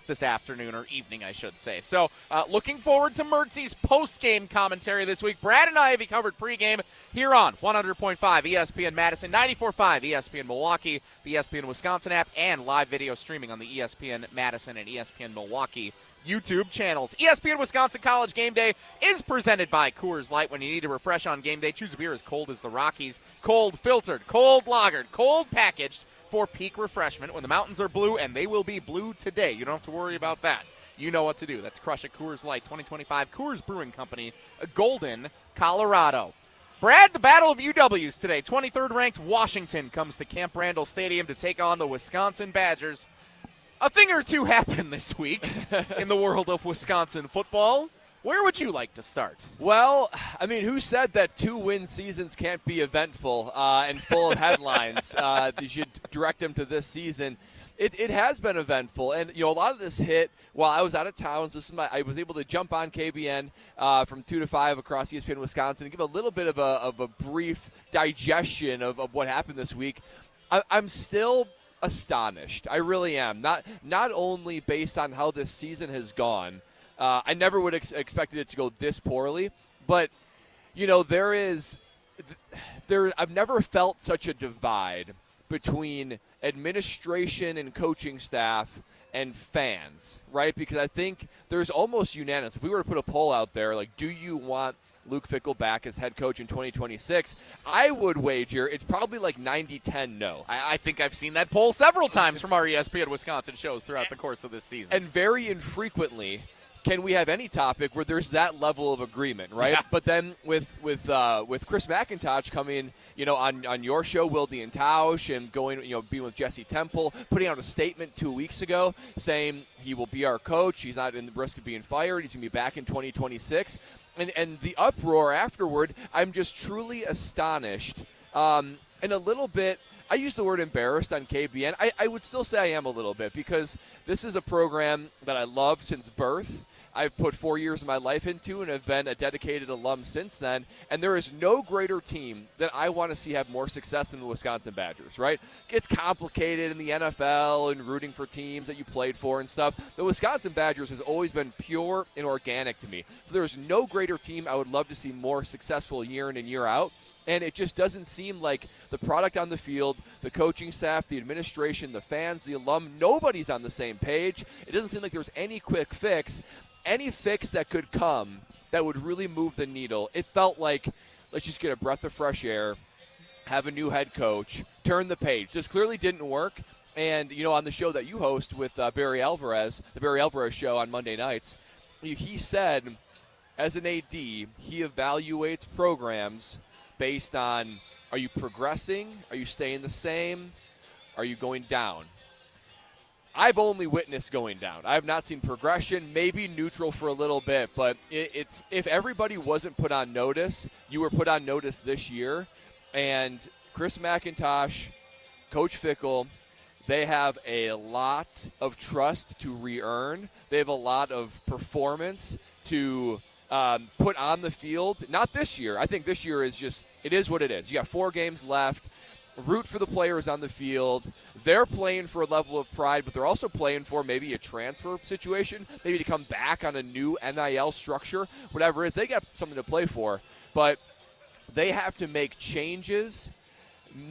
this afternoon, or evening, I should say. So looking forward to Mertzie's post-game commentary this week. Brad and I have covered pregame here on 100.5 ESPN Madison, 94.5 ESPN Milwaukee, the ESPN Wisconsin app, and live video streaming on the ESPN Madison and ESPN Milwaukee YouTube channels. ESPN Wisconsin College Game Day is presented by Coors Light. When you need to refresh on game day, choose a beer as cold as the Rockies. Cold filtered, cold lagered, cold packaged for peak refreshment when the mountains are blue, and they will be blue today. You don't have to worry about that. You know what to do. That's Crush It Coors Light 2025 Coors Brewing Company, Golden, Colorado. Brad, the Battle of UWs today. 23rd ranked Washington comes to Camp Randall Stadium to take on the Wisconsin Badgers. A thing or two happened this week in the world of Wisconsin football. Where would you like to start? Well, I mean, who said that 2-win seasons can't be eventful and full of headlines? You should direct them to this season. It has been eventful, and a lot of this hit while I was out of town. So I was able to jump on KBN from 2 to 5 across ESPN Wisconsin and give a little bit of a brief digestion of what happened this week. I'm still astonished. I really am. Not only based on how this season has gone. I never would have expected it to go this poorly, but I've never felt such a divide between administration and coaching staff and fans, right? Because I think there's almost unanimous. If we were to put a poll out there, like, do you want Luke Fickell back as head coach in 2026, I would wager it's probably like 90-10 no. I think I've seen that poll several times from our ESPN Wisconsin shows throughout the course of this season. And very infrequently can we have any topic where there's that level of agreement, right? Yeah. But then with Chris McIntosh coming, on your show, Wildy and Tausch, and going, being with Jesse Temple, putting out a statement 2 weeks ago saying he will be our coach. He's not in the risk of being fired. He's going to be back in 2026. And the uproar afterward, I'm just truly astonished. And a little bit, I use the word embarrassed on KBN. I would still say I am a little bit, because this is a program that I loved since birth. I've put 4 years of my life into and have been a dedicated alum since then. And there is no greater team that I want to see have more success than the Wisconsin Badgers, right? It's complicated in the NFL and rooting for teams that you played for and stuff. The Wisconsin Badgers has always been pure and organic to me. So there's no greater team I would love to see more successful year in and year out. And it just doesn't seem like the product on the field, the coaching staff, the administration, the fans, the alum, nobody's on the same page. It doesn't seem like there's any quick fix. Any fix that could come that would really move the needle, it felt like, let's just get a breath of fresh air, have a new head coach, turn the page. This clearly didn't work. And, on the show that you host with Barry Alvarez, the Barry Alvarez show on Monday nights, he said, as an AD, he evaluates programs based on, are you progressing? Are you staying the same? Are you going down? I've only witnessed going down. I have not seen progression, maybe neutral for a little bit, but it's if everybody wasn't put on notice, you were put on notice this year. And Chris McIntosh, Coach Fickell, they have a lot of trust to re-earn. They have a lot of performance to put on the field. Not this year. I think this year is just, it is what it is. You got 4 games left. Root for the players on the field. They're playing for a level of pride, but they're also playing for maybe a transfer situation, maybe to come back on a new NIL structure, whatever it is. They got something to play for, but they have to make changes,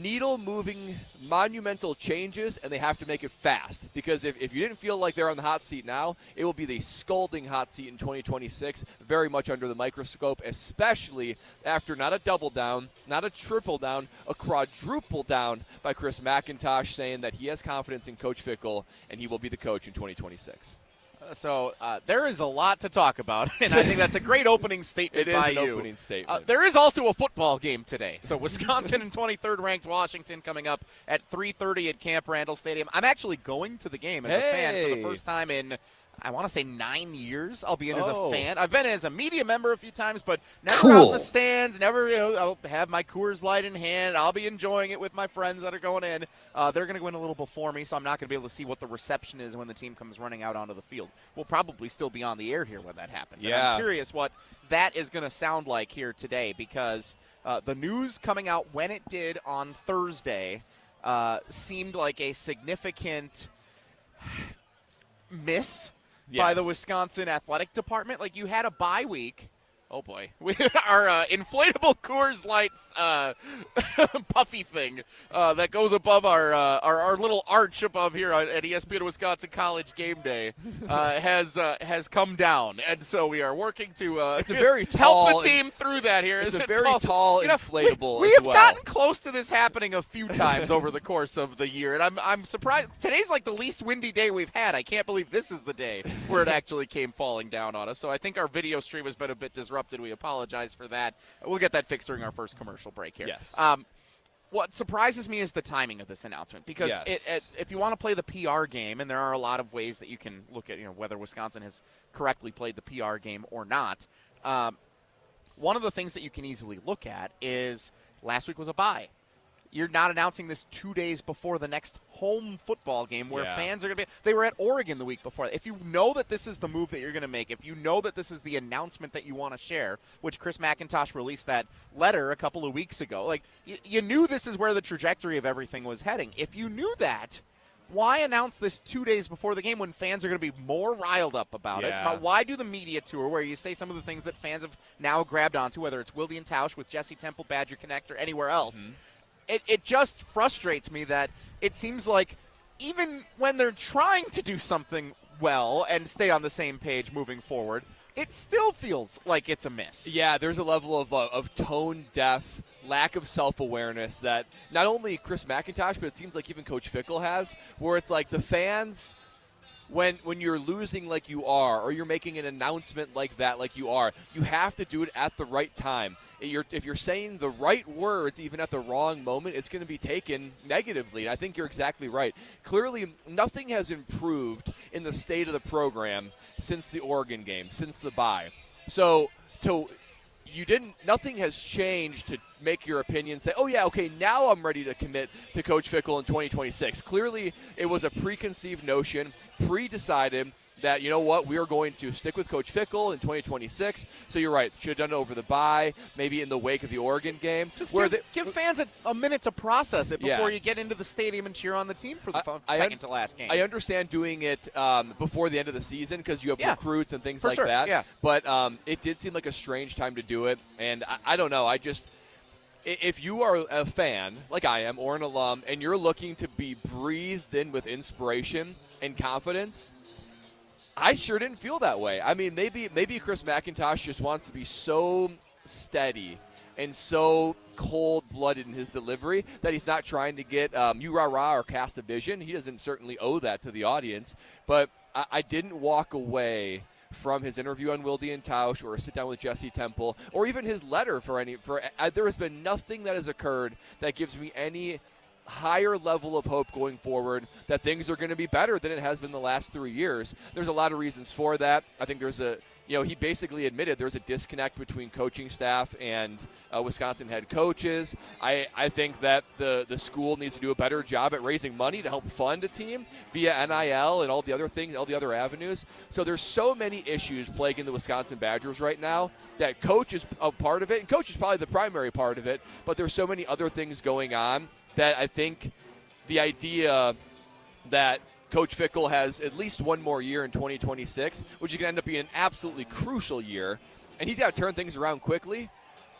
needle-moving, monumental changes, and they have to make it fast. Because if you didn't feel like they're on the hot seat now, it will be the scalding hot seat in 2026, very much under the microscope, especially after not a double down, not a triple down, a quadruple down by Chris McIntosh saying that he has confidence in Coach Fickell and he will be the coach in 2026. So there is a lot to talk about, and I think that's a great opening statement by you. It is an opening statement. There is also a football game today. So Wisconsin and 23rd ranked Washington coming up at 3:30 at Camp Randall Stadium. I'm actually going to the game as a fan for the first time in, I want to say 9 years. I'll be in as a fan. I've been as a media member a few times, but never out in the stands. Never, I'll have my Coors Light in hand. I'll be enjoying it with my friends that are going in. They're going to go in a little before me, so I'm not going to be able to see what the reception is when the team comes running out onto the field. We'll probably still be on the air here when that happens. Yeah. And I'm curious what that is going to sound like here today, because the news coming out when it did on Thursday seemed like a significant miss by the Wisconsin athletic department. Like, you had a bye week. Oh, boy. Our inflatable Coors Lights puffy thing that goes above our little arch above here at ESPN Wisconsin College Game Day has come down. And so we are working to it's a very tall, help the team through that here. It's a very tall inflatable We as have well. gotten close to this happening a few times over the course of the year, and I'm surprised. Today's like the least windy day we've had. I can't believe this is the day where it actually came falling down on us. So I think our video stream has been a bit disrupted. We apologize for that. We'll get that fixed during our first commercial break here. Yes. What surprises me is the timing of this announcement, because if you want to play the PR game, and there are a lot of ways that you can look at, whether Wisconsin has correctly played the PR game or not. One of the things that you can easily look at is last week was a bye. You're not announcing this 2 days before the next home football game where fans are going to be. They were at Oregon the week before. If you know that this is the move that you're going to make, if you know that this is the announcement that you want to share, which Chris McIntosh released that letter a couple of weeks ago, like you knew this is where the trajectory of everything was heading. If you knew that, why announce this 2 days before the game when fans are going to be more riled up about it? Why do the media tour where you say some of the things that fans have now grabbed onto, whether it's Wilde and Tausch with Jesse Temple, Badger Connect, or anywhere else? Mm-hmm. It just frustrates me that it seems like even when they're trying to do something well and stay on the same page moving forward, it still feels like it's a miss. Yeah, there's a level of tone-deaf, lack of self-awareness that not only Chris McIntosh, but it seems like even Coach Fickell has, where it's like the fans, when you're losing like you are, or you're making an announcement like that like you are, you have to do it at the right time. If you're saying the right words even at the wrong moment, it's going to be taken negatively. And I think you're exactly right. Clearly, nothing has improved in the state of the program since the Oregon game, since the bye. So nothing has changed to make your opinion say, oh, yeah, okay, now I'm ready to commit to Coach Fickell in 2026. Clearly, it was a preconceived notion, pre-decided that, you know what, we are going to stick with Coach Fickell in 2026. So you're right. Should have done it over the bye, maybe in the wake of the Oregon game. Just give fans a minute to process it before you get into the stadium and cheer on the team for the second to last game. I understand doing it before the end of the season because you have recruits and things like that. Yeah. But it did seem like a strange time to do it. And I don't know. If you are a fan, like I am, or an alum, and you're looking to be breathed in with inspiration and confidence, I sure didn't feel that way. I mean, maybe Chris McIntosh just wants to be so steady and so cold-blooded in his delivery that he's not trying to get you-rah-rah or cast a vision. He doesn't certainly owe that to the audience. But I didn't walk away from his interview on Wilde and Tausch or a sit-down with Jesse Temple or even his letter there has been nothing that has occurred that gives me any higher level of hope going forward that things are going to be better than it has been the last 3 years. There's a lot of reasons for that. I think he basically admitted there's a disconnect between coaching staff and Wisconsin head coaches. I think that the school needs to do a better job at raising money to help fund a team via NIL and all the other things, all the other avenues. So there's so many issues plaguing the Wisconsin Badgers right now that coach is a part of it, and coach is probably the primary part of it, but there's so many other things going on that I think the idea that Coach Fickell has at least one more year in 2026, which is going to end up being an absolutely crucial year, and he's got to turn things around quickly.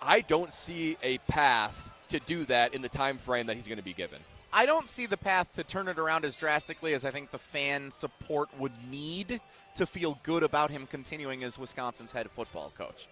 I don't see a path to do that in the time frame that he's going to be given. I don't see the path to turn it around as drastically as I think the fan support would need to feel good about him continuing as Wisconsin's head football coach.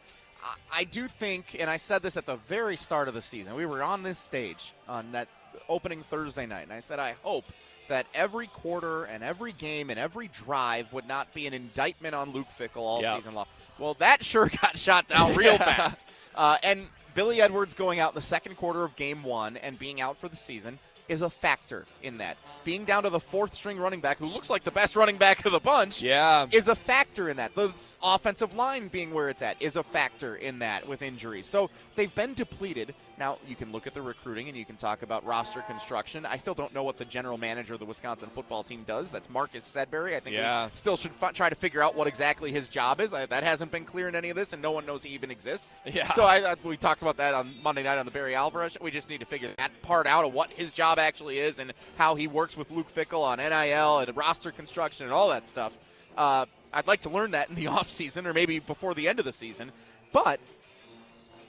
I do think, and I said this at the very start of the season, we were on this stage on that opening Thursday night, and I said I hope that every quarter and every game and every drive would not be an indictment on Luke Fickell all season long. Well, that sure got shot down real fast. And Billy Edwards going out in the second quarter of game one and being out for the season is a factor in that. Being down to the fourth-string running back, who looks like the best running back of the bunch, is a factor in that. The offensive line being where it's at is a factor in that with injuries. So they've been depleted. Now, you can look at the recruiting and you can talk about roster construction. I still don't know what the general manager of the Wisconsin football team does. That's Marcus Sedbury. I think we still should try to figure out what exactly his job is. That hasn't been clear in any of this, and no one knows he even exists. Yeah. So we talked about that on Monday night on the Barry Alvarez show. We just need to figure that part out of what his job actually is and how he works with Luke Fickell on NIL and roster construction and all that stuff. I'd like to learn that in the offseason or maybe before the end of the season. But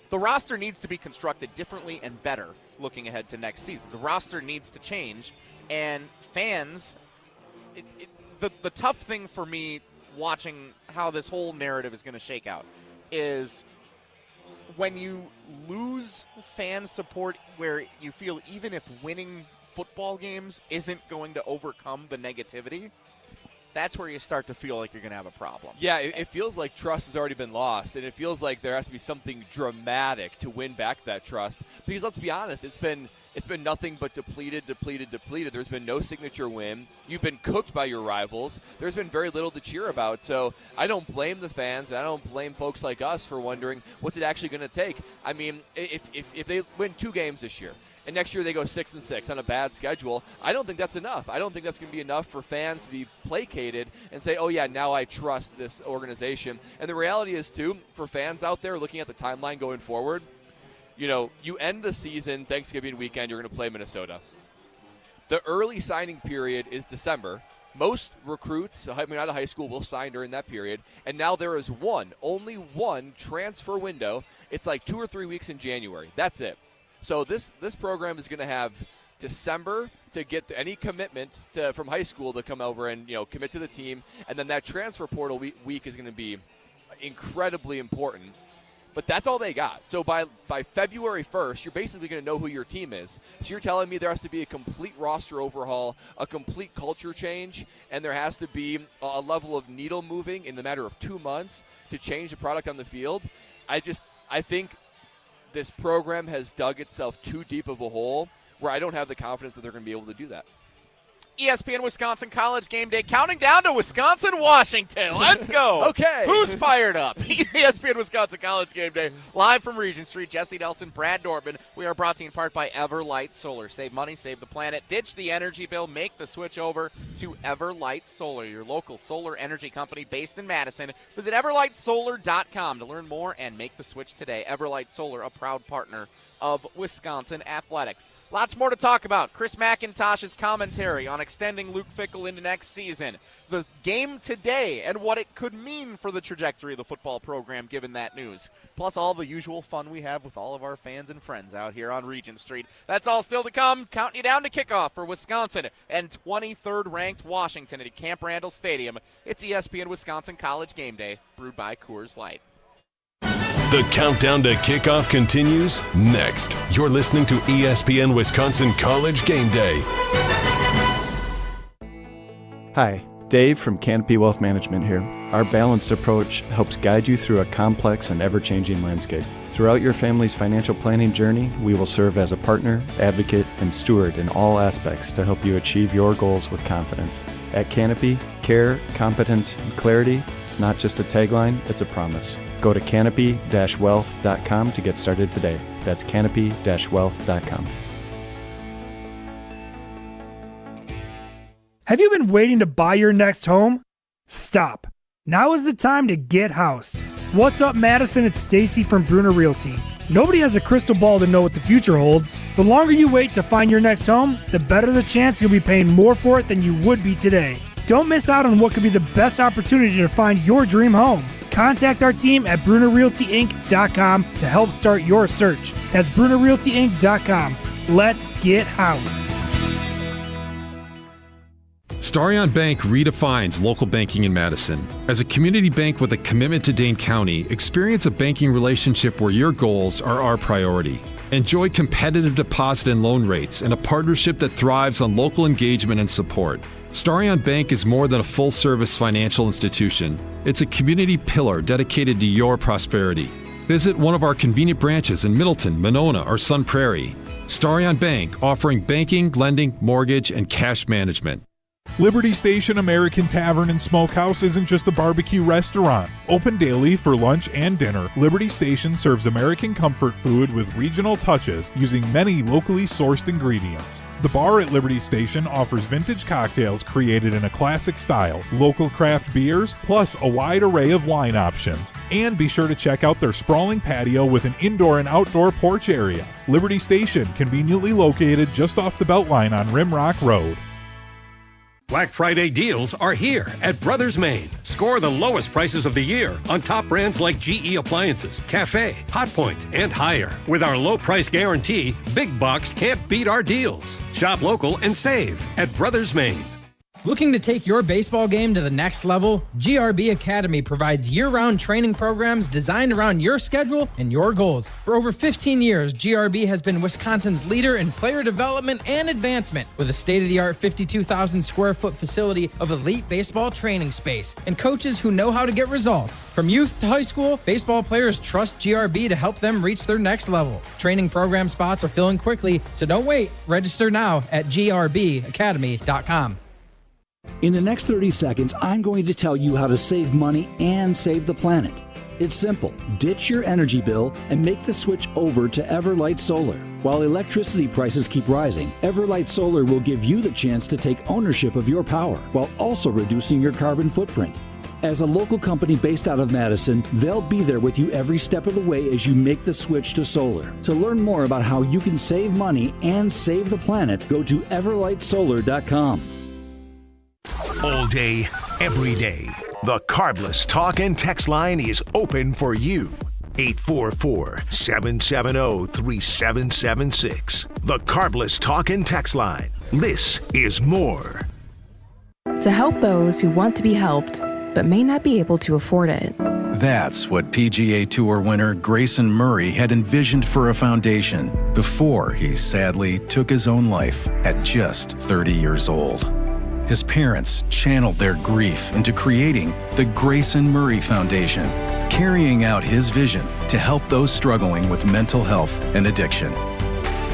the roster needs to be constructed differently and better looking ahead to next season. The roster needs to change, and fans, the tough thing for me watching how this whole narrative is going to shake out is when you lose fan support where you feel even if winning football games isn't going to overcome the negativity, that's where you start to feel like you're going to have a problem. Yeah, it feels like trust has already been lost, and it feels like there has to be something dramatic to win back that trust. Because let's be honest, it's been nothing but depleted. There's been no signature win. You've been cooked by your rivals. There's been very little to cheer about. So I don't blame the fans, and I don't blame folks like us for wondering what's it actually going to take. I mean, if they win 2 games this year, and next year they go 6-6 on a bad schedule, I don't think that's enough. I don't think that's going to be enough for fans to be placated and say, oh, yeah, now I trust this organization. And the reality is, too, for fans out there looking at the timeline going forward, you end the season Thanksgiving weekend, you're going to play Minnesota. The early signing period is December. Most recruits out of high school will sign during that period. And now there is only one transfer window. It's like 2 or 3 weeks in January. That's it. So this program is going to have December to get any commitment from high school to come over and commit to the team, and then that transfer portal week is going to be incredibly important. But that's all they got. So by February 1st, you're basically going to know who your team is. So you're telling me there has to be a complete roster overhaul, a complete culture change, and there has to be a level of needle moving in the matter of 2 months to change the product on the field. I think this program has dug itself too deep of a hole where I don't have the confidence that they're going to be able to do that. ESPN Wisconsin College Game Day, counting down to Wisconsin-Washington. Let's go. Okay. Who's fired up? ESPN Wisconsin College Game Day, live from Regent Street. Jesse Nelson, Brad Nortman. We are brought to you in part by Everlight Solar. Save money, save the planet. Ditch the energy bill. Make the switch over to Everlight Solar, your local solar energy company based in Madison. Visit everlightsolar.com to learn more and make the switch today. Everlight Solar, a proud partner of Wisconsin Athletics. Lots more to talk about. Chris McIntosh's commentary on extending Luke Fickell into next season. The game today and what it could mean for the trajectory of the football program given that news. Plus all the usual fun we have with all of our fans and friends out here on Regent Street. That's all still to come. Counting you down to kickoff for Wisconsin and 23rd ranked Washington at Camp Randall Stadium. It's ESPN Wisconsin College Game Day, brewed by Coors Light. The countdown to kickoff continues next. You're listening to ESPN Wisconsin College Game Day. Hi, Dave from Canopy Wealth Management here. Our balanced approach helps guide you through a complex and ever-changing landscape. Throughout your family's financial planning journey, we will serve as a partner, advocate, and steward in all aspects to help you achieve your goals with confidence. At Canopy, care, competence, and clarity, it's not just a tagline, it's a promise. Go to canopy-wealth.com to get started today. That's canopy-wealth.com. Have you been waiting to buy your next home? Stop. Now is the time to get housed. What's up, Madison? It's Stacy from Bruner Realty. Nobody has a crystal ball to know what the future holds. The longer you wait to find your next home, the better the chance you'll be paying more for it than you would be today. Don't miss out on what could be the best opportunity to find your dream home. Contact our team at BrunerRealtyInc.com to help start your search. That's BrunerRealtyInc.com. Let's get housed. Starion Bank redefines local banking in Madison. As a community bank with a commitment to Dane County, experience a banking relationship where your goals are our priority. Enjoy competitive deposit and loan rates and a partnership that thrives on local engagement and support. Starion Bank is more than a full-service financial institution. It's a community pillar dedicated to your prosperity. Visit one of our convenient branches in Middleton, Monona, or Sun Prairie. Starion Bank, offering banking, lending, mortgage, and cash management. Liberty Station American Tavern and Smokehouse isn't just a barbecue restaurant. Open daily for lunch and dinner, Liberty Station serves American comfort food with regional touches using many locally sourced ingredients. The bar at Liberty Station offers vintage cocktails created in a classic style, local craft beers, plus a wide array of wine options. And be sure to check out their sprawling patio with an indoor and outdoor porch area. Liberty Station, conveniently located just off the Beltline on Rimrock Road. Black Friday deals are here at Brothers Maine. Score the lowest prices of the year on top brands like GE Appliances, Cafe, Hotpoint, and higher. With our low price guarantee, Big Box can't beat our deals. Shop local and save at Brothers Maine. Looking to take your baseball game to the next level? GRB Academy provides year-round training programs designed around your schedule and your goals. For over 15 years, GRB has been Wisconsin's leader in player development and advancement with a state-of-the-art 52,000 square foot facility of elite baseball training space and coaches who know how to get results. From youth to high school, baseball players trust GRB to help them reach their next level. Training program spots are filling quickly, so don't wait. Register now at grbacademy.com. In the next 30 seconds, I'm going to tell you how to save money and save the planet. It's simple. Ditch your energy bill and make the switch over to Everlight Solar. While electricity prices keep rising, Everlight Solar will give you the chance to take ownership of your power while also reducing your carbon footprint. As a local company based out of Madison, they'll be there with you every step of the way as you make the switch to solar. To learn more about how you can save money and save the planet, go to everlightsolar.com. All day, every day, the Carbless Talk and Text line is open for you. 844-770-3776. The Carbless Talk and Text line. This is more. To help those who want to be helped, but may not be able to afford it. That's what PGA Tour winner Grayson Murray had envisioned for a foundation before he sadly took his own life at just 30 years old. His parents channeled their grief into creating the Grayson Murray Foundation, carrying out his vision to help those struggling with mental health and addiction.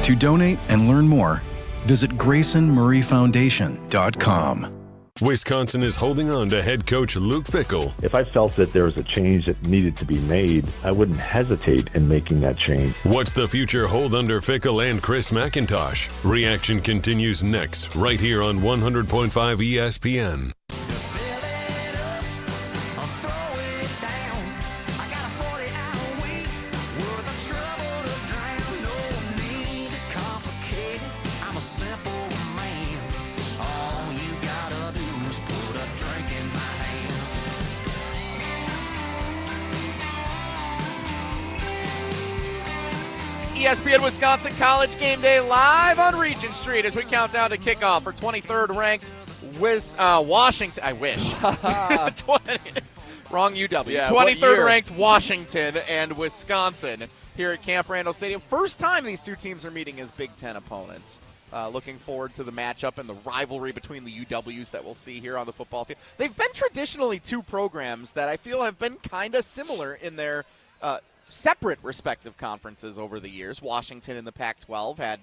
To donate and learn more, visit GraysonMurrayFoundation.com. Wisconsin is holding on to head coach Luke Fickell. If I felt that there was a change that needed to be made, I wouldn't hesitate in making that change. What's the future hold under Fickell and Chris McIntosh? Reaction continues next, right here on 100.5 ESPN. ESPN Wisconsin College Game Day live on Regent Street as we count down to kickoff for 23rd ranked Washington. I wish. 20, wrong UW. Yeah, 23rd ranked Washington and Wisconsin here at Camp Randall Stadium. First time these two teams are meeting as Big Ten opponents. Looking forward to the matchup and the rivalry between the UWs that we'll see here on the football field. They've been traditionally two programs that I feel have been kind of similar in their separate respective conferences over the years. Washington in the Pac-12 had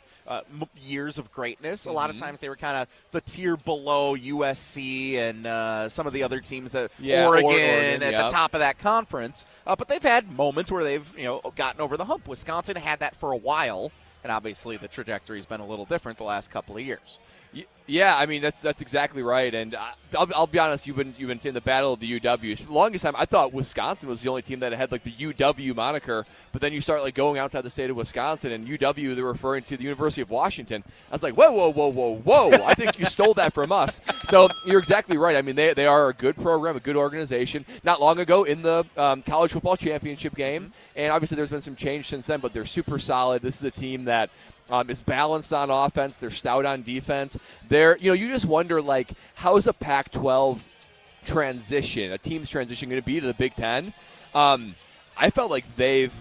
years of greatness. A lot of times they were kind of the tier below USC and some of the other teams that Oregon at the top of that conference. But they've had moments where they've gotten over the hump. Wisconsin had that for a while, and obviously the trajectory's been a little different the last couple of years. Yeah, I mean that's exactly right, and I'll be honest. You've been saying the battle of the UWs. The longest time I thought Wisconsin was the only team that had like the UW moniker, but then you start like going outside the state of Wisconsin and UW, they're referring to the University of Washington. I was like, whoa! I think you stole that from us. So you're exactly right. I mean they are a good program, a good organization. Not long ago in the college football championship game, and obviously there's been some change since then, but they're super solid. This is a team that is balanced on offense. They're stout on defense. You just wonder, like, how is a Pac-12 transition, a team's transition, going to be to the Big Ten? I felt like they've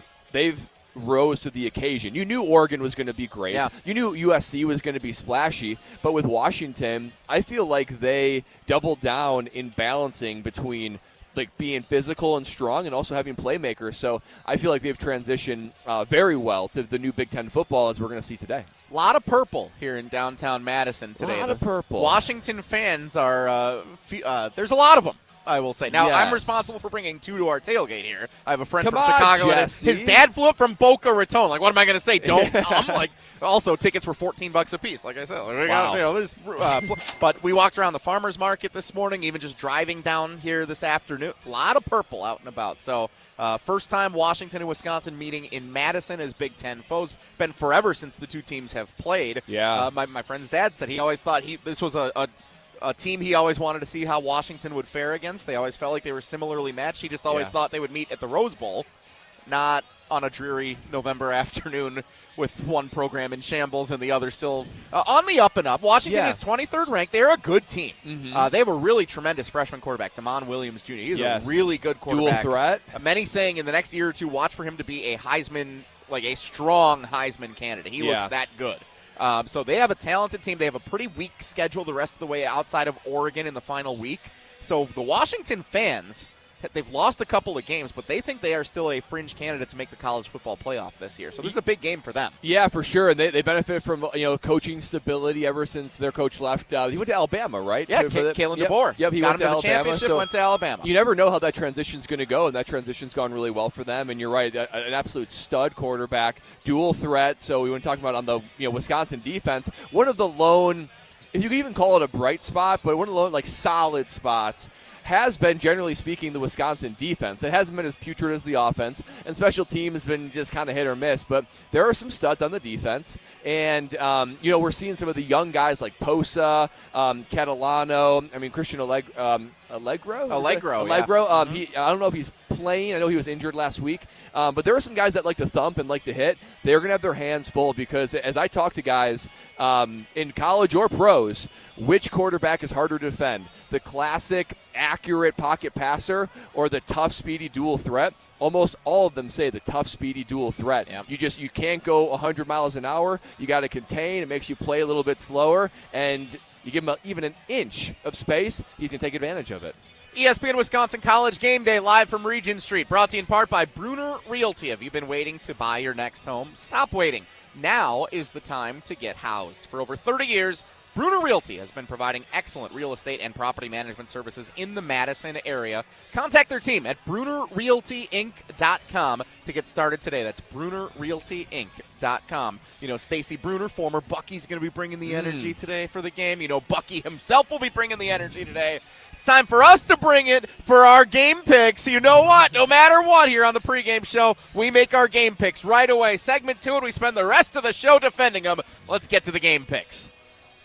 rose to the occasion. You knew Oregon was going to be great. Yeah. You knew USC was going to be splashy. But with Washington, I feel like they doubled down in balancing between like being physical and strong and also having playmakers. So I feel like they've transitioned very well to the new Big Ten football as we're going to see today. A lot of purple here in downtown Madison today. A lot of purple. Washington fans are, there's a lot of them, I will say. Now, Yes. I'm responsible for bringing two to our tailgate here. I have a friend Come from on, Chicago. And Jesse. his dad flew up from Boca Raton. Like, what am I going to say? Don't come? Like, also, tickets were $14 a piece, like I said. Like, we got, but we walked around the farmer's market this morning, even just driving down here this afternoon. A lot of purple out and about. So, first time Washington and Wisconsin meeting in Madison as Big Ten foes. Been forever since the two teams have played. Yeah. My friend's dad said he always thought this was a a team he always wanted to see how Washington would fare against. They always felt like they were similarly matched. He just always thought they would meet at the Rose Bowl, not on a dreary November afternoon with one program in shambles and the other still on the up and up. Washington is 23rd ranked. They're a good team. They have a really tremendous freshman quarterback, Damon Williams Jr. He's a really good quarterback. Dual threat. Many saying in the next year or two, watch for him to be a Heisman, like a strong Heisman candidate. He looks that good. So they have a talented team. They have a pretty weak schedule the rest of the way outside of Oregon in the final week. So the Washington fans, they've lost a couple of games, but they think they are still a fringe candidate to make the college football playoff this year. So this is a big game for them. Yeah, for sure. And they benefit from coaching stability ever since their coach left. He went to Alabama, right? Yeah, Kalen DeBoer. Yep, he got went him to the Alabama, championship, went to Alabama. You never know how that transition's going to go, and that transition's gone really well for them. And you're right, an absolute stud quarterback, dual threat. So we were talking about on the Wisconsin defense, one of the lone, if you could even call it a bright spot, but one of the lone solid spots has been, generally speaking, the Wisconsin defense. It hasn't been as putrid as the offense, and special teams has been just kind of hit or miss, but there are some studs on the defense, and, we're seeing some of the young guys like Posa, Catalano, Christian Allegro. I don't know if he's playing. I know he was injured last week, but there are some guys that like to thump and like to hit. They're going to have their hands full because as I talk to guys in college or pros, which quarterback is harder to defend? The classic, accurate pocket passer or the tough, speedy dual threat? Almost all of them say the tough, speedy dual threat. Yep. You can't go 100 miles an hour. You got to contain. It makes you play a little bit slower, and you give him even an inch of space, he's going to take advantage of it. ESPN Wisconsin College Game Day live from Regent Street, brought to you in part by Bruner Realty. Have you been waiting to buy your next home? Stop waiting. Now is the time to get housed. For over 30 years, Bruner Realty has been providing excellent real estate and property management services in the Madison area. Contact their team at BrunerRealtyInc.com to get started today. That's BrunerRealtyInc.com. Stacy Bruner, former Bucky's going to be bringing the energy today for the game. Bucky himself will be bringing the energy today. It's time for us to bring it for our game picks. You know what? No matter what, here on the pregame show, we make our game picks right away. Segment 2, and we spend the rest of the show defending them. Let's get to the game picks.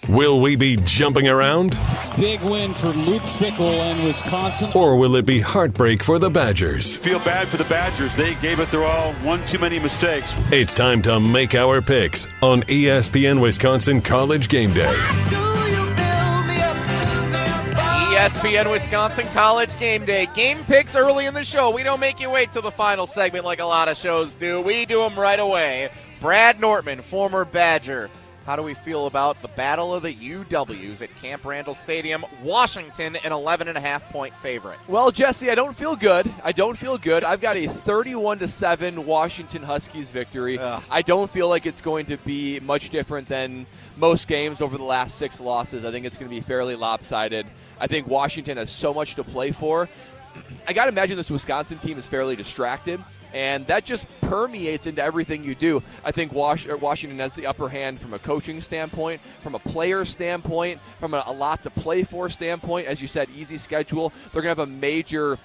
Will we be jumping around? Big win for Luke Fickell and Wisconsin. Or will it be heartbreak for the Badgers? Feel bad for the Badgers. They gave it their all. One too many mistakes. It's time to make our picks on ESPN Wisconsin College Game Day. ESPN Wisconsin College Game Day. Game picks early in the show. We don't make you wait till the final segment like a lot of shows do. We do them right away. Brad Nortman, former Badger. How do we feel about the Battle of the UWs at Camp Randall Stadium? Washington, an 11.5-point favorite. Well, Jesse, I don't feel good. I've got a 31-7 Washington Huskies victory. I don't feel like it's going to be much different than most games over the last 6 losses. I think it's going to be fairly lopsided. I think Washington has so much to play for. I got to imagine this Wisconsin team is fairly distracted. And that just permeates into everything you do. I think Washington has the upper hand from a coaching standpoint, from a player standpoint, from a lot to play for standpoint. As you said, easy schedule. They're going to have a major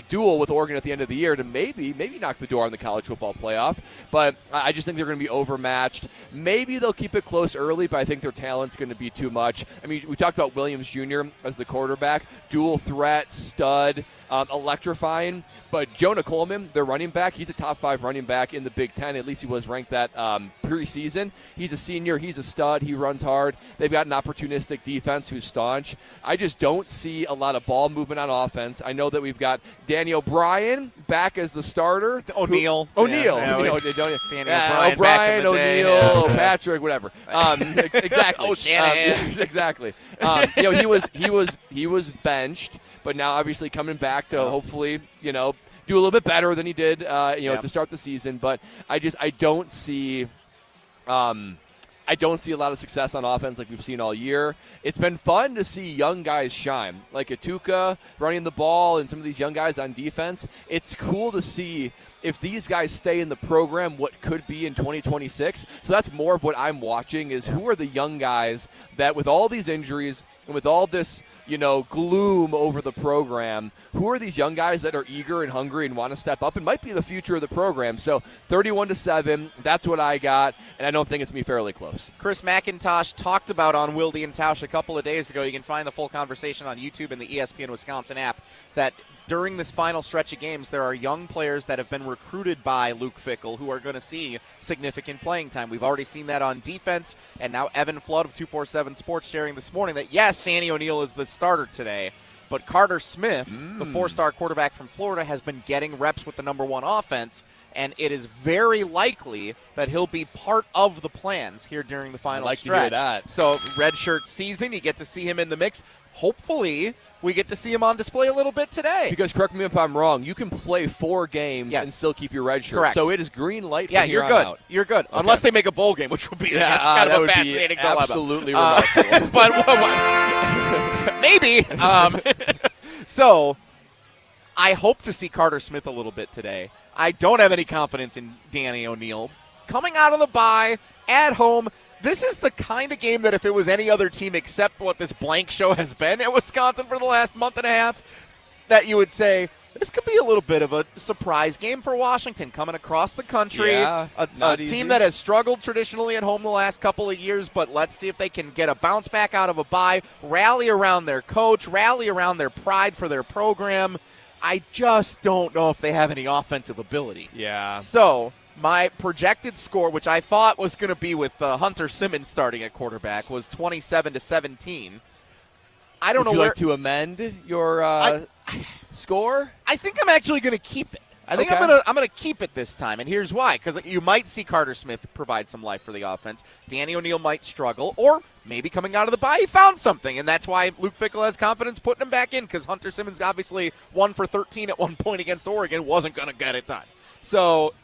duel with Oregon at the end of the year to maybe knock the door on the college football playoff. But I just think they're going to be overmatched. Maybe they'll keep it close early, but I think their talent's going to be too much. We talked about Williams Jr. as the quarterback, dual threat, stud, electrifying. But Jonah Coleman, their running back, he's a top 5 running back in the Big Ten. At least he was ranked that preseason. He's a senior. He's a stud. He runs hard. They've got an opportunistic defense who's staunch. I just don't see a lot of ball movement on offense. I know that we've got Danny O'Brien back as the starter. O'Brien, O'Neill, Patrick, whatever. Exactly. Shanahan. Exactly. He was benched. But now, obviously, coming back to hopefully, do a little bit better than he did, to start the season. But I don't see a lot of success on offense like we've seen all year. It's been fun to see young guys shine, like Atuka running the ball and some of these young guys on defense. It's cool to see if these guys stay in the program, what could be in 2026. So that's more of what I'm watching is who are the young guys that with all these injuries and with all this gloom over the program. Who are these young guys that are eager and hungry and want to step up and might be the future of the program? So 31-7, that's what I got, and I don't think it's going to be fairly close. Chris McIntosh talked about on Wilde and Tausch a couple of days ago. You can find the full conversation on YouTube and the ESPN Wisconsin app, that during this final stretch of games, there are young players that have been recruited by Luke Fickell who are going to see significant playing time. We've already seen that on defense, and now Evan Flood of 247 Sports sharing this morning that, yes, Danny O'Neal is the starter today, but Carter Smith, the four-star quarterback from Florida, has been getting reps with the number one offense, and it is very likely that he'll be part of the plans here during the final stretch. To hear that. So redshirt season, you get to see him in the mix. Hopefully we get to see him on display a little bit today. Because, correct me if I'm wrong, you can play 4 games and still keep your red shirt. Correct. So it is green light from Yeah, here you're on good. out. You're good. Okay. Unless they make a bowl game, which would be kind of a fascinating dilemma. Absolutely remarkable. But maybe. So I hope to see Carter Smith a little bit today. I don't have any confidence in Danny O'Neal. Coming out of the bye, at home, this is the kind of game that if it was any other team except what this blank show has been at Wisconsin for the last month and a half, that you would say, this could be a little bit of a surprise game for Washington coming across the country. Yeah, a team that has struggled traditionally at home the last couple of years, but let's see if they can get a bounce back out of a bye, rally around their coach, rally around their pride for their program. I just don't know if they have any offensive ability. Yeah. So my projected score, which I thought was going to be with Hunter Simmons starting at quarterback, was 27-17. I don't know Would you where like to amend your score? I think I'm actually going to keep it. I think Okay. I'm going to keep it this time, and here's why. Because you might see Carter Smith provide some life for the offense. Danny O'Neal might struggle, or maybe coming out of the bye he found something, and that's why Luke Fickell has confidence putting him back in, because Hunter Simmons obviously 1 for 13 at one point against Oregon, wasn't going to get it done. So,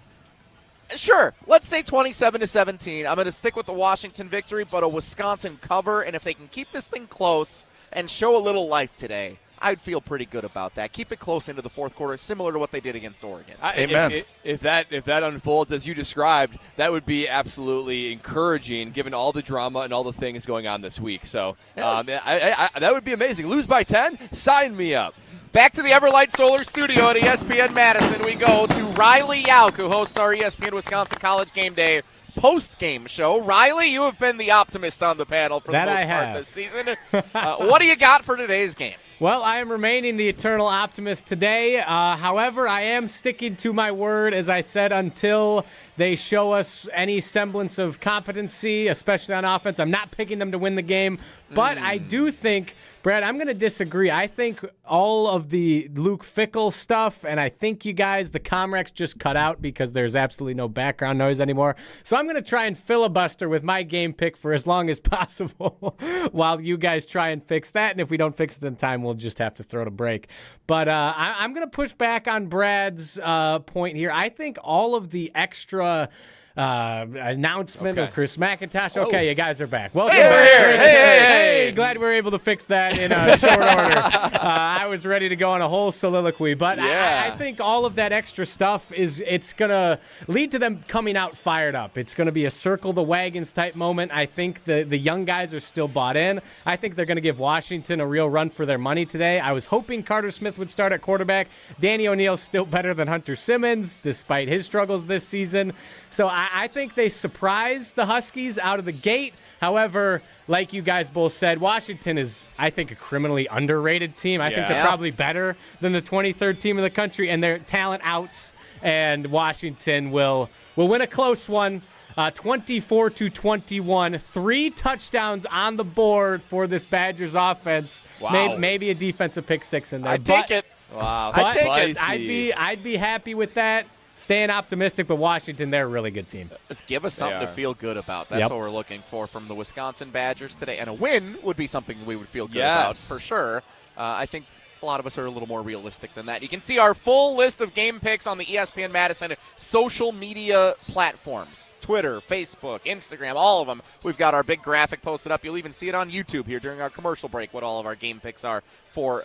sure, let's say 27-17. I'm going to stick with the Washington victory, but a Wisconsin cover, and if they can keep this thing close and show a little life today, I'd feel pretty good about that. Keep it close into the fourth quarter, similar to what they did against Oregon. Amen. If that unfolds as you described, that would be absolutely encouraging, given all the drama and all the things going on this week. So that would be amazing. Lose by 10? Sign me up. Back to the Everlight Solar Studio at ESPN Madison. We go to Riley Yauk, who hosts our ESPN Wisconsin College Game Day post-game show. Riley, you have been the optimist on the panel for the most part this season. What do you got for today's game? Well, I am remaining the eternal optimist today. However, I am sticking to my word, as I said, until they show us any semblance of competency, especially on offense. I'm not picking them to win the game, but I do think, Brad, I'm going to disagree. I think all of the Luke Fickell stuff, and I think you guys, the Comrex just cut out because there's absolutely no background noise anymore. So I'm going to try and filibuster with my game pick for as long as possible while you guys try and fix that. And if we don't fix it in time, we'll just have to throw it a break. But I'm going to push back on Brad's point here. I think all of the extra announcement of Chris McIntosh. Okay, you guys are back. Welcome back. Hey, glad we were able to fix that in a short order. I was ready to go on a whole soliloquy, but I think all of that extra stuff it's going to lead to them coming out fired up. It's going to be a circle the wagons type moment. I think the young guys are still bought in. I think they're going to give Washington a real run for their money today. I was hoping Carter Smith would start at quarterback. Danny O'Neal's still better than Hunter Simmons, despite his struggles this season. So I think they surprised the Huskies out of the gate. However, like you guys both said, Washington is, I think, a criminally underrated team. I think they're probably better than the 23rd team in the country, and their talent outs, and Washington will win a close one. 24-21, 3 touchdowns on the board for this Badgers offense. Wow. Maybe a defensive pick 6 in there. I'd take it. Wow. But I'd be happy with that. Staying optimistic, but Washington, they're a really good team. Just give us something to feel good about. That's what we're looking for from the Wisconsin Badgers today. And a win would be something we would feel good about for sure. I think a lot of us are a little more realistic than that. You can see our full list of game picks on the ESPN Madison social media platforms. Twitter, Facebook, Instagram, all of them. We've got our big graphic posted up. You'll even see it on YouTube here during our commercial break, what all of our game picks are for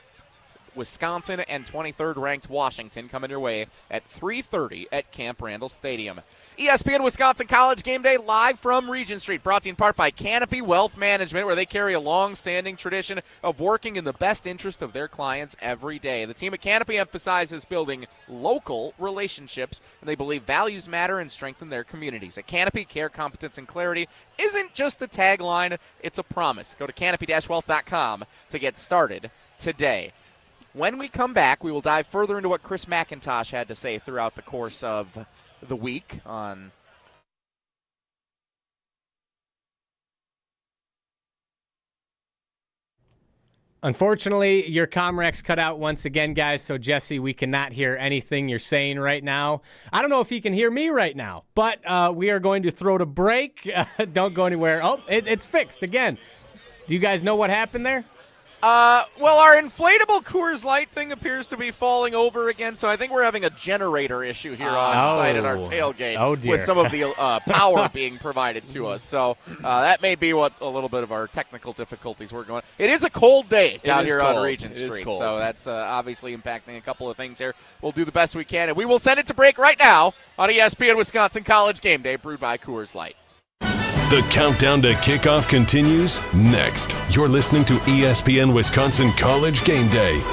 Wisconsin and 23rd ranked Washington coming your way at 3:30 at Camp Randall Stadium. ESPN Wisconsin College Game Day live from Regent Street, brought to you in part by Canopy Wealth Management, where they carry a long-standing tradition of working in the best interest of their clients every day. The team at Canopy emphasizes building local relationships, and they believe values matter and strengthen their communities. At Canopy, care, competence, and clarity isn't just a tagline, it's a promise. Go to canopy-wealth.com to get started today. When we come back, we will dive further into what Chris McIntosh had to say throughout the course of the week on Unfortunately, your Comrex cut out once again, guys, so Jesse, we cannot hear anything you're saying right now. I don't know if he can hear me right now, but we are going to throw to break. Don't go anywhere. Oh, it's fixed again. Do you guys know what happened there? Well, our inflatable Coors Light thing appears to be falling over again, so I think we're having a generator issue here on site at our tailgate with some of the power being provided to us. So that may be what a little bit of our technical difficulties were going on. It is a cold day down here on Regent Street, so that's obviously impacting a couple of things here. We'll do the best we can, and we will send it to break right now on ESPN Wisconsin College Game Day, brewed by Coors Light. The countdown to kickoff continues next. You're listening to ESPN Wisconsin College Game Day.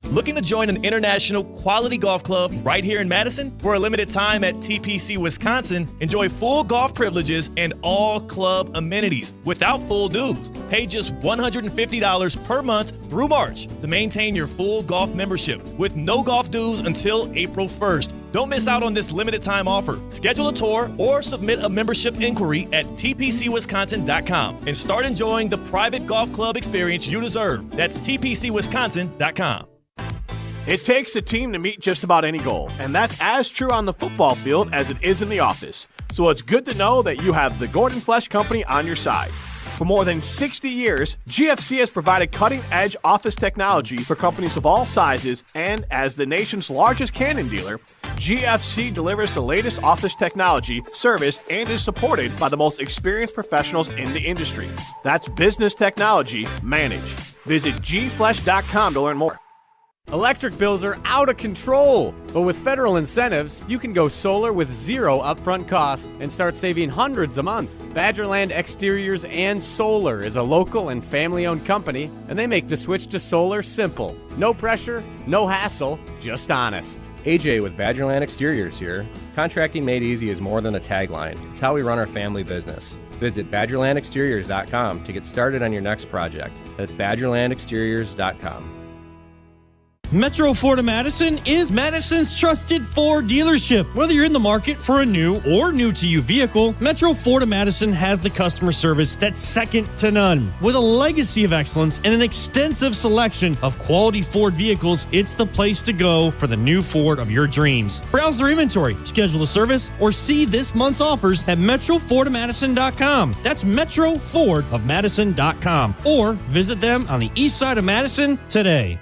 Looking to join an international quality golf club right here in Madison? For a limited time at TPC Wisconsin, enjoy full golf privileges and all club amenities without full dues. Pay just $150 per month through March to maintain your full golf membership with no golf dues until April 1st. Don't miss out on this limited time offer. Schedule a tour or submit a membership inquiry at tpcwisconsin.com and start enjoying the private golf club experience you deserve. That's tpcwisconsin.com. It takes a team to meet just about any goal, and that's as true on the football field as it is in the office. So it's good to know that you have the Gordon Flesch Company on your side. For more than 60 years, GFC has provided cutting-edge office technology for companies of all sizes, and as the nation's largest Canon dealer, GFC delivers the latest office technology, serviced, and is supported by the most experienced professionals in the industry. That's business technology managed. Visit gflesh.com to learn more. Electric bills are out of control, but with federal incentives, you can go solar with zero upfront cost and start saving hundreds a month. Badgerland Exteriors and Solar is a local and family-owned company, and they make the switch to solar simple. No pressure, no hassle, just honest. AJ with Badgerland Exteriors here. Contracting made easy is more than a tagline. It's how we run our family business. Visit BadgerlandExteriors.com to get started on your next project. That's BadgerlandExteriors.com. Metro Ford of Madison is Madison's trusted Ford dealership. Whether you're in the market for a new or new-to-you vehicle, Metro Ford of Madison has the customer service that's second to none. With a legacy of excellence and an extensive selection of quality Ford vehicles, it's the place to go for the new Ford of your dreams. Browse their inventory, schedule a service, or see this month's offers at MetroFordofMadison.com. That's MetroFordofMadison.com. Or visit them on the east side of Madison today.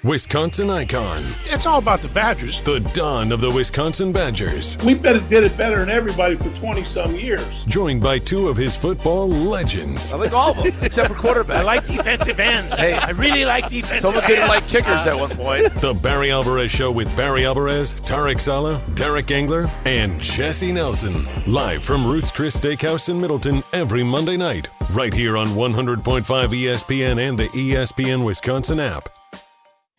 Wisconsin icon. It's all about the Badgers. The dawn of the Wisconsin Badgers. We did it better than everybody for 20-some years. Joined by two of his football legends. I like all of them, except for quarterback. I like defensive ends. Hey, I really like defensive ends. Someone didn't like kickers at one point. The Barry Alvarez Show with Barry Alvarez, Tarek Sala, Derek Engler, and Jesse Nelson. Live from Ruth's Chris Steakhouse in Middleton every Monday night. Right here on 100.5 ESPN and the ESPN Wisconsin app.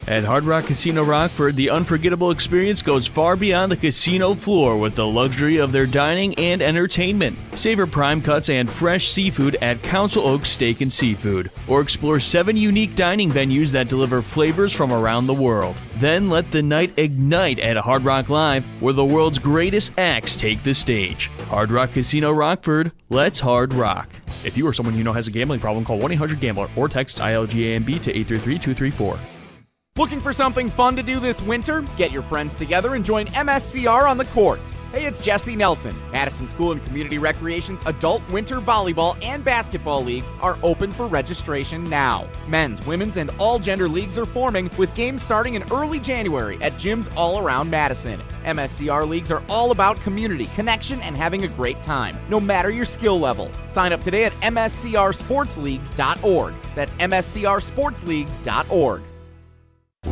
At Hard Rock Casino Rockford, the unforgettable experience goes far beyond the casino floor with the luxury of their dining and entertainment. Savor prime cuts and fresh seafood at Council Oaks Steak and Seafood, or explore 7 unique dining venues that deliver flavors from around the world. Then let the night ignite at Hard Rock Live, where the world's greatest acts take the stage. Hard Rock Casino Rockford, let's hard rock. If you or someone you know has a gambling problem, call 1-800-GAMBLER or text ILGAMB to 833-234. Looking for something fun to do this winter? Get your friends together and join MSCR on the courts. Hey, it's Jesse Nelson. Madison School and Community Recreation's adult winter volleyball and basketball leagues are open for registration now. Men's, women's, and all gender leagues are forming, with games starting in early January at gyms all around Madison. MSCR leagues are all about community, connection, and having a great time, no matter your skill level. Sign up today at mscrsportsleagues.org. That's mscrsportsleagues.org.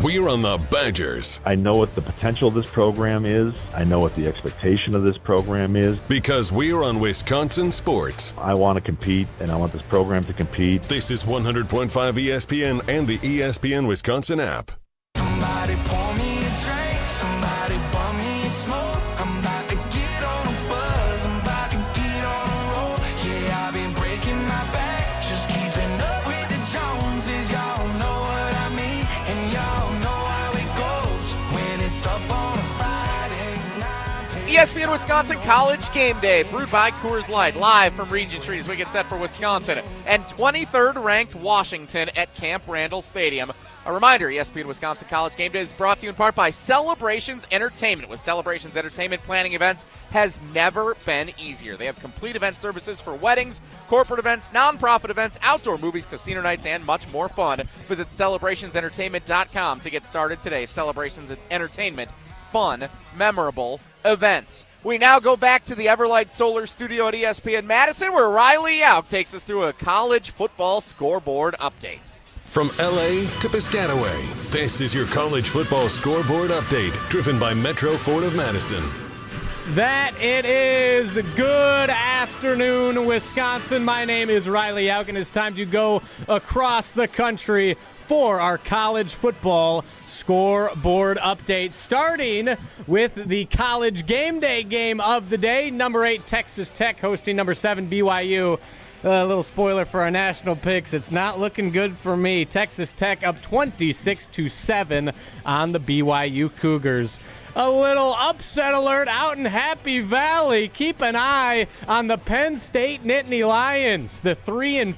We're on the Badgers. I know what the potential of this program is. I know what the expectation of this program is. Because we're on Wisconsin sports. I want to compete, and I want this program to compete. This is 100.5 ESPN and the ESPN Wisconsin app. Somebody pour me a drink, somebody bum me a smoke. I'm about to get on a buzz, I'm about to get on a roll. Yeah, I've been breaking my back, just keeping up with the Joneses. Y'all know what I mean, and y'all know how it goes when it's up on a Friday night. ESPN Wisconsin College Game Day, brewed by Coors Light, live from Regent Street as we get set for Wisconsin and 23rd ranked Washington at Camp Randall Stadium. A reminder, ESPN Wisconsin College Game Day is brought to you in part by Celebrations Entertainment. With Celebrations Entertainment, planning events has never been easier. They have complete event services for weddings, corporate events, nonprofit events, outdoor movies, casino nights, and much more fun. Visit celebrationsentertainment.com to get started today. Celebrations Entertainment, fun, memorable events. We now go back to the Everlight Solar Studio at ESPN Madison, where Riley Yauk takes us through a college football scoreboard update. From LA to Piscataway, this is your college football scoreboard update, driven by Metro Ford of Madison. That it is. Good afternoon, Wisconsin. My name is Riley Yauk, and it's time to go across the country for our college football scoreboard update, starting with the college game day game of the day. Number 8, Texas Tech hosting number 7, BYU. A little spoiler for our national picks. It's not looking good for me. Texas Tech up 26-7 on the BYU Cougars. A little upset alert out in Happy Valley. Keep an eye on the Penn State Nittany Lions. The 3-5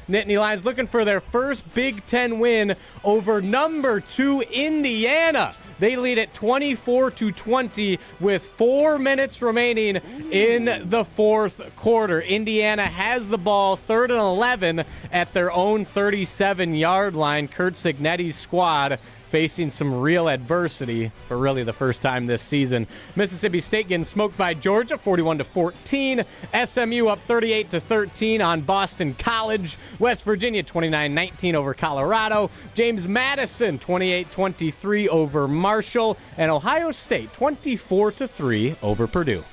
Nittany Lions looking for their first Big Ten win over number 2 Indiana. They lead at 24-20 with 4 minutes remaining in the fourth quarter. Indiana has the ball, 3rd and 11 at their own 37-yard line. Kurt Cignetti's squad facing some real adversity for really the first time this season. Mississippi State getting smoked by Georgia, 41-14. SMU up 38-13 on Boston College. West Virginia 29-19 over Colorado. James Madison 28-23 over Marshall. And Ohio State 24-3 over Purdue.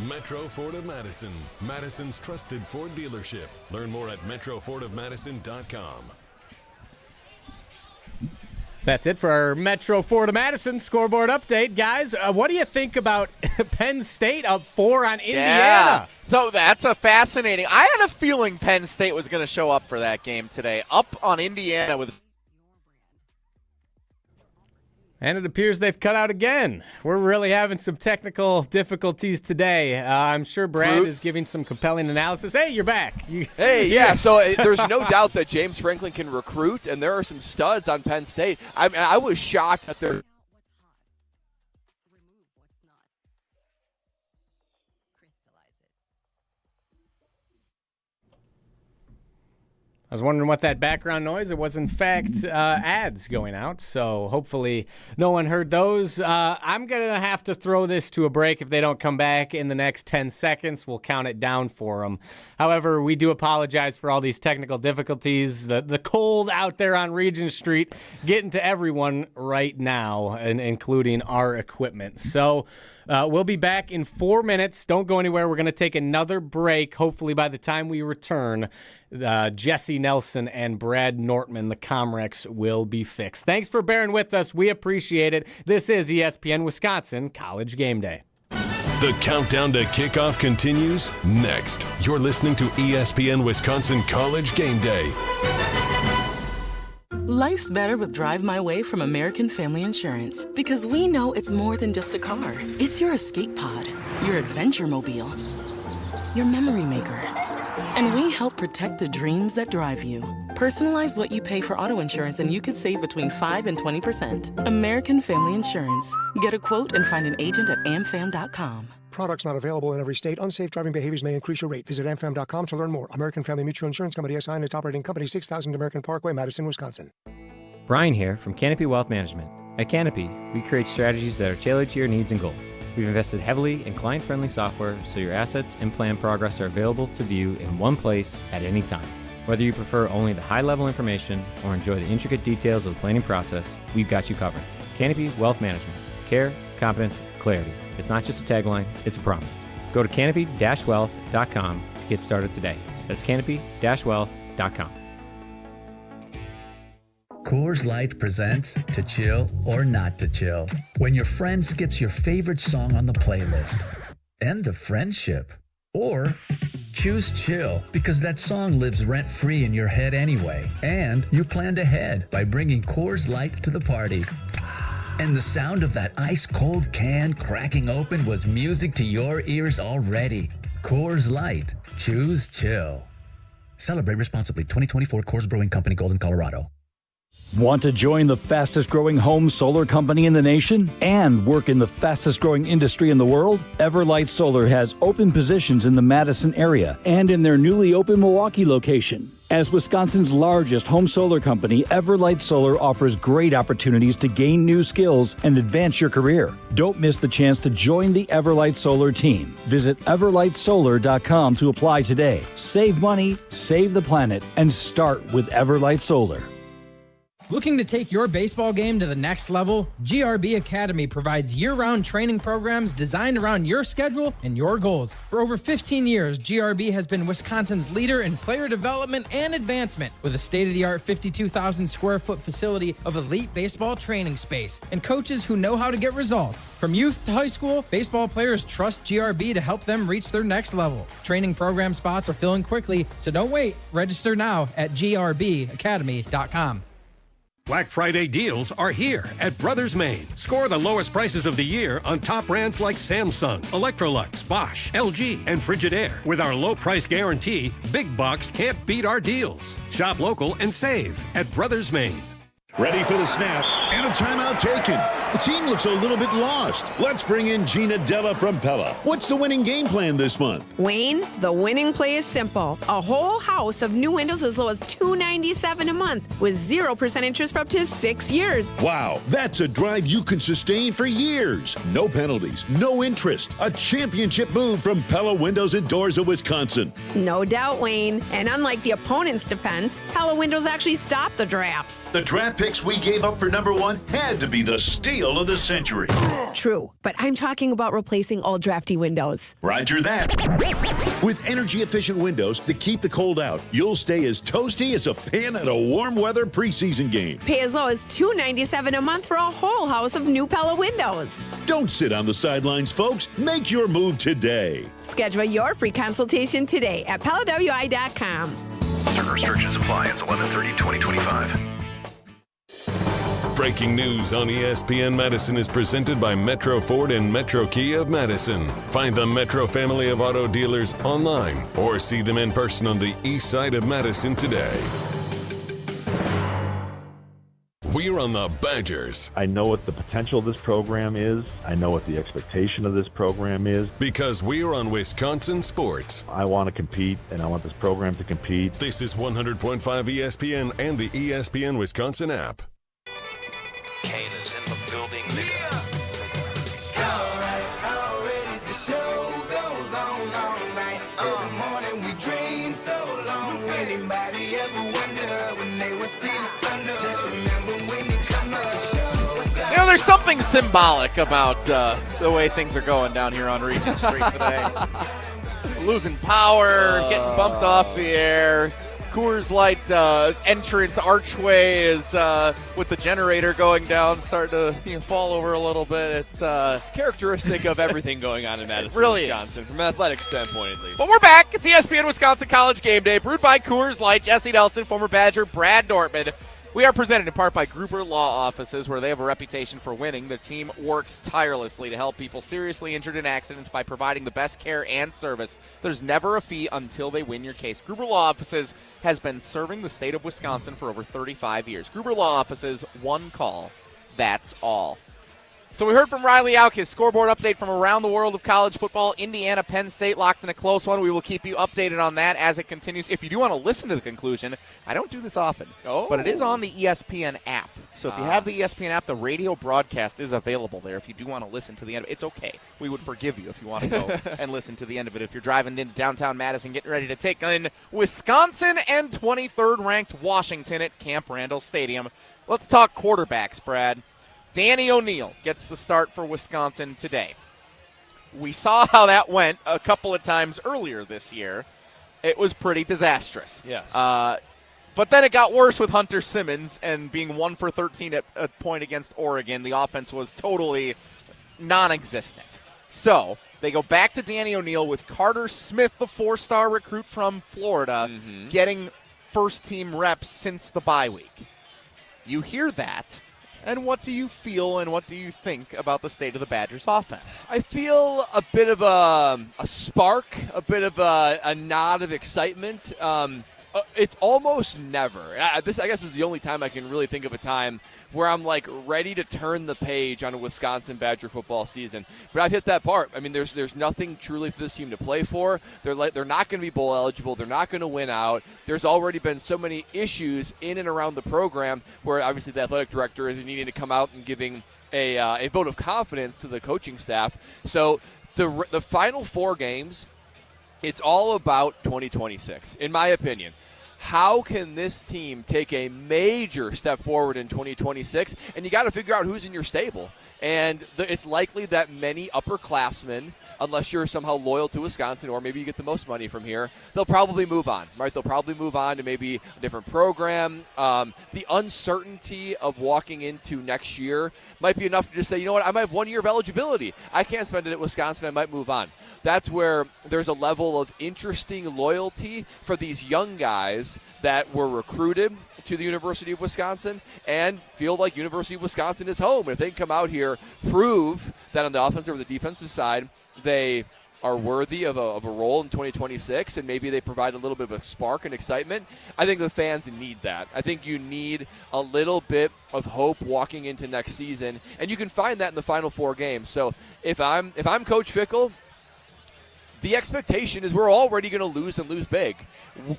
Metro Ford of Madison, Madison's trusted Ford dealership. Learn more at metrofordofmadison.com. That's it for our Metro Ford of Madison scoreboard update. Guys, what do you think about Penn State up 4 on Indiana? Yeah. So that's a fascinating. I had a feeling Penn State was going to show up for that game today. Up on Indiana with. And it appears they've cut out again. We're really having some technical difficulties today. I'm sure Brad is giving some compelling analysis. Hey, you're back. Hey, yeah, so there's no doubt that James Franklin can recruit, and there are some studs on Penn State. I was shocked that they're I was wondering what that background noise. It was, in fact, ads going out, so hopefully no one heard those. I'm going to have to throw this to a break if they don't come back in the next 10 seconds. We'll count it down for them. However, we do apologize for all these technical difficulties. The cold out there on Regent Street getting to everyone right now, and including our equipment. So we'll be back in 4 minutes. Don't go anywhere. We're going to take another break. Hopefully by the time we return, Jesse Nelson and Brad Nortman, the Comrex, will be fixed. Thanks for bearing with us. We appreciate it. This is ESPN Wisconsin College Game Day. The countdown to kickoff continues next. You're listening to ESPN Wisconsin College Game Day. Life's better with Drive My Way from American Family Insurance, because we know it's more than just a car. It's your escape pod, your adventure mobile, your memory maker. And we help protect the dreams that drive you. Personalize what you pay for auto insurance and you could save between 5 and 20%. American Family Insurance. Get a quote and find an agent at amfam.com. Products not available in every state. Unsafe driving behaviors may increase your rate. Visit amfam.com to learn more. American Family Mutual Insurance Company SI and its operating company, 6000 American Parkway, Madison, Wisconsin. Brian here from Canopy Wealth Management. At Canopy, we create strategies that are tailored to your needs and goals. We've invested heavily in client-friendly software so your assets and plan progress are available to view in one place at any time. Whether you prefer only the high-level information or enjoy the intricate details of the planning process, we've got you covered. Canopy Wealth Management. Care, competence, clarity. It's not just a tagline, it's a promise. Go to canopy-wealth.com to get started today. That's canopy-wealth.com. Coors Light presents To Chill or Not to Chill. When your friend skips your favorite song on the playlist. End the friendship. Or choose chill because that song lives rent-free in your head anyway. And you planned ahead by bringing Coors Light to the party. And the sound of that ice-cold can cracking open was music to your ears already. Coors Light. Choose chill. Celebrate responsibly. 2024 Coors Brewing Company, Golden, Colorado. Want to join the fastest growing home solar company in the nation and work in the fastest growing industry in the world? Everlight Solar has open positions in the Madison area and in their newly open Milwaukee location. As Wisconsin's largest home solar company, Everlight Solar offers great opportunities to gain new skills and advance your career. Don't miss the chance to join the Everlight Solar team. Visit everlightsolar.com to apply today. Save money, save the planet, and start with Everlight Solar. Looking to take your baseball game to the next level? GRB Academy provides year-round training programs designed around your schedule and your goals. For over 15 years, GRB has been Wisconsin's leader in player development and advancement with a state-of-the-art 52,000 square foot facility of elite baseball training space and coaches who know how to get results. From youth to high school, baseball players trust GRB to help them reach their next level. Training program spots are filling quickly, so don't wait. Register now at grbacademy.com. Black Friday deals are here at Brothers Maine. Score the lowest prices of the year on top brands like Samsung, Electrolux, Bosch, LG, and Frigidaire. With our low price guarantee, Big Box can't beat our deals. Shop local and save at Brothers Maine. Ready for the snap and a timeout taken. The team looks a little bit lost. Let's bring in Gina Della from Pella. What's the winning game plan this month? Wayne, the winning play is simple. A whole house of new windows as low as $297 a month with 0% interest for up to 6 years. Wow, that's a drive you can sustain for years. No penalties, no interest. A championship move from Pella Windows and Doors of Wisconsin. No doubt, Wayne. And unlike the opponent's defense, Pella Windows actually stopped the drafts. The draft picks we gave up for number one had to be the steal of the century. True, but I'm talking about replacing all drafty windows. Roger that. With energy-efficient windows that keep the cold out, you'll stay as toasty as a fan at a warm weather preseason game. Pay as low as $297 a month for a whole house of new Pella windows. Don't sit on the sidelines, folks. Make your move today. Schedule your free consultation today at PellaWI.com. Certain restrictions apply. It's 11/30/2025. Breaking news on ESPN Madison is presented by Metro Ford and Metro Kia of Madison. Find the Metro family of auto dealers online or see them in person on the east side of Madison today. We're on the Badgers. I know what the potential of this program is. I know what the expectation of this program is. Because we're on Wisconsin Sports. I want to compete, and I want this program to compete. This is 100.5 ESPN and the ESPN Wisconsin app. Kane is in the building. You know, there's something symbolic about the way things are going down here on Regent Street today. Losing power, getting bumped off the air. Coors Light entrance archway is with the generator going down, starting to fall over a little bit. It's characteristic of everything going on in Madison, really Wisconsin, from an athletic standpoint at least. But we're back. It's ESPN Wisconsin College Game Day, brewed by Coors Light. Jesse Nelson, former Badger, Brad Nortman. We are presented in part by Gruber Law Offices, where they have a reputation for winning. The team works tirelessly to help people seriously injured in accidents by providing the best care and service. There's never a fee until they win your case. Gruber Law Offices has been serving the state of Wisconsin for over 35 years. Gruber Law Offices, one call, that's all. So we heard from Riley Auk, his scoreboard update from around the world of college football. Indiana, Penn State locked in a close one. We will keep you updated on that as it continues. If you do want to listen to the conclusion, I don't do this often, but it is on the ESPN app. So if you have the ESPN app, the radio broadcast is available there. If you do want to listen to the end of it, it's okay. We would forgive you if you want to go and listen to the end of it. If you're driving into downtown Madison, getting ready to take in Wisconsin and 23rd-ranked Washington at Camp Randall Stadium. Let's talk quarterbacks, Brad. Danny O'Neal gets the start for Wisconsin today. We saw how that went a couple of times earlier this year. It was pretty disastrous. Yes. But then it got worse with Hunter Simmons and being 1 for 13 at a point against Oregon. The offense was totally non-existent. So they go back to Danny O'Neal with Carter Smith, the 4-star recruit from Florida, getting first-team reps since the bye week. You hear that. And what do you feel and what do you think about the state of the Badgers offense? I feel a bit of a spark, a bit of a nod of excitement. It's almost never. This, I guess, is the only time I can really think of a time where I'm like ready to turn the page on a Wisconsin Badger football season. But I've hit that part. I mean, there's nothing truly for this team to play for. They're not going to be bowl eligible. They're not going to win out. There's already been so many issues in and around the program where obviously the athletic director is needing to come out and giving a vote of confidence to the coaching staff. So the final 4 games, it's all about 2026, in my opinion. How can this team take a major step forward in 2026? And you got to figure out who's in your stable. And it's likely that many upperclassmen, unless you're somehow loyal to Wisconsin or maybe you get the most money from here, they'll probably move on, right? They'll probably move on to maybe a different program. The uncertainty of walking into next year might be enough to just say, you know what, I might have 1 year of eligibility. I can't spend it at Wisconsin. I might move on. That's where there's a level of interesting loyalty for these young guys that were recruited to the University of Wisconsin and feel like University of Wisconsin is home. And if they can come out here, prove that on the offensive or the defensive side, they are worthy of a role in 2026 and maybe they provide a little bit of a spark and excitement, I think the fans need that. I think you need a little bit of hope walking into next season, and you can find that in the final 4 games. So if I'm Coach Fickell, the expectation is we're already going to lose and lose big.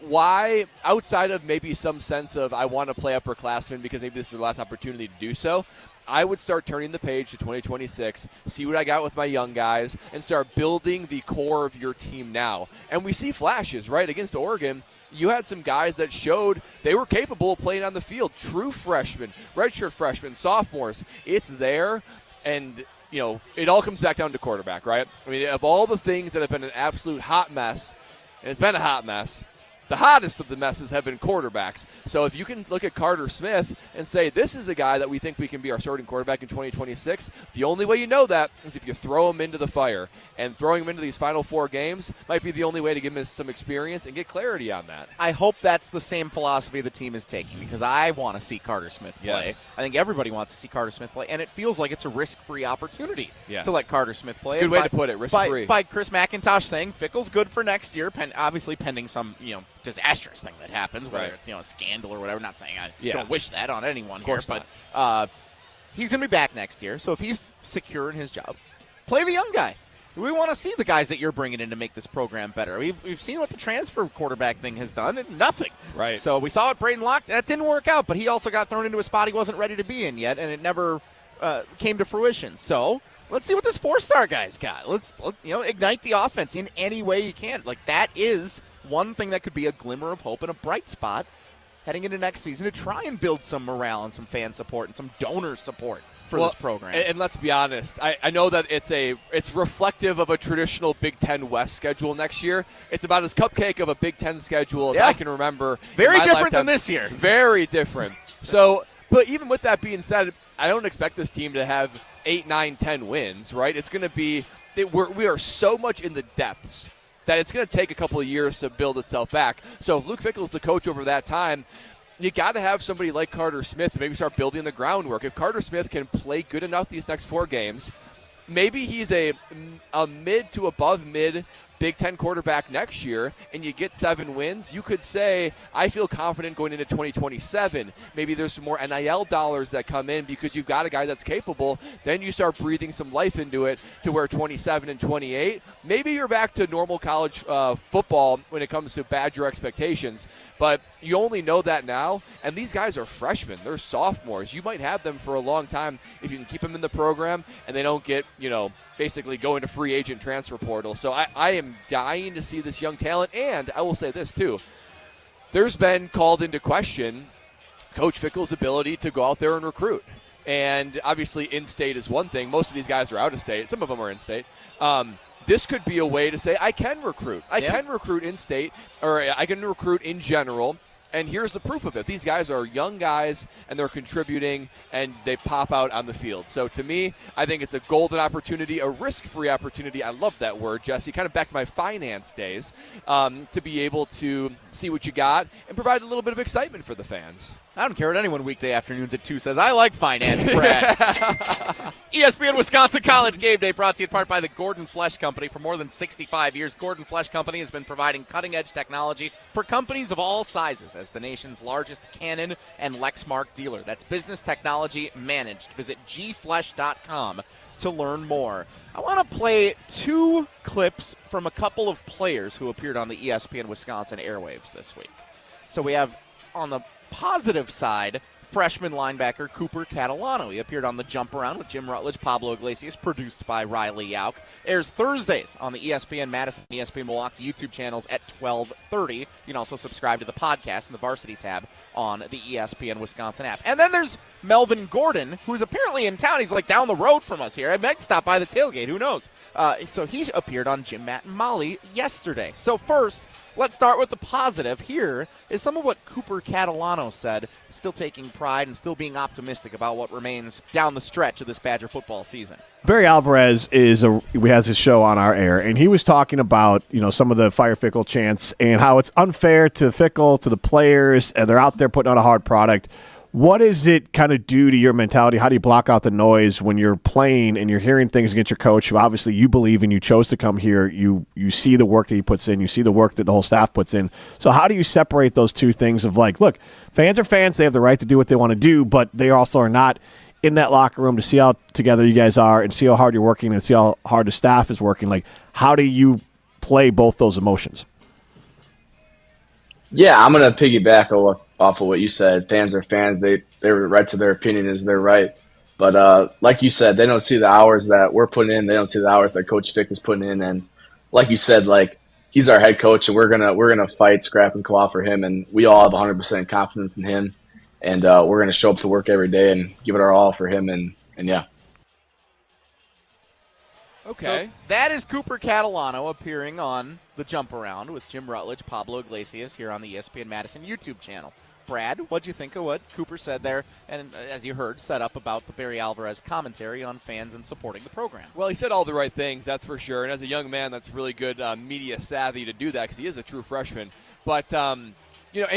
Why, outside of maybe some sense of I want to play upperclassmen because maybe this is the last opportunity to do so, I would start turning the page to 2026, see what I got with my young guys, and start building the core of your team now. And we see flashes, right? Against Oregon, you had some guys that showed they were capable of playing on the field. True freshmen, redshirt freshmen, sophomores. It's there, and you know, it all comes back down to quarterback, right? I mean, of all the things that have been an absolute hot mess, and it's been a hot mess, the hottest of the messes have been quarterbacks. So if you can look at Carter Smith and say, this is a guy that we think we can be our starting quarterback in 2026, the only way you know that is if you throw him into the fire. And throwing him into these final 4 games might be the only way to give him some experience and get clarity on that. I hope that's the same philosophy the team is taking because I want to see Carter Smith play. Yes. I think everybody wants to see Carter Smith play, and it feels like it's a risk-free opportunity to let Carter Smith play. It's a good way to put it, risk-free. By Chris McIntosh saying Fickell's good for next year, obviously pending some, disastrous thing that happens, whether it's a scandal or whatever. Not saying I don't wish that on anyone here, but he's going to be back next year. So if he's secure in his job, play the young guy. We want to see the guys that you're bringing in to make this program better. We've seen what the transfer quarterback thing has done, and nothing. Right. So we saw it, Braden Locke. That didn't work out, but he also got thrown into a spot he wasn't ready to be in yet, and it never came to fruition. So let's see what this 4-star guy's got. Let's ignite the offense in any way you can. Like, that is one thing that could be a glimmer of hope and a bright spot heading into next season to try and build some morale and some fan support and some donor support for this program. And let's be honest, I know that it's reflective of a traditional Big Ten West schedule next year. It's about as cupcake of a Big Ten schedule as I can remember. Very different than this year. Very different. So, but even with that being said, I don't expect this team to have 8, 9, 10 wins, right? It's going to be we are so much in the depths that it's going to take a couple of years to build itself back. So if Luke Fickell is the coach over that time, you got to have somebody like Carter Smith to maybe start building the groundwork. If Carter Smith can play good enough these next 4 games, maybe he's a mid to above mid Big Ten quarterback next year, and you get 7 wins, you could say, I feel confident going into 2027. Maybe there's some more NIL dollars that come in because you've got a guy that's capable. Then you start breathing some life into it to where 27 and 28, maybe you're back to normal college football when it comes to Badger expectations. But you only know that now, and these guys are freshmen. They're sophomores. You might have them for a long time if you can keep them in the program and they don't get, basically go into free agent transfer portal. So I am dying to see this young talent, and I will say this too. There's been called into question Coach Fickell's ability to go out there and recruit. And obviously in-state is one thing. Most of these guys are out of state. Some of them are in-state. This could be a way to say I can recruit. I can recruit in-state, or I can recruit in general. And here's the proof of it. These guys are young guys, and they're contributing, and they pop out on the field. So to me, I think it's a golden opportunity, a risk-free opportunity. I love that word, Jesse. Kind of back to my finance days, to be able to see what you got and provide a little bit of excitement for the fans. I don't care what anyone weekday afternoons at 2 says. I like finance, Brad. ESPN Wisconsin College Game Day brought to you in part by the Gordon Flesh Company. For more than 65 years, Gordon Flesh Company has been providing cutting-edge technology for companies of all sizes as the nation's largest Canon and Lexmark dealer. That's business technology managed. Visit gflesh.com to learn more. I want to play 2 clips from a couple of players who appeared on the ESPN Wisconsin airwaves this week. So we have on the positive side, freshman linebacker Cooper Catalano. He appeared on the Jump Around with Jim Rutledge, Pablo Iglesias, produced by Riley Yauk. Airs Thursdays on the ESPN Madison, ESPN Milwaukee YouTube channels at 12:30. You can also subscribe to the podcast in the Varsity tab on the ESPN Wisconsin app. And then there's Melvin Gordon, who's apparently in town. He's like down the road from us here. I might stop by the tailgate. Who knows? So he appeared on Jim, Matt, and Molly yesterday. So first, let's start with the positive. Here is some of what Cooper Catalano said, still taking pride and still being optimistic about what remains down the stretch of this Badger football season. Barry Alvarez has his show on our air, and he was talking about some of the Fire Fickell chants and how it's unfair to Fickell, to the players, and they're out there putting out a hard product. What does it kind of do to your mentality? How do you block out the noise when you're playing and you're hearing things against your coach, who obviously you believe in, you chose to come here, you see the work that he puts in, you see the work that the whole staff puts in. So how do you separate those two things of like, look, fans are fans, they have the right to do what they want to do, but they also are not in that locker room to see how together you guys are and see how hard you're working and see how hard the staff is working. Like, how do you play both those emotions? Yeah, I'm going to piggyback off of what you said. Fans are fans. They're right to their opinion is their right. But like you said, they don't see the hours that we're putting in. They don't see the hours that Coach Fick is putting in. And like you said, like he's our head coach, and we're gonna fight, scrap, and claw for him. And we all have 100% confidence in him. And we're going to show up to work every day and give it our all for him. And yeah. Okay. So that is Cooper Catalano appearing on the Jump Around with Jim Rutledge, Pablo Iglesias here on the ESPN Madison YouTube channel. Brad, what'd you think of what Cooper said there? And as you heard, set up about the Barry Alvarez commentary on fans and supporting the program. Well, he said all the right things, that's for sure. And as a young man, that's really good media savvy to do that because he is a true freshman. But, and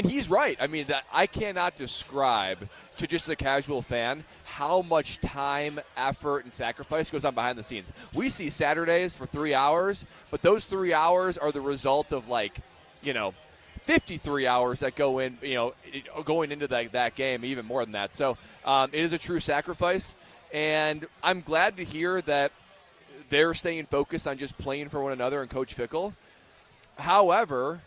he's right. I mean, I cannot describe to just a casual fan how much time, effort, and sacrifice goes on behind the scenes. We see Saturdays for 3 hours, but those 3 hours are the result of 53 hours that go in, going into that game, even more than that. So it is a true sacrifice, and I'm glad to hear that they're staying focused on just playing for one another and Coach Fickell. However,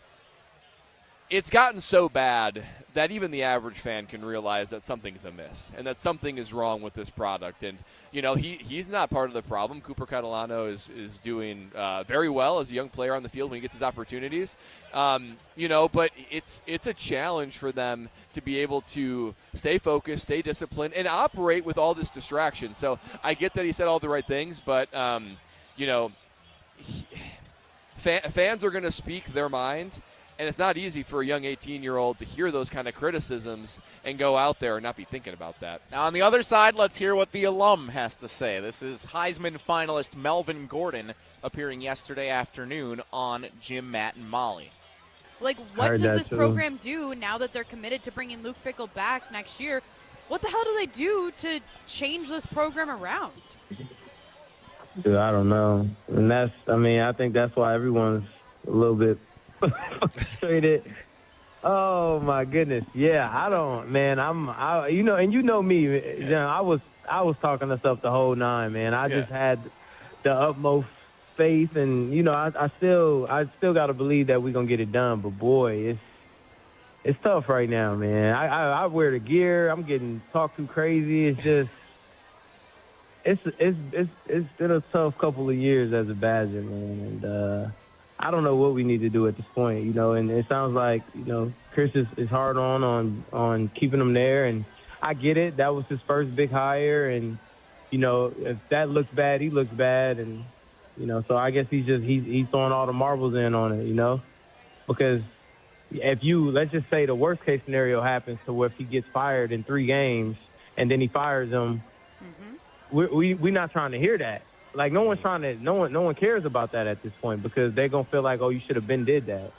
it's gotten so bad that even the average fan can realize that something's amiss and that something is wrong with this product. And, he's not part of the problem. Cooper Catalano is doing very well as a young player on the field when he gets his opportunities. But it's a challenge for them to be able to stay focused, stay disciplined, and operate with all this distraction. So I get that he said all the right things, but, fans are going to speak their mind. And it's not easy for a young 18-year-old to hear those kind of criticisms and go out there and not be thinking about that. Now, on the other side, let's hear what the alum has to say. This is Heisman finalist Melvin Gordon appearing yesterday afternoon on Jim, Matt, and Molly. Like, what does this program do now that they're committed to bringing Luke Fickell back next year? What the hell do they do to change this program around? Dude, I don't know. And I think that's why everyone's a little bit frustrated. Oh my goodness. Yeah, I don't, man. You know me, I was talking this up the whole nine, man. I just had the utmost faith, and I still got to believe that we're gonna get it done. But boy, it's tough right now, man. I wear the gear. I'm getting talked to crazy. It's just it's been a tough couple of years as a Badger, man. And I don't know what we need to do at this point, and it sounds like, Chris is hard on keeping him there, and I get it. That was his first big hire, and, if that looks bad, he looks bad, and, so I guess he's throwing all the marbles in on it, because let's just say the worst case scenario happens to where if he gets fired in 3 games and then he fires him, we're not trying to hear that. Like, no one cares about that at this point, because they're gonna feel like, oh, you should have been did that.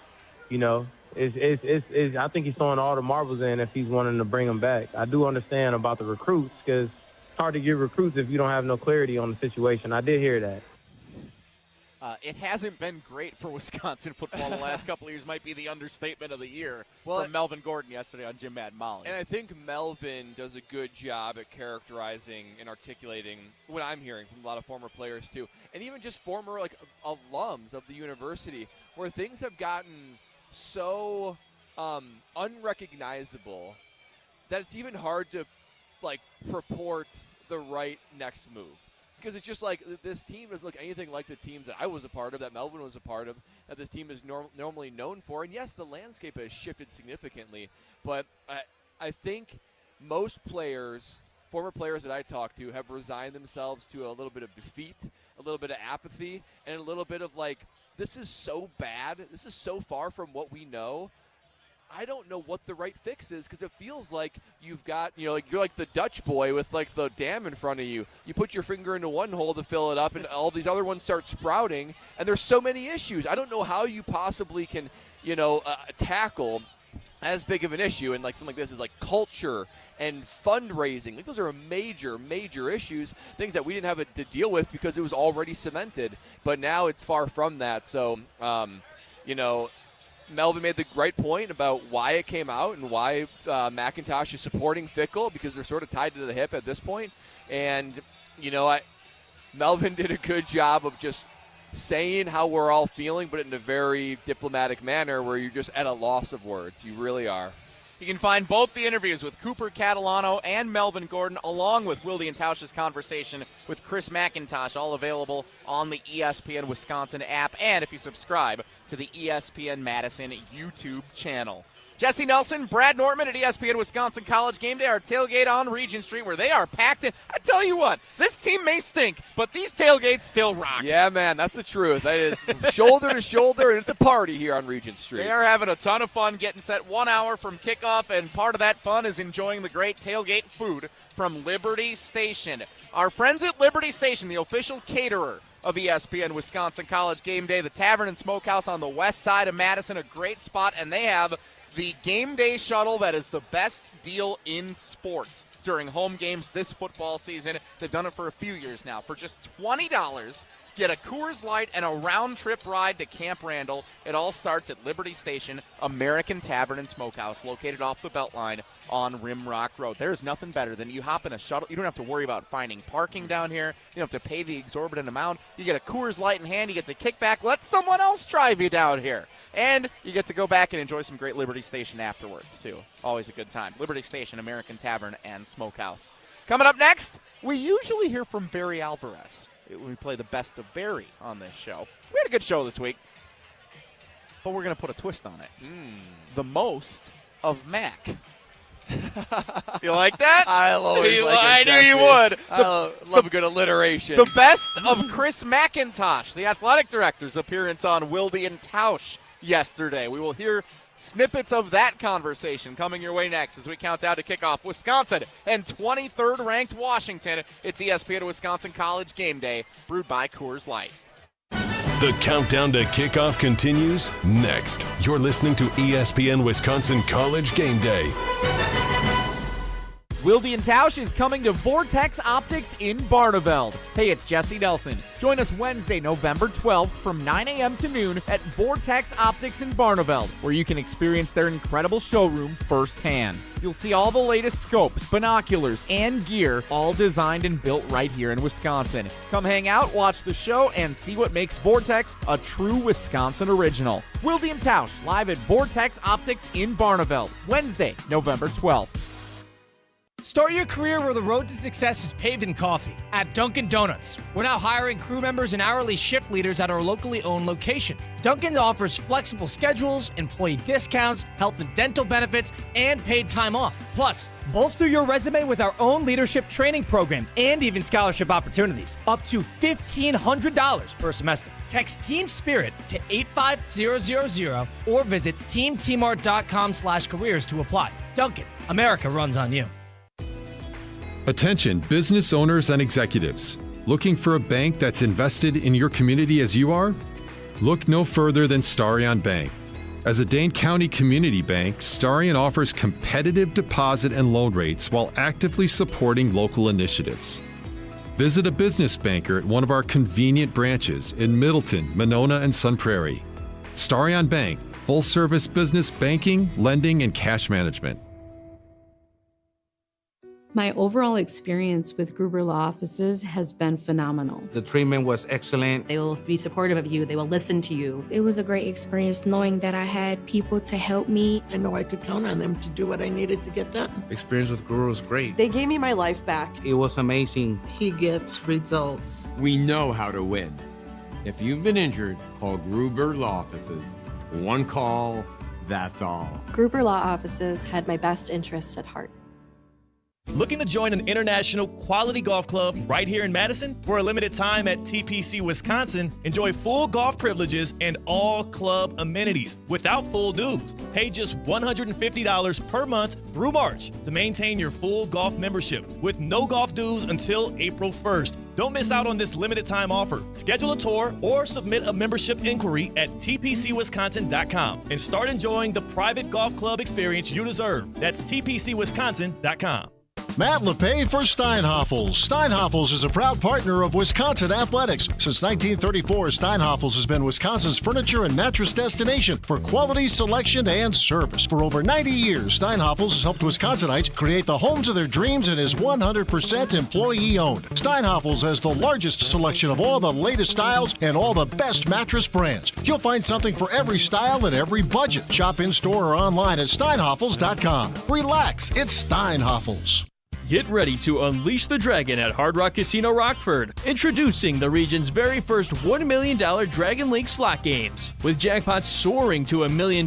I think he's throwing all the marbles in if he's wanting to bring them back. I do understand about the recruits, because it's hard to get recruits if you don't have no clarity on the situation. I did hear that. It hasn't been great for Wisconsin football the last couple of years. Might be the understatement of the year from Melvin Gordon yesterday on Jim Mad Molly. And I think Melvin does a good job at characterizing and articulating what I'm hearing from a lot of former players too, and even just former alums of the university, where things have gotten so unrecognizable that it's even hard to purport the right next move. Because it's just like this team doesn't look anything like the teams that I was a part of, that Melvin was a part of, that this team is normally known for. And yes, the landscape has shifted significantly, but I think most players, former players that I talk to, have resigned themselves to a little bit of defeat, a little bit of apathy, and a little bit of this is so bad, this is so far from what we know. I don't know what the right fix is, because it feels like you've got, you're like the Dutch boy with the dam in front of you. You put your finger into one hole to fill it up, and all these other ones start sprouting, and there's so many issues. I don't know how you possibly can, tackle as big of an issue, and something like this is culture and fundraising. Those are major, major issues, things that we didn't have to deal with because it was already cemented, but now it's far from that. So, Melvin made the right point about why it came out and why McIntosh is supporting Fickell, because they're sort of tied to the hip at this point. And, Melvin did a good job of just saying how we're all feeling, but in a very diplomatic manner where you're just at a loss of words. You really are. You can find both the interviews with Cooper Catalano and Melvin Gordon, along with Wilde and Tausch's conversation with Chris McIntosh, all available on the ESPN Wisconsin app, and if you subscribe to the ESPN Madison YouTube channel. Jesse Nelson, Brad Nortman at ESPN Wisconsin College Game Day, our tailgate on Regent Street, where they are packed in. I tell you what, this team may stink, but these tailgates still rock. Yeah, man, that's the truth. That is shoulder to shoulder, and it's a party here on Regent Street. They are having a ton of fun getting set 1 hour from kickoff, and part of that fun is enjoying the great tailgate food from Liberty Station. Our friends at Liberty Station, the official caterer of ESPN Wisconsin College Game Day, the Tavern and Smokehouse on the west side of Madison, a great spot, and they have the game day shuttle that is the best deal in sports during home games this football season. They've done it for a few years now. For just $20, get a Coors Light and a round-trip ride to Camp Randall. It all starts at Liberty Station, American Tavern and Smokehouse, located off the Beltline on Rimrock Road. There's nothing better than you hop in a shuttle. You don't have to worry about finding parking down here. You don't have to pay the exorbitant amount. You get a Coors Light in hand. You get to kick back. Let someone else drive you down here. And you get to go back and enjoy some great Liberty Station afterwards, too. Always a good time. Liberty Station, American Tavern and Smokehouse. Coming up next, we usually hear from Barry Alvarez. We play the best of Barry on this show. We had a good show this week, but we're going to put a twist on it. The most of Mac. You like that? I knew you would. I love a good alliteration. The best of Chris McIntosh, the athletic director's appearance on Wilde and Tausch yesterday. We will hear snippets of that conversation coming your way next as we count down to kickoff Wisconsin and 23rd ranked Washington. It's ESPN Wisconsin College Game Day, brewed by Coors Light. The countdown to kickoff continues next. You're listening to ESPN Wisconsin College Game Day. Wilde and Tausch is coming to Vortex Optics in Barneveld. Hey, it's Jesse Nelson. Join us Wednesday, November 12th from 9 a.m. to noon at Vortex Optics in Barneveld, where you can experience their incredible showroom firsthand. You'll see all the latest scopes, binoculars, and gear, all designed and built right here in Wisconsin. Come hang out, watch the show, and see what makes Vortex a true Wisconsin original. Wilde and Tausch, live at Vortex Optics in Barneveld, Wednesday, November 12th. Start your career where the road to success is paved in coffee. At Dunkin' Donuts, we're now hiring crew members and hourly shift leaders at our locally owned locations. Dunkin' offers flexible schedules, employee discounts, health and dental benefits, and paid time off. Plus, bolster your resume with our own leadership training program and even scholarship opportunities. Up to $1,500 per semester. Text Team Spirit to 85000 or visit teamtmart.com/careers to apply. Dunkin', America runs on you. Attention business owners and executives. Looking for a bank that's invested in your community as you are? Look no further than Starion Bank. As a Dane County community bank, Starion offers competitive deposit and loan rates while actively supporting local initiatives. Visit a business banker at one of our convenient branches in Middleton, Monona, and Sun Prairie. Starion Bank, full-service business banking, lending, and cash management. My overall experience with Gruber Law Offices has been phenomenal. The treatment was excellent. They will be supportive of you. They will listen to you. It was a great experience knowing that I had people to help me. I know I could count on them to do what I needed to get done. Experience with Gruber was great. They gave me my life back. It was amazing. He gets results. We know how to win. If you've been injured, call Gruber Law Offices. One call, that's all. Gruber Law Offices had my best interests at heart. Looking to join an international quality golf club right here in Madison? For a limited time at TPC Wisconsin, enjoy full golf privileges and all club amenities without full dues. Pay just $150 per month through March to maintain your full golf membership with no golf dues until April 1st. Don't miss out on this limited time offer. Schedule a tour or submit a membership inquiry at tpcwisconsin.com and start enjoying the private golf club experience you deserve. That's tpcwisconsin.com. Matt LePay for Steinhoffels. Steinhoffels is a proud partner of Wisconsin Athletics. Since 1934, Steinhoffels has been Wisconsin's furniture and mattress destination for quality, selection, and service. For over 90 years, Steinhoffels has helped Wisconsinites create the homes of their dreams and is 100% employee-owned. Steinhoffels has the largest selection of all the latest styles and all the best mattress brands. You'll find something for every style and every budget. Shop in-store or online at steinhoffels.com. Relax, it's Steinhoffels. Get ready to unleash the dragon at Hard Rock Casino Rockford. Introducing the region's very first $1 million Dragon Link slot games. With jackpots soaring to $1 million,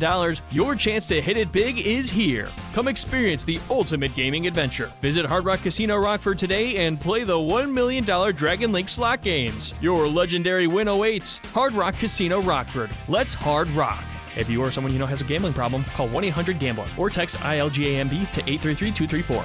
your chance to hit it big is here. Come experience the ultimate gaming adventure. Visit Hard Rock Casino Rockford today and play the $1 million Dragon Link slot games. Your legendary win awaits. Hard Rock Casino Rockford. Let's hard rock. If you or someone you know has a gambling problem, call 1-800-GAMBLER or text ILGAMB to 833-234.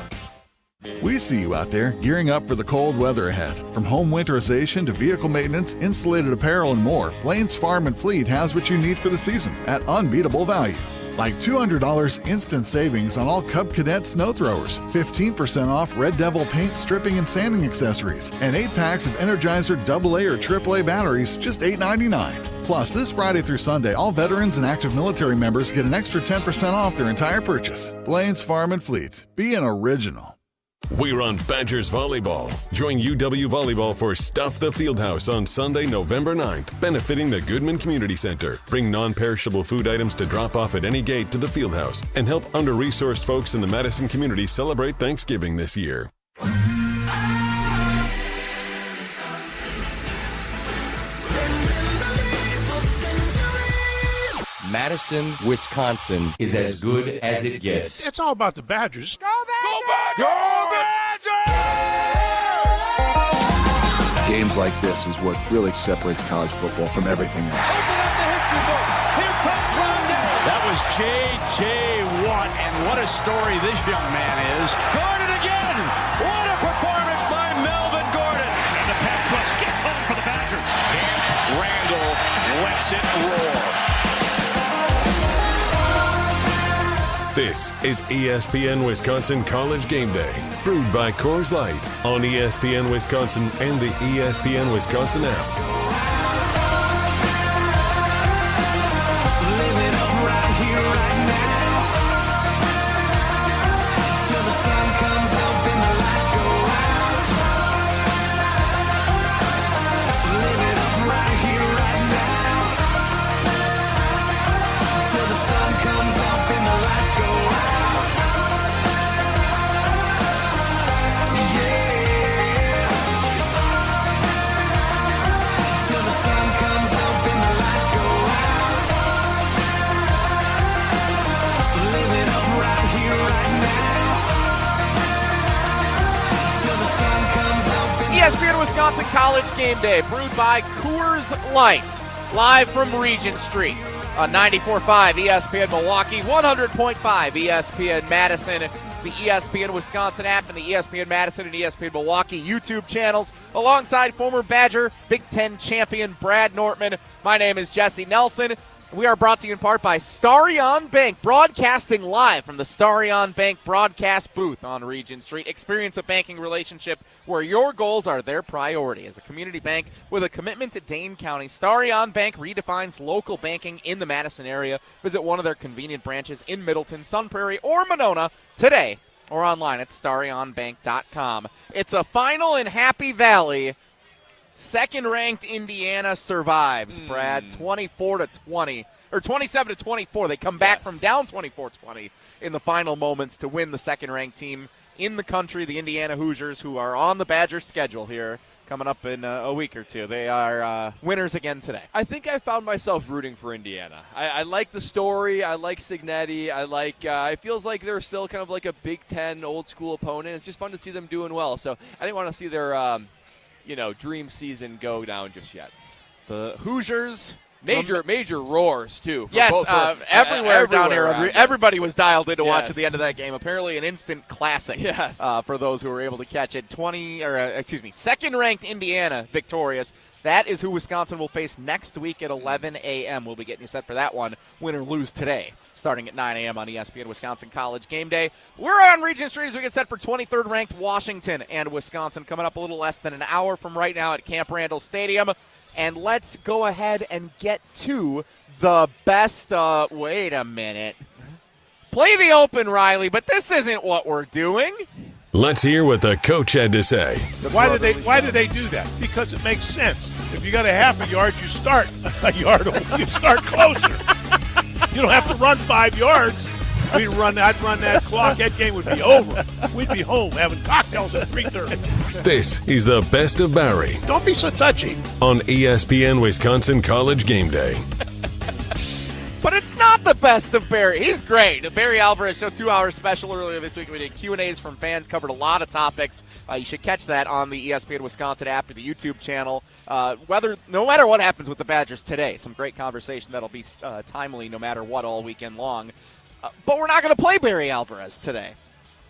We see you out there gearing up for the cold weather ahead. From home winterization to vehicle maintenance, insulated apparel, and more, Blaine's Farm and Fleet has what you need for the season at unbeatable value. Like $200 instant savings on all Cub Cadet snow throwers, 15% off Red Devil paint, stripping, and sanding accessories, and 8 packs of Energizer AA or AAA batteries, just $8.99. Plus, this Friday through Sunday, all veterans and active military members get an extra 10% off their entire purchase. Blaine's Farm and Fleet. Be an original. We run Badgers Volleyball. Join UW Volleyball for Stuff the Fieldhouse on Sunday, November 9th, benefiting the Goodman Community Center. Bring non-perishable food items to drop off at any gate to the Fieldhouse and help under-resourced folks in the Madison community celebrate Thanksgiving this year. Madison, Wisconsin is as good as it gets. It's all about the Badgers. Go Badgers! Go Badgers! Games like this is what really separates college football from everything else. Open up the history books. Here comes Rondell. That was J.J. Watt, and what a story this young man is. Gordon again! What a performance by Melvin Gordon. And the pass rush gets home for the Badgers. Cam Randall This is ESPN Wisconsin College Game Day, brewed by Coors Light on ESPN Wisconsin and the ESPN Wisconsin app. So live it up right here, right now. Till the sun comes up and the lights go out. So live it up right here, right now. Till the sun comes up and the lights go out. Yeah. Till the sun comes up and the lights go out. So live it up right here, right now. Till the sun comes up and ESPN Wisconsin College Game Day, brewed by Coors Light, live from Regent Street on 94.5 ESPN Milwaukee, 100.5 ESPN Madison, the ESPN Wisconsin app, and the ESPN Madison and ESPN Milwaukee YouTube channels, alongside former Badger Big Ten champion Brad Nortman. My name is Jesse Nelson. We are brought to you in part by Starion Bank, broadcasting live from the Starion Bank broadcast booth on Regent Street. Experience a banking relationship where your goals are their priority. As a community bank with a commitment to Dane County, Starion Bank redefines local banking in the Madison area. Visit one of their convenient branches in Middleton, Sun Prairie, or Monona today, or online at starionbank.com. It's a final in Happy Valley. Second-ranked Indiana survives, Brad, 24-20, or 27-24. They come back from down 24-20 in the final moments to win the second-ranked team in the country, the Indiana Hoosiers, who are on the Badgers schedule here coming up in a week or two. They are winners again today. I think I found myself rooting for Indiana. I like the story. I like Cignetti. I like. It feels like they're still kind of like a Big Ten old-school opponent. It's just fun to see them doing well. So I didn't want to see their dream season go down just yet. The Hoosiers, major roars too. Yes, everywhere down here. Everybody was dialed in to watch Yes. at the end of that game. Apparently, an instant classic. Yes. For those who were able to catch it. Second-ranked Indiana victorious. That is who Wisconsin will face next week at 11 a.m. We'll be getting you set for that one. Win or lose today, starting at 9 a.m. on ESPN Wisconsin College Game Day. We're on Regent Street as we get set for 23rd-ranked Washington and Wisconsin, coming up a little less than an hour from right now at Camp Randall Stadium. And let's go ahead and get to the best. Wait a minute. Play the open, Riley, but this isn't what we're doing. Let's hear what the coach had to say. Why did they do that? Because it makes sense. If you got a half a yard, you start a yard. You start closer. You don't have to run 5 yards. I'd run that clock. That game would be over. We'd be home having cocktails at 3:30. This is the best of Barry Don't be so touchy. on ESPN Wisconsin College Game Day. But it's not the best of Barry. He's great. The Barry Alvarez Show 2-hour special earlier this week. We did Q&As from fans, covered a lot of topics. You should catch that on the ESPN Wisconsin app or the YouTube channel. No matter what happens with the Badgers today, some great conversation that'll be timely no matter what all weekend long. But we're not going to play Barry Alvarez today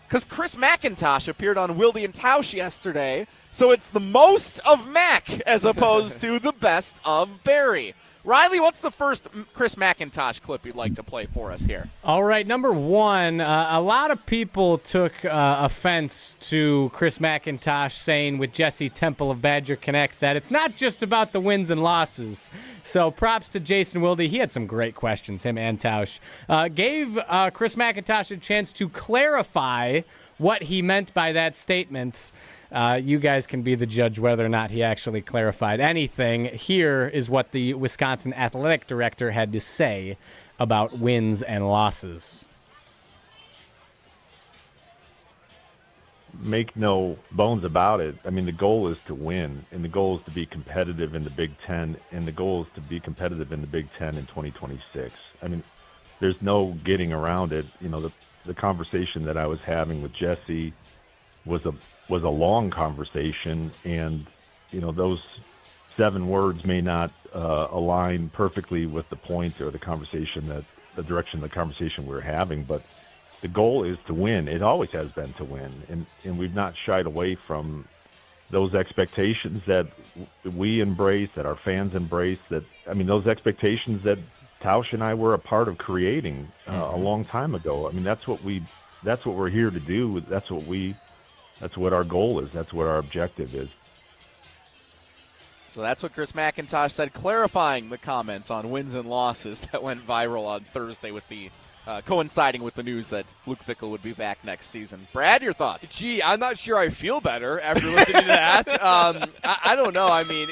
because Chris McIntosh appeared on Wilde and Tausch yesterday. So it's the most of Mac as opposed to the best of Barry. Riley, what's the first Chris McIntosh clip you'd like to play for us here? All right, number one, a lot of people took offense to Chris McIntosh saying with Jesse Temple of Badger Connect that it's not just about the wins and losses. So props to Jason Wilde. He had some great questions, him and Tausch. Gave Chris McIntosh a chance to clarify what he meant by that statement. You guys can be the judge whether or not he actually clarified anything. Here is what the Wisconsin athletic director had to say about wins and losses. Make no bones about it. I mean, the goal is to win, and the goal is to be competitive in the Big Ten, and the goal is to be competitive in the Big Ten in 2026. I mean, there's no getting around it. You know, the conversation that I was having with Jesse was a long conversation, and those 7 words may not align perfectly with the point or the direction of the conversation we're having, but the goal is to win. It always has been to win, and we've not shied away from those expectations that we embrace, that our fans embrace. Those expectations that Tausch and I were a part of creating a long time ago. I mean, that's what we're here to do. That's what our goal is. That's what our objective is. So that's what Chris McIntosh said, clarifying the comments on wins and losses that went viral on Thursday with the coinciding with the news that Luke Fickell would be back next season. Brad, your thoughts? Gee, I'm not sure I feel better after listening to that. I don't know. I mean,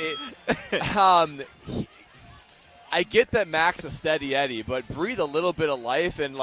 I get that Mac's a steady Eddie, but breathe a little bit of life and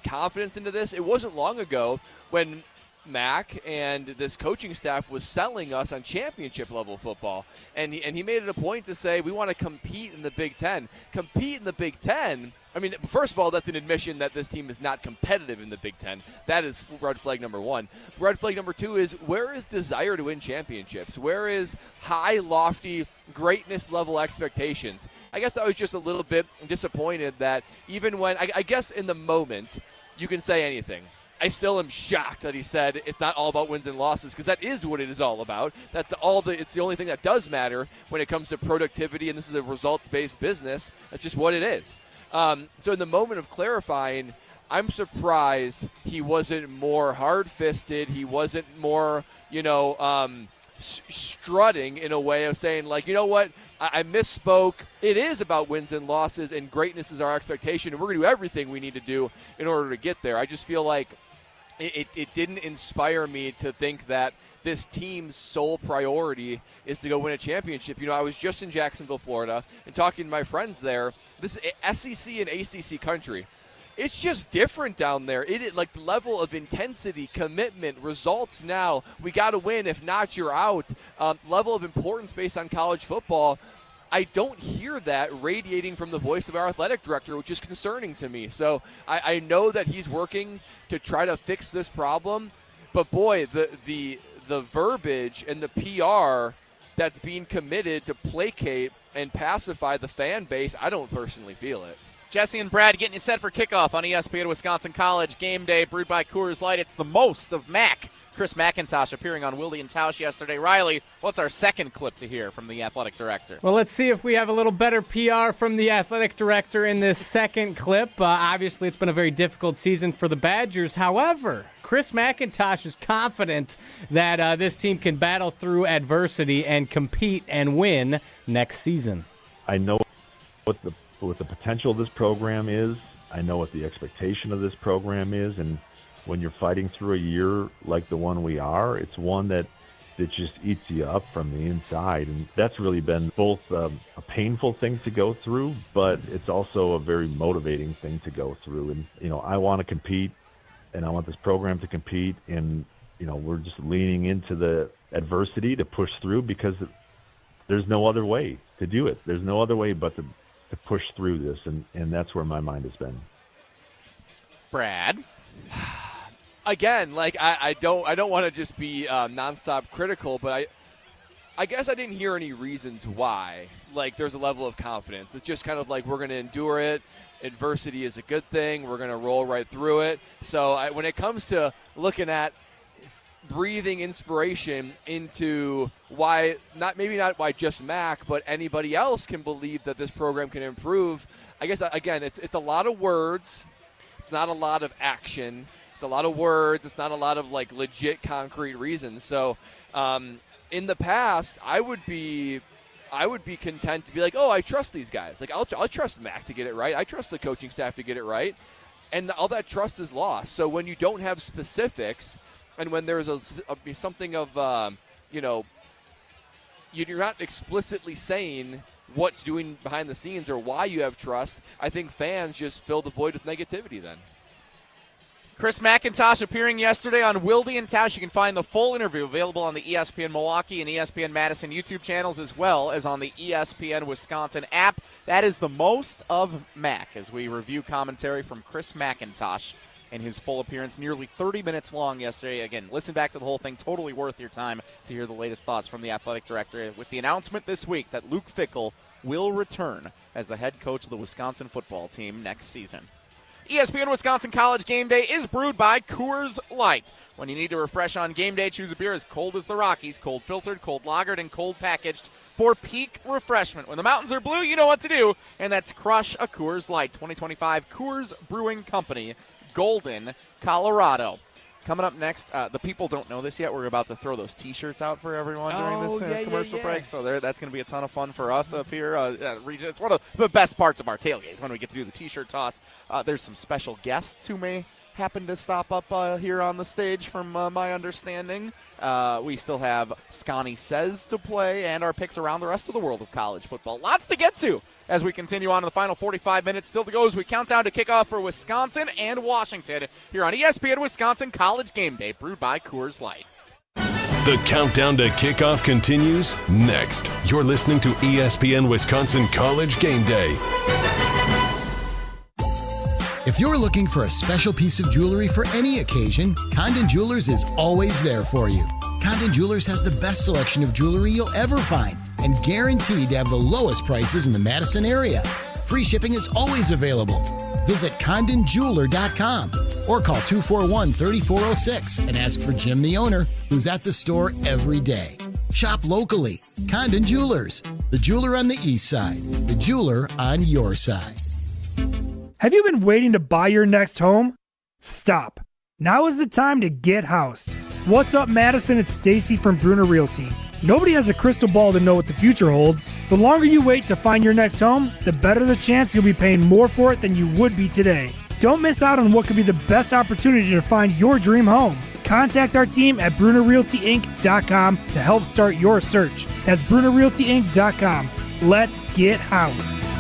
confidence into this. It wasn't long ago when Mac and this coaching staff was selling us on championship level football, and he made it a point to say we want to compete in the Big Ten. Compete in the Big Ten. I mean, first of all, that's an admission that this team is not competitive in the Big Ten. That is red flag number one. Red flag number two is, where is desire to win championships? Where is high, lofty, greatness-level expectations? I guess I was just a little bit disappointed that even when, I guess in the moment, you can say anything. I still am shocked that he said it's not all about wins and losses, because that is what it is all about. It's the only thing that does matter when it comes to productivity, and this is a results-based business. That's just what it is. So in the moment of clarifying, I'm surprised he wasn't more hard-fisted. He wasn't more, strutting in a way of saying, you know what, I misspoke. It is about wins and losses, and greatness is our expectation, and we're going to do everything we need to do in order to get there. I just feel like it didn't inspire me to think that this team's sole priority is to go win a championship. I was just in Jacksonville, Florida, and talking to my friends there. This is SEC and ACC country. It's just different down there. It the level of intensity, commitment, results now. We got to win. If not, you're out. Level of importance based on college football. I don't hear that radiating from the voice of our athletic director, which is concerning to me. So I know that he's working to try to fix this problem. But, boy, the verbiage and the PR that's being committed to placate and pacify the fan base, I don't personally feel it. Jesse and Brad getting you set for kickoff on ESPN Wisconsin College Game Day, brewed by Coors Light. It's the most of Mac. Chris McIntosh appearing on Wilde and Tausch yesterday. Riley, what's our second clip to hear from the athletic director? Well, let's see if we have a little better PR from the athletic director in this second clip. Obviously, it's been a very difficult season for the Badgers. However, Chris McIntosh is confident that this team can battle through adversity and compete and win next season. I know what the potential of this program is. I know what the expectation of this program is, and when you're fighting through a year like the one we are, it's one that just eats you up from the inside. And that's really been both a painful thing to go through, but it's also a very motivating thing to go through. And, I want to compete, and I want this program to compete. And, we're just leaning into the adversity to push through, because there's no other way to do it. There's no other way but to push through this. And that's where my mind has been. Brad? Again, I don't want to just be nonstop critical, but I guess I didn't hear any reasons why. There's a level of confidence. It's just kind of we're going to endure it. Adversity is a good thing. We're going to roll right through it. So when it comes to looking at breathing inspiration into why not why just Mac, but anybody else can believe that this program can improve, I guess again it's a lot of words. It's not a lot of action. It's a lot of words. It's not a lot of legit concrete reasons. So in the past, I would be content to be oh, I trust these guys. I'll trust Mac to get it right. I trust the coaching staff to get it right. And all that trust is lost. So when you don't have specifics, and when there's something of you're not explicitly saying what's doing behind the scenes or why you have trust, I think fans just fill the void with negativity then. Chris McIntosh appearing yesterday on Wilde and Tausch. You can find the full interview available on the ESPN Milwaukee and ESPN Madison YouTube channels, as well as on the ESPN Wisconsin app. That is the most of Mac, as we review commentary from Chris McIntosh and his full appearance, nearly 30 minutes long yesterday. Again, listen back to the whole thing. Totally worth your time to hear the latest thoughts from the athletic director, with the announcement this week that Luke Fickell will return as the head coach of the Wisconsin football team next season. ESPN Wisconsin College Game Day is brewed by Coors Light. When you need to refresh on game day, choose a beer as cold as the Rockies, cold filtered, cold lagered, and cold packaged for peak refreshment. When the mountains are blue, you know what to do, and that's crush a Coors Light. 2025 Coors Brewing Company, Golden, Colorado. Coming up next, the people don't know this yet. We're about to throw those T-shirts out for everyone during this commercial break. So that's going to be a ton of fun for us up here. Region. It's one of the best parts of our tailgates when we get to do the T-shirt toss. There's some special guests who may happen to stop up here on the stage from my understanding. We still have Scotty Says to play and our picks around the rest of the world of college football. Lots to get to as we continue on in the final 45 minutes still to go as we count down to kickoff for Wisconsin and Washington here on ESPN Wisconsin College Game Day, brewed by Coors Light. The countdown to kickoff continues next. You're listening to ESPN Wisconsin College Game Day. If you're looking for a special piece of jewelry for any occasion, Condon Jewelers is always there for you. Condon Jewelers has the best selection of jewelry you'll ever find and guaranteed to have the lowest prices in the Madison area. Free shipping is always available. Visit CondonJeweler.com or call 241-3406 and ask for Jim, the owner, who's at the store every day. Shop locally. Condon Jewelers, the jeweler on the east side, the jeweler on your side. Have you been waiting to buy your next home? Stop. Now is the time to get housed. What's up, Madison? It's Stacy from Bruner Realty. Nobody has a crystal ball to know what the future holds. The longer you wait to find your next home, the better the chance you'll be paying more for it than you would be today. Don't miss out on what could be the best opportunity to find your dream home. Contact our team at BrunerRealtyInc.com to help start your search. That's BrunerRealtyInc.com. Let's get house.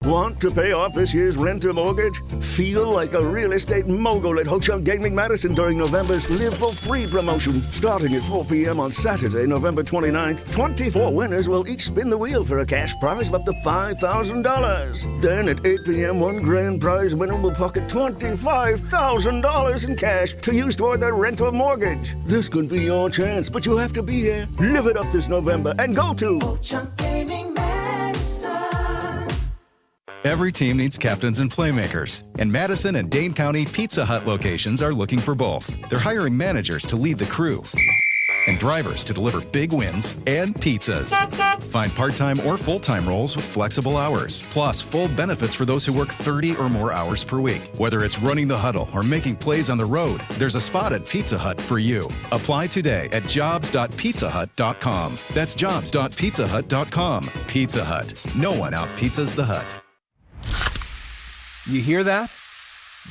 Want to pay off this year's renter mortgage? Feel like a real estate mogul at Ho Chunk Gaming Madison during November's Live for Free promotion. Starting at 4 p.m. on Saturday, November 29th, 24 winners will each spin the wheel for a cash prize of up to $5,000. Then at 8 p.m., one grand prize winner will pocket $25,000 in cash to use toward their rental mortgage. This could be your chance, but you have to be here. Live it up this November and go to Ho Chunk Gaming Madison. Every team needs captains and playmakers, and Madison and Dane County Pizza Hut locations are looking for both. They're hiring managers to lead the crew and drivers to deliver big wins and pizzas. Find part-time or full-time roles with flexible hours, plus full benefits for those who work 30 or more hours per week. Whether it's running the huddle or making plays on the road, there's a spot at Pizza Hut for you. Apply today at jobs.pizzahut.com. That's jobs.pizzahut.com. Pizza Hut. No one out-pizzas the Hut. You hear that?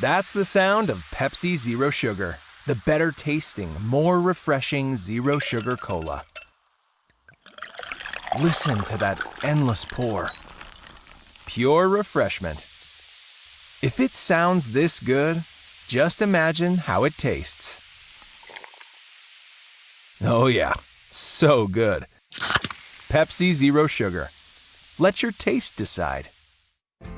That's the sound of Pepsi Zero Sugar, the better tasting, more refreshing Zero Sugar Cola. Listen to that endless pour. Pure refreshment. If it sounds this good, just imagine how it tastes. Oh yeah, so good. Pepsi Zero Sugar. Let your taste decide.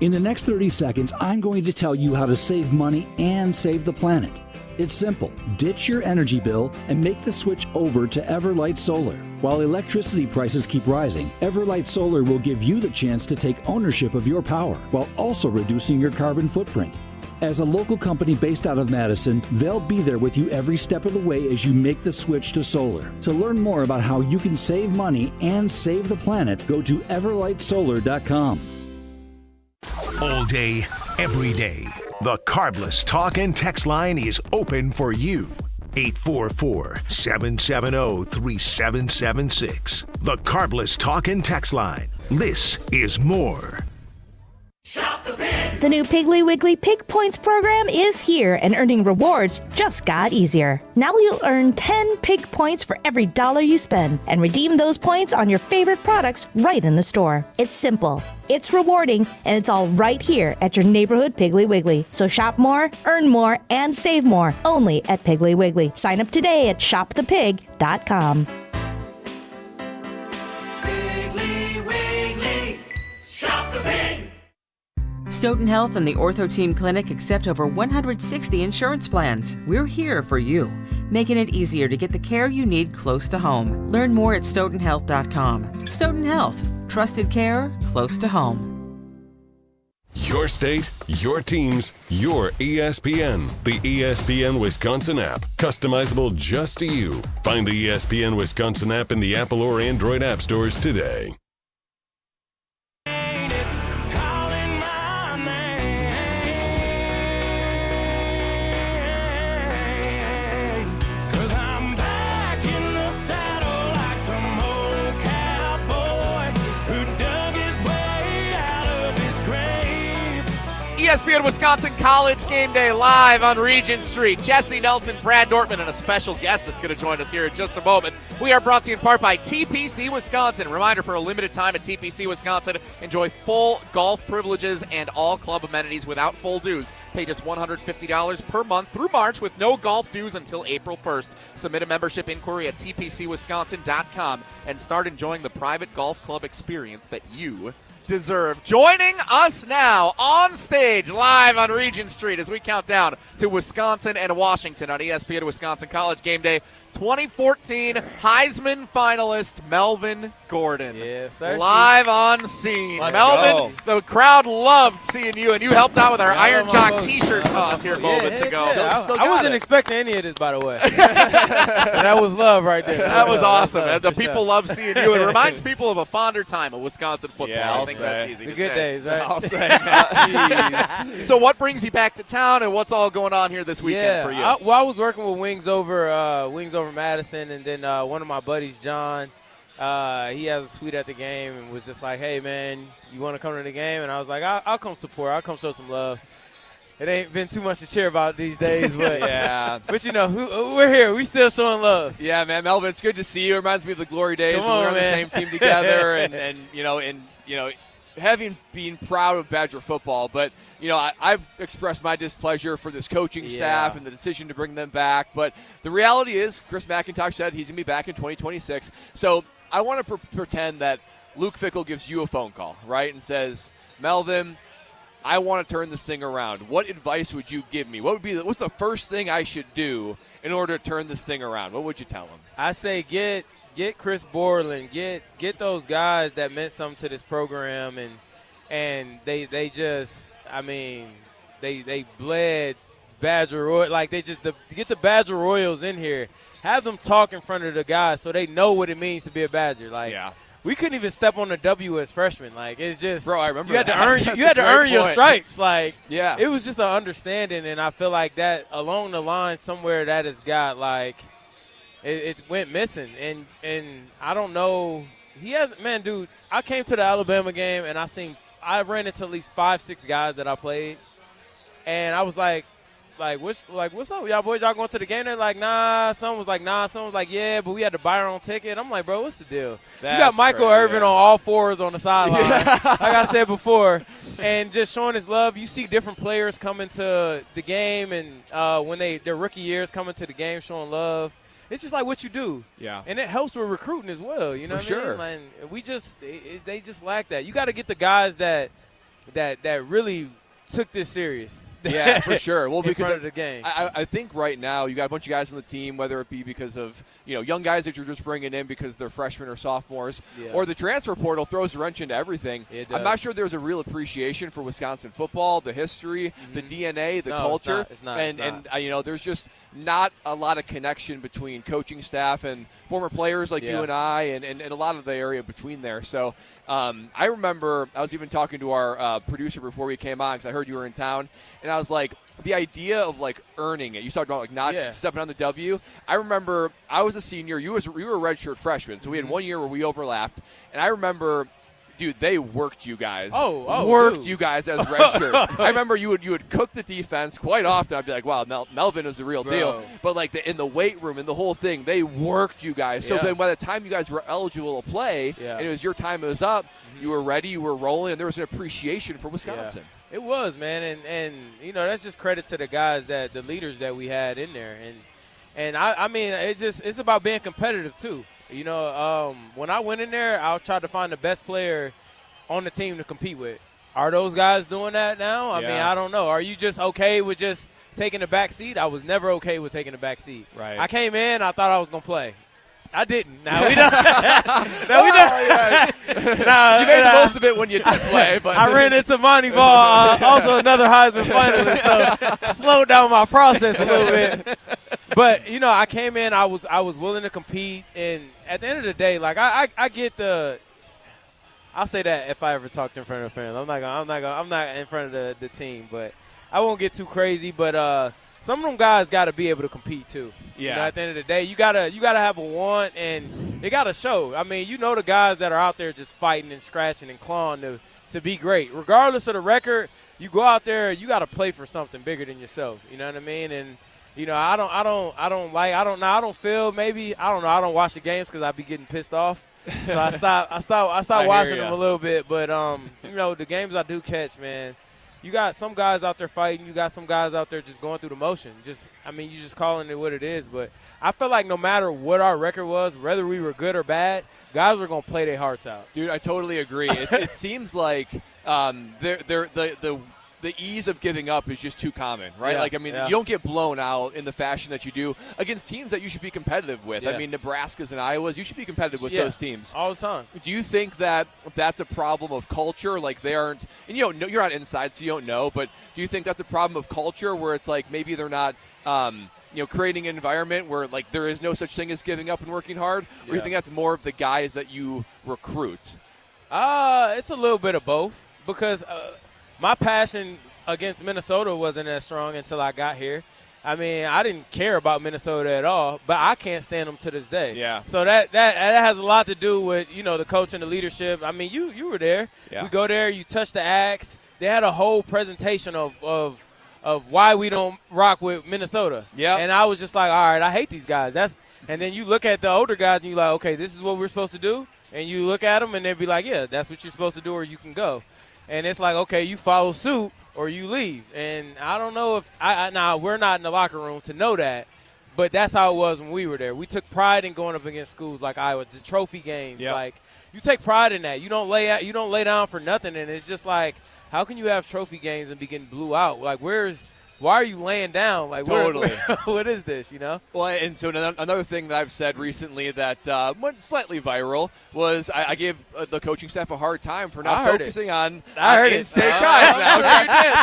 In the next 30 seconds, I'm going to tell you how to save money and save the planet. It's simple. Ditch your energy bill and make the switch over to Everlight Solar. While electricity prices keep rising, Everlight Solar will give you the chance to take ownership of your power while also reducing your carbon footprint. As a local company based out of Madison, they'll be there with you every step of the way as you make the switch to solar. To learn more about how you can save money and save the planet, go to everlightsolar.com. All day, every day, the Carbless Talk and Text line is open for you. 844-770-3776. The Carbless Talk and Text line. This is more. Shop the Pig! The new Piggly Wiggly Pig Points program is here, and earning rewards just got easier. Now you'll earn 10 Pig Points for every $1 you spend, and redeem those points on your favorite products right in the store. It's simple, it's rewarding, and it's all right here at your neighborhood Piggly Wiggly. So shop more, earn more, and save more only at Piggly Wiggly. Sign up today at shopthepig.com. Piggly Wiggly, shop the pig! Stoughton Health and the Ortho Team Clinic accept over 160 insurance plans. We're here for you, making it easier to get the care you need close to home. Learn more at stoughtonhealth.com. Stoughton Health, trusted care close to home. Your state, your teams, your ESPN. The ESPN Wisconsin app. Customizable just to you. Find the ESPN Wisconsin app in the Apple or Android app stores today. ESPN Wisconsin College Game Day live on Regent Street. Jesse Nelson, Brad Nortman, and a special guest that's going to join us here in just a moment. We are brought to you in part by TPC Wisconsin. Reminder, for a limited time at TPC Wisconsin, enjoy full golf privileges and all club amenities without full dues. Pay just $150 per month through March with no golf dues until April 1st. Submit a membership inquiry at tpcwisconsin.com and start enjoying the private golf club experience that you deserve. Joining us now on stage live on Regent Street as we count down to Wisconsin and Washington on ESPN Wisconsin College Game Day. 2014 Heisman finalist Melvin Gordon. Yes, sir. Live on scene. Let's Melvin, go. the crowd loved seeing you, and you helped out with our Iron Jock t-shirt toss here moments ago. I wasn't expecting any of this, by the way. So that was love right there. That was awesome. And the For people sure. love seeing you. It reminds people of a fonder time of Wisconsin football. Yeah, I I'll think say. that's easy The to good say. days, right? I'll say. Jeez. So what brings you back to town, and what's all going on here this weekend for you? I was working with Wings Over Madison, and then one of my buddies, John, he has a suite at the game and was just like, hey, man, you want to come to the game? And I was like, I'll come support. I'll come show some love. It ain't been too much to cheer about these days, but yeah. But, we're here. We still showing love. Yeah, man, Melvin, it's good to see you. It reminds me of the glory days Come when we were on, on man. the same team together and having been proud of Badger football. But, I've expressed my displeasure for this coaching staff and the decision to bring them back. But the reality is Chris McIntosh said he's going to be back in 2026. So I want to pretend that Luke Fickell gives you a phone call, right, and says, Melvin, I want to turn this thing around. What advice would you give me? What's the first thing I should do in order to turn this thing around? What would you tell him? I say get Chris Borland, get those guys that meant something to this program, and they just, I mean, they bled Badger Royals. Like, they just get the Badger Royals in here, have them talk in front of the guys so they know what it means to be a Badger. Like, we couldn't even step on the W as freshmen. Like, it's just, bro, I remember you had that. to earn your point. stripes. Like, yeah, it was just an understanding, and I feel like that along the line somewhere that has got like it went missing, and I don't know. He has, man, dude. I came to the Alabama game and I ran into at least 5-6 guys that I played, and I was like, what's up, y'all boys? Y'all going to the game? They're like, nah. Someone was like, nah. Someone was like, yeah, but we had to buy our own ticket. I'm like, bro, what's the deal? You got Michael Irvin on all fours on the sideline, like I said before, and just showing his love. You see different players coming to the game, and when their rookie years coming to the game, showing love. It's just like what you do. Yeah. And it helps with recruiting as well. You know For what sure. I mean? Like, they just lack that. You got to get the guys that really took this serious. Yeah, for sure. Well, in because front of the game. I think right now you got a bunch of guys on the team, whether it be because of young guys that you're just bringing in because they're freshmen or sophomores, or the transfer portal throws a wrench into everything. I'm not sure there's a real appreciation for Wisconsin football, the history, the DNA, the culture, it's not. and there's just not a lot of connection between coaching staff and former players like you and I, and a lot of the area between there. So I remember I was even talking to our producer before we came on because I heard you were in town, and I was like, the idea of like earning it. You talked about like not stepping on the W. I remember I was a senior. You were a redshirt freshman, so we had 1 year where we overlapped, and I remember. Dude, they worked you guys. Worked you guys as redshirt. I remember you would cook the defense quite often. I'd be like, wow, Melvin is the real deal. But like in the weight room and the whole thing, they worked you guys. So then by the time you guys were eligible to play, and it was your time it was up, you were ready, you were rolling, and there was an appreciation for Wisconsin. It was, man, and that's just credit to the guys the leaders that we had in there, and I mean it's about being competitive too. When I went in there, I tried to find the best player on the team to compete with. Are those guys doing that now? I mean, I don't know. Are you just okay with just taking the back seat? I was never okay with taking the back seat. Right. I came in, I thought I was going to play. I didn't. No, we don't. No, we don't. Yeah. Nah, you made the most of it when you did play. But I ran into Monty Ball, also another Heisman finalist, so slowed down my process a little bit. But, you know, I came in, I was willing to compete, and at the end of the day, like, I get the – I'll say that if I ever talked in front of fans. I'm not in front of the team, but I won't get too crazy. But some of them guys got to be able to compete too. Yeah. You know, at the end of the day, you gotta have a want, and it gotta show. I mean, you know, the guys that are out there just fighting and scratching and clawing to be great, regardless of the record. You go out there, you got to play for something bigger than yourself. You know what I mean? And you know, I don't watch the games because I be getting pissed off. So I stopped watching them a little bit, but you know, the games I do catch, man, you got some guys out there fighting, you got some guys out there just going through the motion. You just calling it what it is. But I feel like no matter what our record was, whether we were good or bad, guys were gonna play their hearts out. Dude, I totally agree. It seems like the ease of giving up is just too common, right? Yeah, You don't get blown out in the fashion that you do against teams that you should be competitive with. Yeah. I mean, Nebraskas and Iowas, you should be competitive with those teams all the time. Do you think that that's a problem of culture? Like they aren't, and you don't, you're not inside, so you don't know. But do you think that's a problem of culture where it's like maybe they're not, creating an environment where like there is no such thing as giving up and working hard? Or do you think that's more of the guys that you recruit? It's a little bit of both because. My passion against Minnesota wasn't as strong until I got here. I mean, I didn't care about Minnesota at all, but I can't stand them to this day. Yeah. So that has a lot to do with, you know, the coach and the leadership. I mean, you were there. Yeah. We go there, you touch the axe. They had a whole presentation of why we don't rock with Minnesota. Yeah. And I was just like, all right, I hate these guys. And then you look at the older guys and you're like, okay, this is what we're supposed to do. And you look at them and they'd be like, yeah, that's what you're supposed to do or you can go. And it's like, okay, you follow suit or you leave. And I don't know if now we're not in the locker room to know that, but that's how it was when we were there. We took pride in going up against schools like Iowa, the trophy games. Yep. Like you take pride in that. You don't lay down for nothing. And it's just like, how can you have trophy games and be getting blew out? Like why are you laying down? Like totally. What is this? You know? Well, and so another thing that I've said recently that went slightly viral was I gave the coaching staff a hard time for not focusing on in-state guys.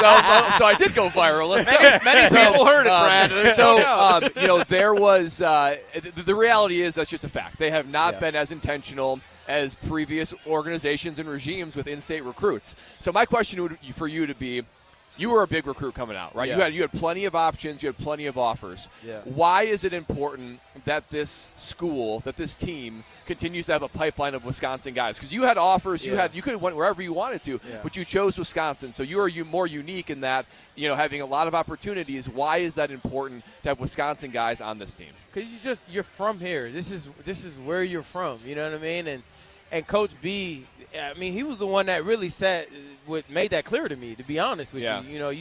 Now, so I did go viral. Many people heard it, Brad. There was the reality is that's just a fact. They have not been as intentional as previous organizations and regimes with in-state recruits. So my question for you to be. You were a big recruit coming out, right? Yeah. You had plenty of options. You had plenty of offers. Yeah. Why is it important that this school, that this team, continues to have a pipeline of Wisconsin guys? Because you had offers. You could have went wherever you wanted to, but you chose Wisconsin. So you are more unique in that, having a lot of opportunities. Why is that important to have Wisconsin guys on this team? Because you're from here. This is where you're from. You know what I mean? And Coach B, I mean, he was the one that really made that clear to me, to be honest with you.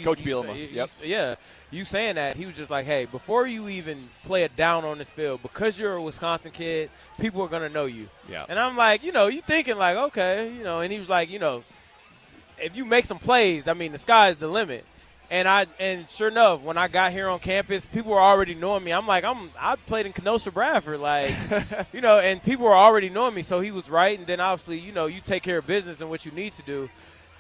Coach Bielema. You saying that, he was just like, hey, before you even play it down on this field, because you're a Wisconsin kid, people are going to know you. Yeah. And I'm like, you thinking like, okay, and he was like, if you make some plays, I mean, the sky's the limit. And sure enough, when I got here on campus, people were already knowing me. I'm like, I played in Kenosha Bradford, like, and people were already knowing me. So he was right. And then obviously, you take care of business and what you need to do.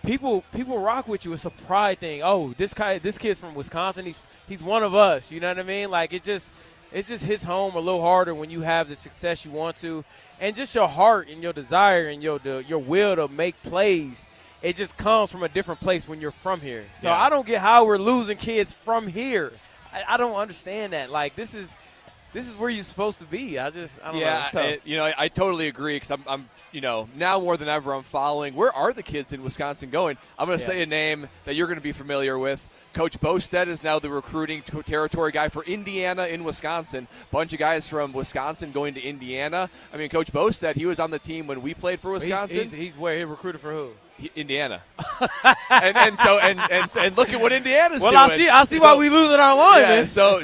People rock with you. It's a pride thing. Oh, this kid's from Wisconsin. He's one of us. You know what I mean? Like it just hits home a little harder when you have the success you want to, and just your heart and your desire and your will to make plays. It just comes from a different place when you're from here. So I don't get how we're losing kids from here. I don't understand that. Like this is where you're supposed to be. I don't know. I totally agree because I'm now more than ever I'm following. Where are the kids in Wisconsin going? I'm going to say a name that you're going to be familiar with. Coach Bostad is now the recruiting territory guy for Indiana in Wisconsin. Bunch of guys from Wisconsin going to Indiana. I mean, Coach Bostad, he was on the team when we played for Wisconsin. He's where he recruited for who? Indiana. and look at what Indiana's doing. I see why we losing our line. Yeah, so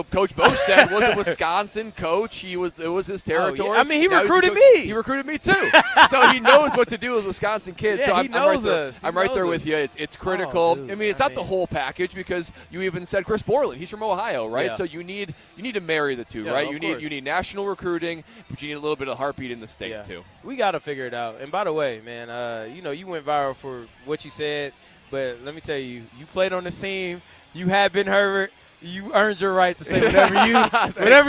Coach Bostad was a Wisconsin coach. It was his territory. Oh, yeah. I mean, he recruited me. He recruited me too. So he knows what to do with Wisconsin kids. Yeah, so he knows us. I'm right there with you. It's critical. Dude, I mean, it's not the whole package because you even said Chris Borland. He's from Ohio, right? Yeah. So you need to marry the two, right? You need national recruiting, but you need a little bit of heartbeat in the state too. We got to figure it out. And by the way, man, you went viral for what you said, but let me tell you, you played on this team. You have been Herbert. You earned your right to say whatever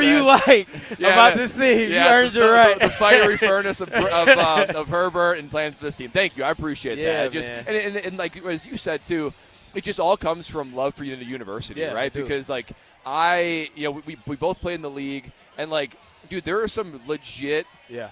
you like about this team. You earned your right. The fiery furnace of Herbert and playing for this team. Thank you. I appreciate that. Man. And like as you said too, it just all comes from love for you in the university, right? Because like we both played in the league, and like, dude, there are some legit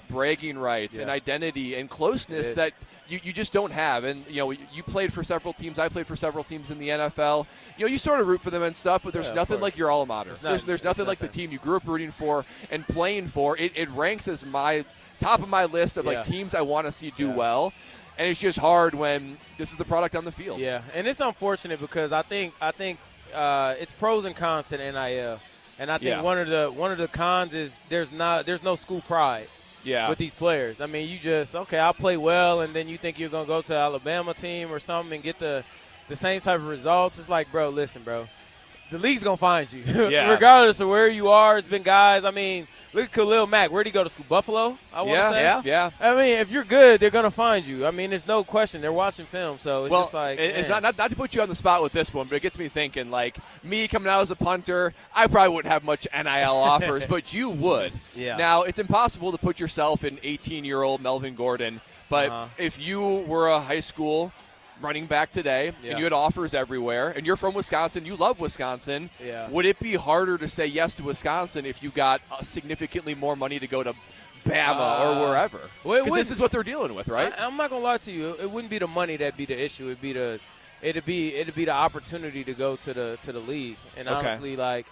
bragging rights and identity and closeness that you just don't have. And, you played for several teams. I played for several teams in the NFL. You sort of root for them and stuff, but there's nothing like your alma mater. There's nothing like the team you grew up rooting for and playing for. It ranks as my top of my list of like teams I want to see do well. And it's just hard when this is the product on the field. Yeah, and it's unfortunate because I think it's pros and cons to the NIL. And I think one of the cons is there's no school pride with these players. I mean, you just, I'll play well, and then you think you're going to go to an Alabama team or something and get the same type of results. It's like, bro, listen, bro. The league's going to find you. Regardless of where you are, it's been guys. I mean, look at Khalil Mack. Where'd he go to school? Buffalo, I want to say? Yeah. I mean, if you're good, they're going to find you. I mean, there's no question. They're watching film, so it's just like. It's not to put you on the spot with this one, but it gets me thinking, like, me coming out as a punter, I probably wouldn't have much NIL offers, but you would. Yeah. Now, it's impossible to put yourself in 18-year-old Melvin Gordon, but if you were a high school running back today, and you had offers everywhere, and you're from Wisconsin, you love Wisconsin, would it be harder to say yes to Wisconsin if you got significantly more money to go to Bama or wherever? Because this is what they're dealing with, right? I'm not gonna lie to you. It wouldn't be the money that'd be the issue. It'd be the opportunity to go to the league. And honestly, like,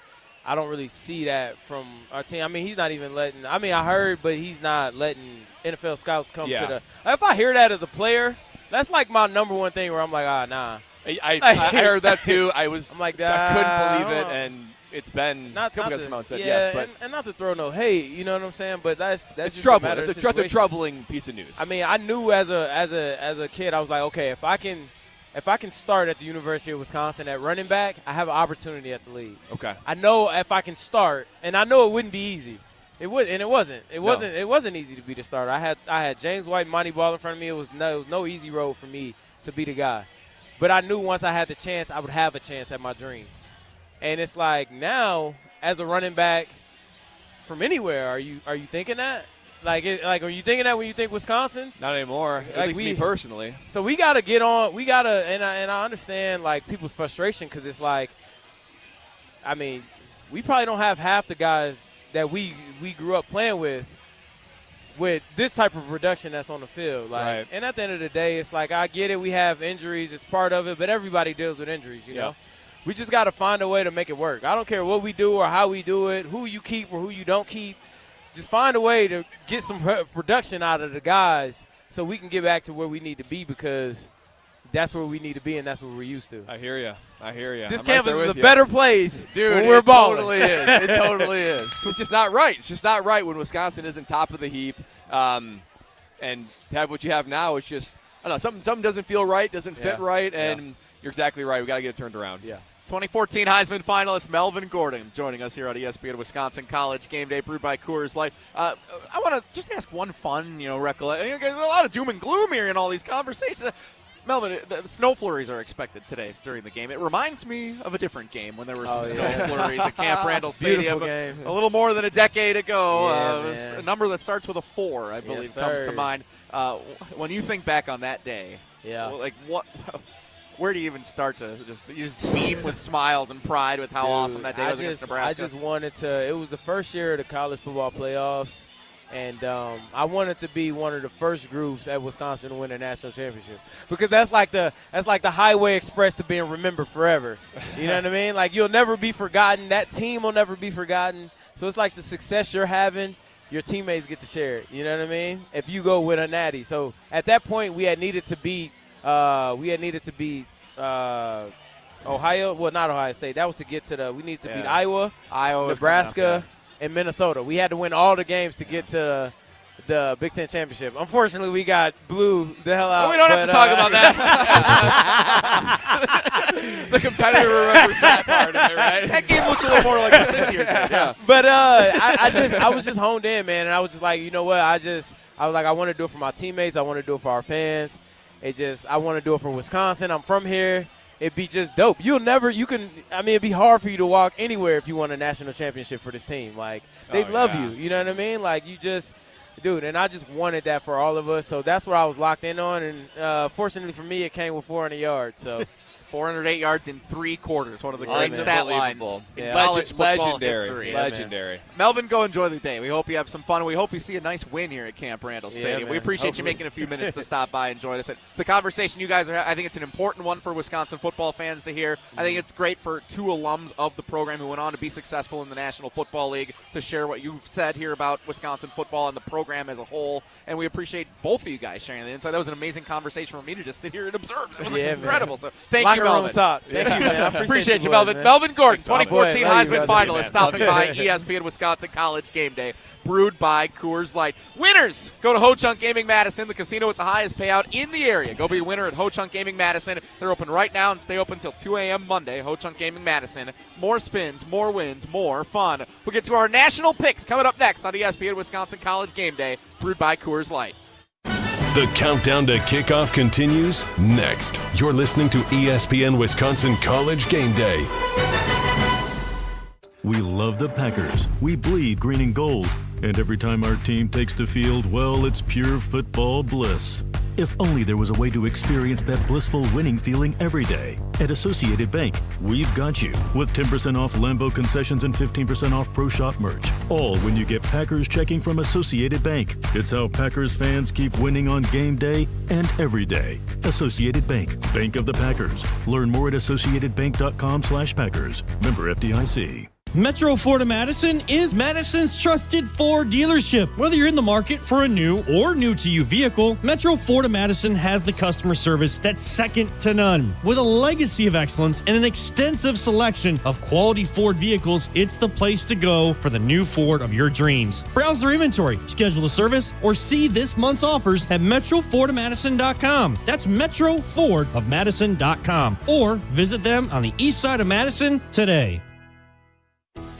I don't really see that from our team. I mean, he's not even letting. I mean, I heard, but he's not letting NFL scouts come to the. If I hear that as a player, that's like my number one thing where I'm like, nah. I heard that too. I'm like, I couldn't believe it, and it's been not some to, said yes, but and not to throw no hate, you know what I'm saying? But that's just trouble. A It's a troubling piece of news. I mean, I knew as a kid, I was like, okay, if I can start at the University of Wisconsin at running back, I have an opportunity at the league. Okay. I know if I can start, and I know it wouldn't be easy. It would, and it wasn't. It wasn't easy to be the starter. I had James White and Monty Ball in front of me. It was no easy road for me to be the guy. But I knew once I had the chance, I would have a chance at my dream. And it's like now, as a running back from anywhere, are you thinking that? Like, are you thinking that when you think Wisconsin? Not anymore. At least me personally. So we got to get on. We got to, and I understand like people's frustration because it's like, I mean, we probably don't have half the guys that we grew up playing with this type of production that's on the field. Like, right. And at the end of the day, it's like, I get it. We have injuries. It's part of it. But everybody deals with injuries, you know. We just got to find a way to make it work. I don't care what we do or how we do it, who you keep or who you don't keep. Just find a way to get some production out of the guys so we can get back to where we need to be because that's where we need to be and that's what we're used to. I hear you. This campus is a better place, dude. When we're balling. Totally is. It totally is. It's just not right. It's just not right when Wisconsin isn't top of the heap, and to have what you have now. It's just I don't know. Something doesn't feel right, doesn't fit right, and you're exactly right. We got to get it turned around. Yeah. 2014 Heisman finalist Melvin Gordon joining us here on ESPN Wisconsin College Game Day, brewed by Coors Light. I want to just ask one fun, recollection. There's a lot of doom and gloom here in all these conversations. Melvin, the snow flurries are expected today during the game. It reminds me of a different game when there were some snow flurries at Camp Randall Stadium a little more than a decade ago. A number that starts with a 4, I believe, comes to mind. When you think back on that day, like what? Where do you even start to just beam with smiles and pride with how awesome that day was against Nebraska? I just wanted to – it was the first year of the college football playoffs, and I wanted to be one of the first groups at Wisconsin to win a national championship because that's like the highway express to being remembered forever. You know what I mean? Like, you'll never be forgotten. That team will never be forgotten. So it's like the success you're having, your teammates get to share it. You know what I mean? If you go win a natty. So at that point, we had needed to beat Ohio. Well, not Ohio State. That was to get to we needed to beat Iowa, Nebraska, and Minnesota. We had to win all the games to get to the Big Ten championship. Unfortunately, we got blew the hell out. Well, we don't have to talk about that. The competitor remembers that part of it, right? That game looks a little more like what this year did. Yeah. But I was just honed in, man, and I was just like, you know what? I was like, I want to do it for my teammates. I want to do it for our fans. I want to do it for Wisconsin. I'm from here. It'd be just dope. It'd be hard for you to walk anywhere if you won a national championship for this team. Like, they love you. You know what I mean? Like, dude, and I just wanted that for all of us. So that's what I was locked in on. And fortunately for me, it came with 400 yards. So 408 yards in 3 quarters. One of the great stat lines in college football history. Yeah, legendary. Man. Melvin, go enjoy the day. We hope you have some fun. We hope you see a nice win here at Camp Randall Stadium. We appreciate you making a few minutes to stop by and join us. And the conversation you guys are having, I think it's an important one for Wisconsin football fans to hear. I think it's great for 2 alums of the program who went on to be successful in the National Football League to share what you've said here about Wisconsin football and the program as a whole. And we appreciate both of you guys sharing the insight. That was an amazing conversation for me to just sit here and observe. It was incredible. Man. So thank you, Melvin. Thank you, man. I appreciate you, Melvin. Man. Melvin Gordon, 2014 Heisman finalist, man. stopping by ESPN Wisconsin College Game Day, brewed by Coors Light. Winners, go to Ho Chunk Gaming Madison, the casino with the highest payout in the area. Go be a winner at Ho Chunk Gaming Madison. They're open right now and stay open until 2 a.m. Monday. Ho Chunk Gaming Madison. More spins, more wins, more fun. We'll get to our national picks coming up next on ESPN Wisconsin College Game Day, brewed by Coors Light. The countdown to kickoff continues next. You're listening to ESPN Wisconsin College Game Day. We love the Packers. We bleed green and gold. And every time our team takes the field, well, it's pure football bliss. If only there was a way to experience that blissful winning feeling every day. At Associated Bank, we've got you with 10% off Lambeau concessions and 15% off Pro Shop merch. All when you get Packers checking from Associated Bank. It's how Packers fans keep winning on game day and every day. Associated Bank, Bank of the Packers. Learn more at associatedbank.com/Packers. Member FDIC. Metro Ford of Madison is Madison's trusted Ford dealership. Whether you're in the market for a new or new-to-you vehicle, Metro Ford of Madison has the customer service that's second to none. With a legacy of excellence and an extensive selection of quality Ford vehicles, it's the place to go for the new Ford of your dreams. Browse their inventory, schedule a service, or see this month's offers at metrofordofmadison.com. That's metrofordofmadison.com. Or visit them on the east side of Madison today.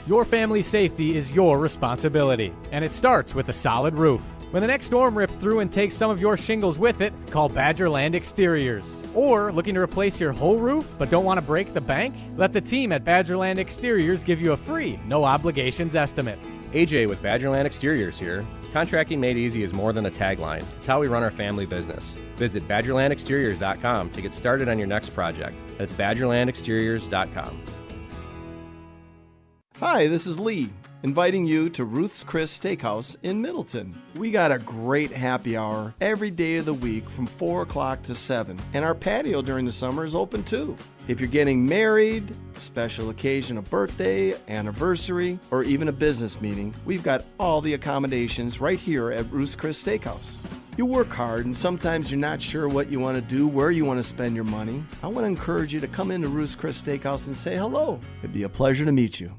Your family's safety is your responsibility, and it starts with a solid roof. When the next storm rips through and takes some of your shingles with it, call Badgerland Exteriors. Or looking to replace your whole roof but don't want to break the bank? Let the team at Badgerland Exteriors give you a free, no obligations estimate. AJ with Badgerland Exteriors here. Contracting made easy is more than a tagline. It's how we run our family business. Visit BadgerlandExteriors.com to get started on your next project. That's BadgerlandExteriors.com. Hi, this is Lee, inviting you to Ruth's Chris Steakhouse in Middleton. We got a great happy hour every day of the week from 4 o'clock to 7, and our patio during the summer is open too. If you're getting married, a special occasion, a birthday, anniversary, or even a business meeting, we've got all the accommodations right here at Ruth's Chris Steakhouse. You work hard and sometimes you're not sure what you want to do, where you want to spend your money. I want to encourage you to come into Ruth's Chris Steakhouse and say hello. It'd be a pleasure to meet you.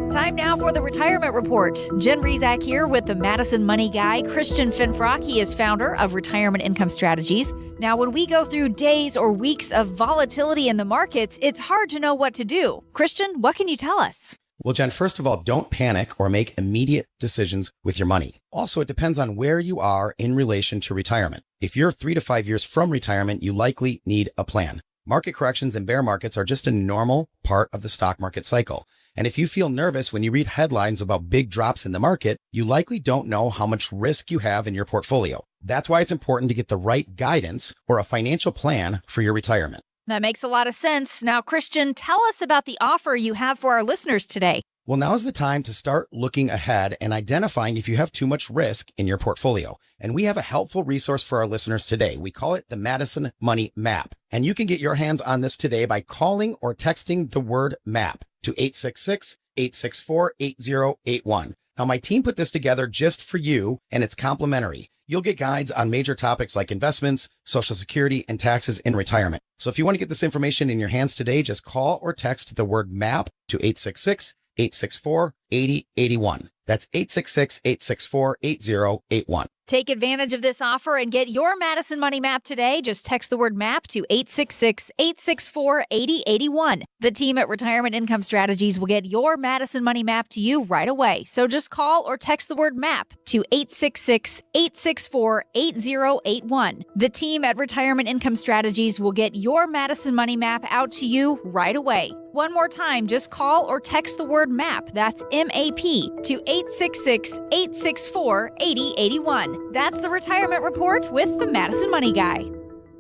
Time now for the Retirement Report. Jen Rezac here with the Madison Money Guy, Christian Finfrock. He is founder of Retirement Income Strategies. Now, when we go through days or weeks of volatility in the markets, it's hard to know what to do. Christian, what can you tell us? Well, Jen, first of all, don't panic or make immediate decisions with your money. Also, it depends on where you are in relation to retirement. If you're 3 to 5 years from retirement, you likely need a plan. Market corrections and bear markets are just a normal part of the stock market cycle. And if you feel nervous when you read headlines about big drops in the market, you likely don't know how much risk you have in your portfolio. That's why it's important to get the right guidance or a financial plan for your retirement. That makes a lot of sense. Now, Christian, tell us about the offer you have for our listeners today. Well, now's the time to start looking ahead and identifying if you have too much risk in your portfolio. And we have a helpful resource for our listeners today. We call it the Madison Money Map. And you can get your hands on this today by calling or texting the word MAP to 866-864-8081. Now, my team put this together just for you, and it's complimentary. You'll get guides on major topics like investments, Social Security, and taxes in retirement. So if you want to get this information in your hands today, just call or text the word MAP to 866-864-8081. That's 866-864-8081. Take advantage of this offer and get your Madison Money Map today. Just text the word MAP to 866-864-8081. The team at Retirement Income Strategies will get your Madison Money Map to you right away. So just call or text the word MAP to 866-864-8081. The team at Retirement Income Strategies will get your Madison Money Map out to you right away. One more time, just call or text the word MAP, that's M-A-P, to 866-864-8081. That's the Retirement Report with the Madison Money Guy.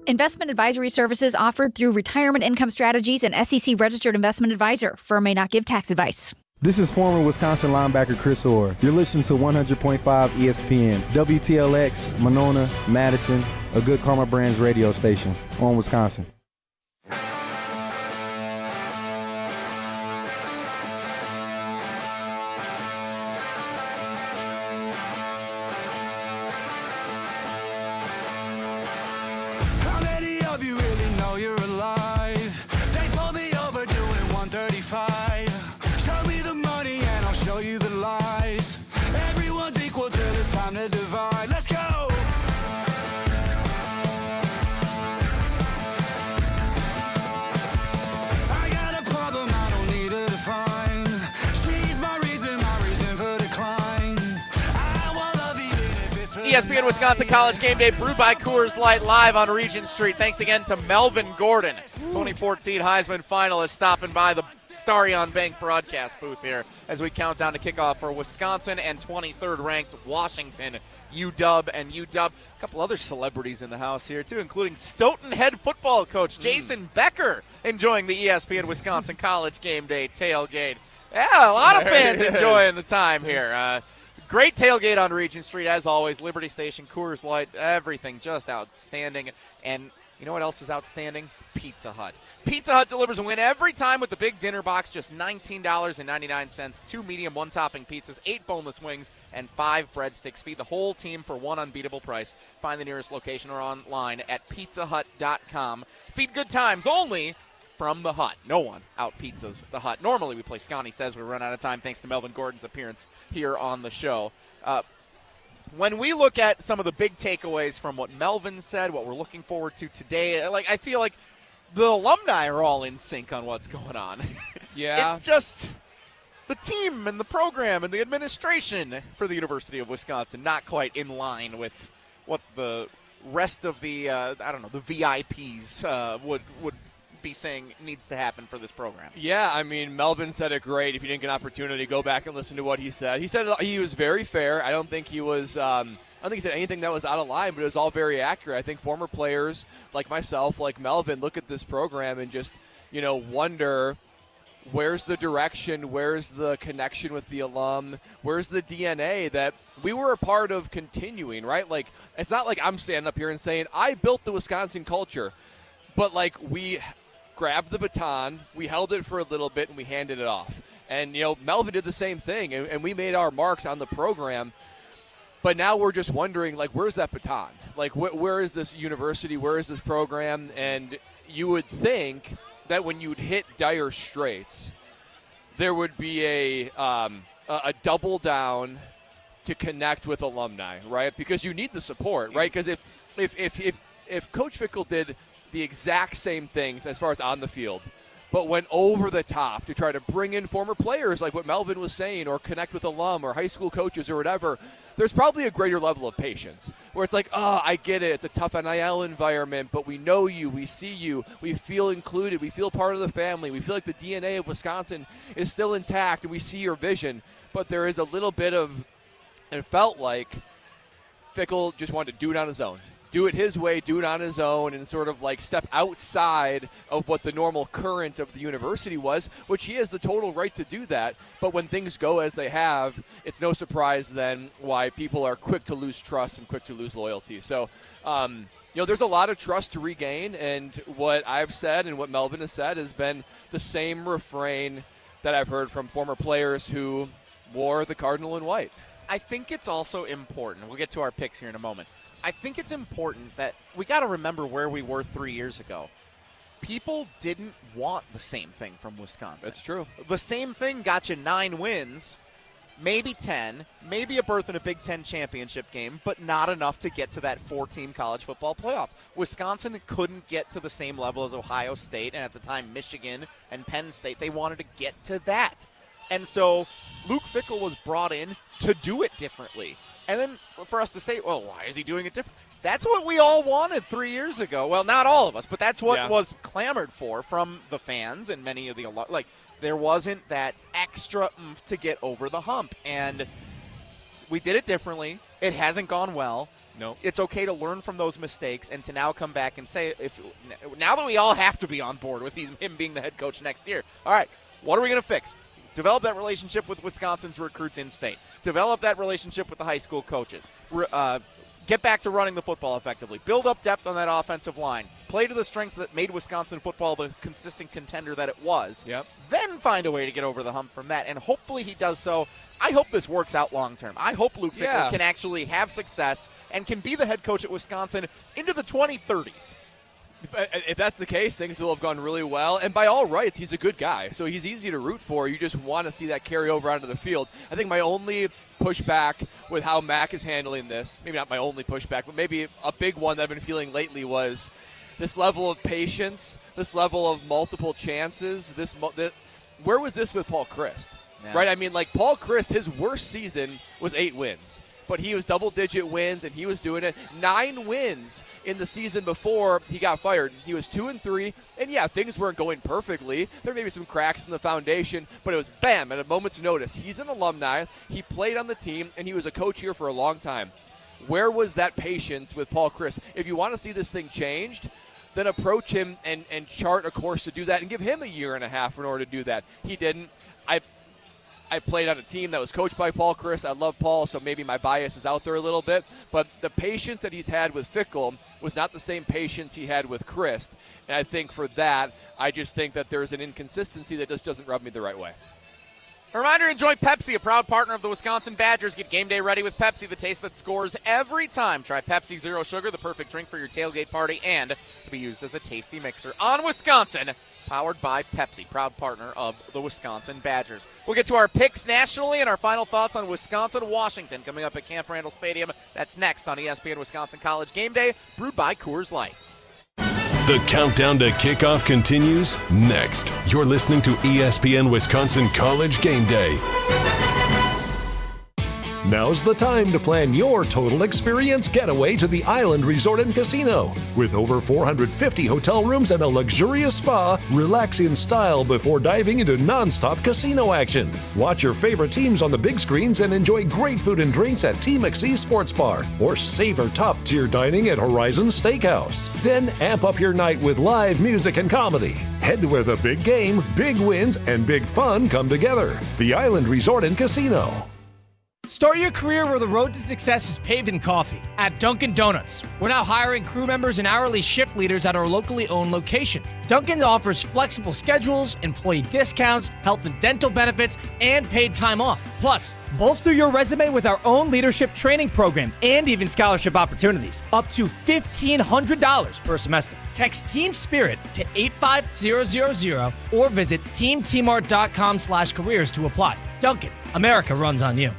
Investment advisory services offered through Retirement Income Strategies and SEC Registered Investment Advisor. Firm may not give tax advice. This is former Wisconsin linebacker Chris Orr. You're listening to 100.5 ESPN, WTLX, Monona, Madison, a Good Karma Brands radio station on Wisconsin. How many of you really know you're alive? They pulled me over doing 135. Show me the money and I'll show you the lies. Everyone's equal till it's time to divide. Let's go! I got a problem I don't need to define. She's my reason for decline. I want love even if it's for ESPN Wisconsin College Game Day, brewed by Coors Light, live on Regent Street. Thanks again to Melvin Gordon, 2014 Heisman finalist, stopping by the Starion Bank broadcast booth here as we count down to kickoff for Wisconsin and 23rd ranked Washington, UW and UW. A couple other celebrities in the house here too, including Stoughton head football coach Jason Becker enjoying the ESPN Wisconsin College Game Day tailgate. Yeah, a lot of fans enjoying the time here. Great tailgate on Regent Street, as always. Liberty Station, Coors Light, everything just outstanding. And you know what else is outstanding? Pizza Hut. Pizza Hut delivers a win every time with the big dinner box, just $19.99. 2 medium, 1 topping pizzas, 8 boneless wings, and 5 breadsticks. Feed the whole team for one unbeatable price. Find the nearest location or online at pizzahut.com. Feed good times only from the Hut. No one out pizzas the Hut. Normally we play Scotty Says. We run out of time thanks to Melvin Gordon's appearance here on the show. When we look at some of the big takeaways from what Melvin said, what we're looking forward to today, I feel like the alumni are all in sync on what's going on. Yeah. It's just the team and the program and the administration for the University of Wisconsin not quite in line with what the rest of the, the VIPs would be saying needs to happen for this program. Yeah, I mean, Melvin said it great. If you didn't get an opportunity, go back and listen to what he said. He said he was very fair. I don't think he was I don't think he said anything that was out of line, but it was all very accurate. I think former players like myself, like Melvin, look at this program and just, wonder where's the direction, where's the connection with the alum, where's the DNA that we were a part of continuing, right? Like, it's not like I'm standing up here and saying, I built the Wisconsin culture, but we grabbed the baton, we held it for a little bit, and we handed it off. And, Melvin did the same thing, and we made our marks on the program. But now we're just wondering, where's that baton? Where is this university? Where is this program? And you would think that when you'd hit dire straits, there would be a double down to connect with alumni, right? Because you need the support, right? Because if Coach Fickell did the exact same things as far as on the field, but went over the top to try to bring in former players like what Melvin was saying, or connect with alum or high school coaches or whatever, there's probably a greater level of patience where it's I get it. It's a tough NIL environment, but we know you, we see you, we feel included, we feel part of the family, we feel like the DNA of Wisconsin is still intact, and we see your vision. But there is a little bit of, it felt like Fickell just wanted to do it on his own. Do it his way, do it on his own, and sort of step outside of what the normal current of the university was, which he has the total right to do that. But when things go as they have, it's no surprise then why people are quick to lose trust and quick to lose loyalty. So, there's a lot of trust to regain, and what I've said and what Melvin has said has been the same refrain that I've heard from former players who wore the cardinal in white. I think it's also important. We'll get to our picks here in a moment. I think it's important that we got to remember where we were 3 years ago. People didn't want the same thing from Wisconsin. That's true. The same thing got you 9 wins, maybe 10, maybe a berth in a Big Ten championship game, but not enough to get to that 4-team college football playoff. Wisconsin couldn't get to the same level as Ohio State, and at the time Michigan and Penn State. They wanted to get to that. And so Luke Fickell was brought in to do it differently. And then for us to say, well, why is he doing it different? That's what we all wanted 3 years ago. Well, not all of us, but that's what was clamored for from the fans and many of the – like, there wasn't that extra oomph to get over the hump. And we did it differently. It hasn't gone well. No. It's okay to learn from those mistakes and to now come back and say, now that we all have to be on board with him being the head coach next year, all right, what are we going to fix? Develop that relationship with Wisconsin's recruits in state. Develop that relationship with the high school coaches. Get back to running the football effectively. Build up depth on that offensive line. Play to the strengths that made Wisconsin football the consistent contender that it was. Yep. Then find a way to get over the hump from that, and hopefully he does so. I hope this works out long term. I hope Luke Fickell can actually have success and can be the head coach at Wisconsin into the 2030s. If that's the case, things will have gone really well. And by all rights, he's a good guy. So he's easy to root for. You just want to see that carry over onto the field. I think my only pushback with how Mac is handling this, maybe not my only pushback, but maybe a big one that I've been feeling lately was this level of patience, this level of multiple chances. Where was this with Paul Chryst? Yeah. Right? I mean, like Paul Chryst, his worst season was 8 wins. But he was double-digit wins, and he was doing it. 9 wins in the season before he got fired. He was 2-3, and yeah, things weren't going perfectly. There may be some cracks in the foundation, but it was bam, at a moment's notice. He's an alumni. He played on the team, and he was a coach here for a long time. Where was that patience with Paul Chryst? If you want to see this thing changed, then approach him and chart a course to do that and give him a year and a half in order to do that. He didn't. I played on a team that was coached by Paul Chryst. I love Paul, so maybe my bias is out there a little bit. But the patience that he's had with Fickell was not the same patience he had with Chryst. And I think for that, I just think that there's an inconsistency that just doesn't rub me the right way. A reminder, enjoy Pepsi, a proud partner of the Wisconsin Badgers. Get game day ready with Pepsi, the taste that scores every time. Try Pepsi Zero Sugar, the perfect drink for your tailgate party, and to be used as a tasty mixer on Wisconsin, powered by Pepsi, proud partner of the Wisconsin Badgers. We'll get to our picks nationally and our final thoughts on Wisconsin-Washington coming up at Camp Randall Stadium. That's next on ESPN Wisconsin College Game Day, brewed by Coors Light. The countdown to kickoff continues next. You're listening to ESPN Wisconsin College Game Day. Now's the time to plan your total experience getaway to the Island Resort and Casino. With over 450 hotel rooms and a luxurious spa, relax in style before diving into nonstop casino action. Watch your favorite teams on the big screens and enjoy great food and drinks at T. McSee Sports Bar, or savor top-tier dining at Horizon Steakhouse. Then amp up your night with live music and comedy. Head to where the big game, big wins, and big fun come together. The Island Resort and Casino. Start your career where the road to success is paved in coffee. At Dunkin' Donuts, we're now hiring crew members and hourly shift leaders at our locally owned locations. Dunkin' offers flexible schedules, employee discounts, health and dental benefits, and paid time off. Plus, bolster your resume with our own leadership training program and even scholarship opportunities. Up to $1,500 per semester. Text Team Spirit to 85000 or visit teamtmart.com/careers to apply. Dunkin', America runs on you.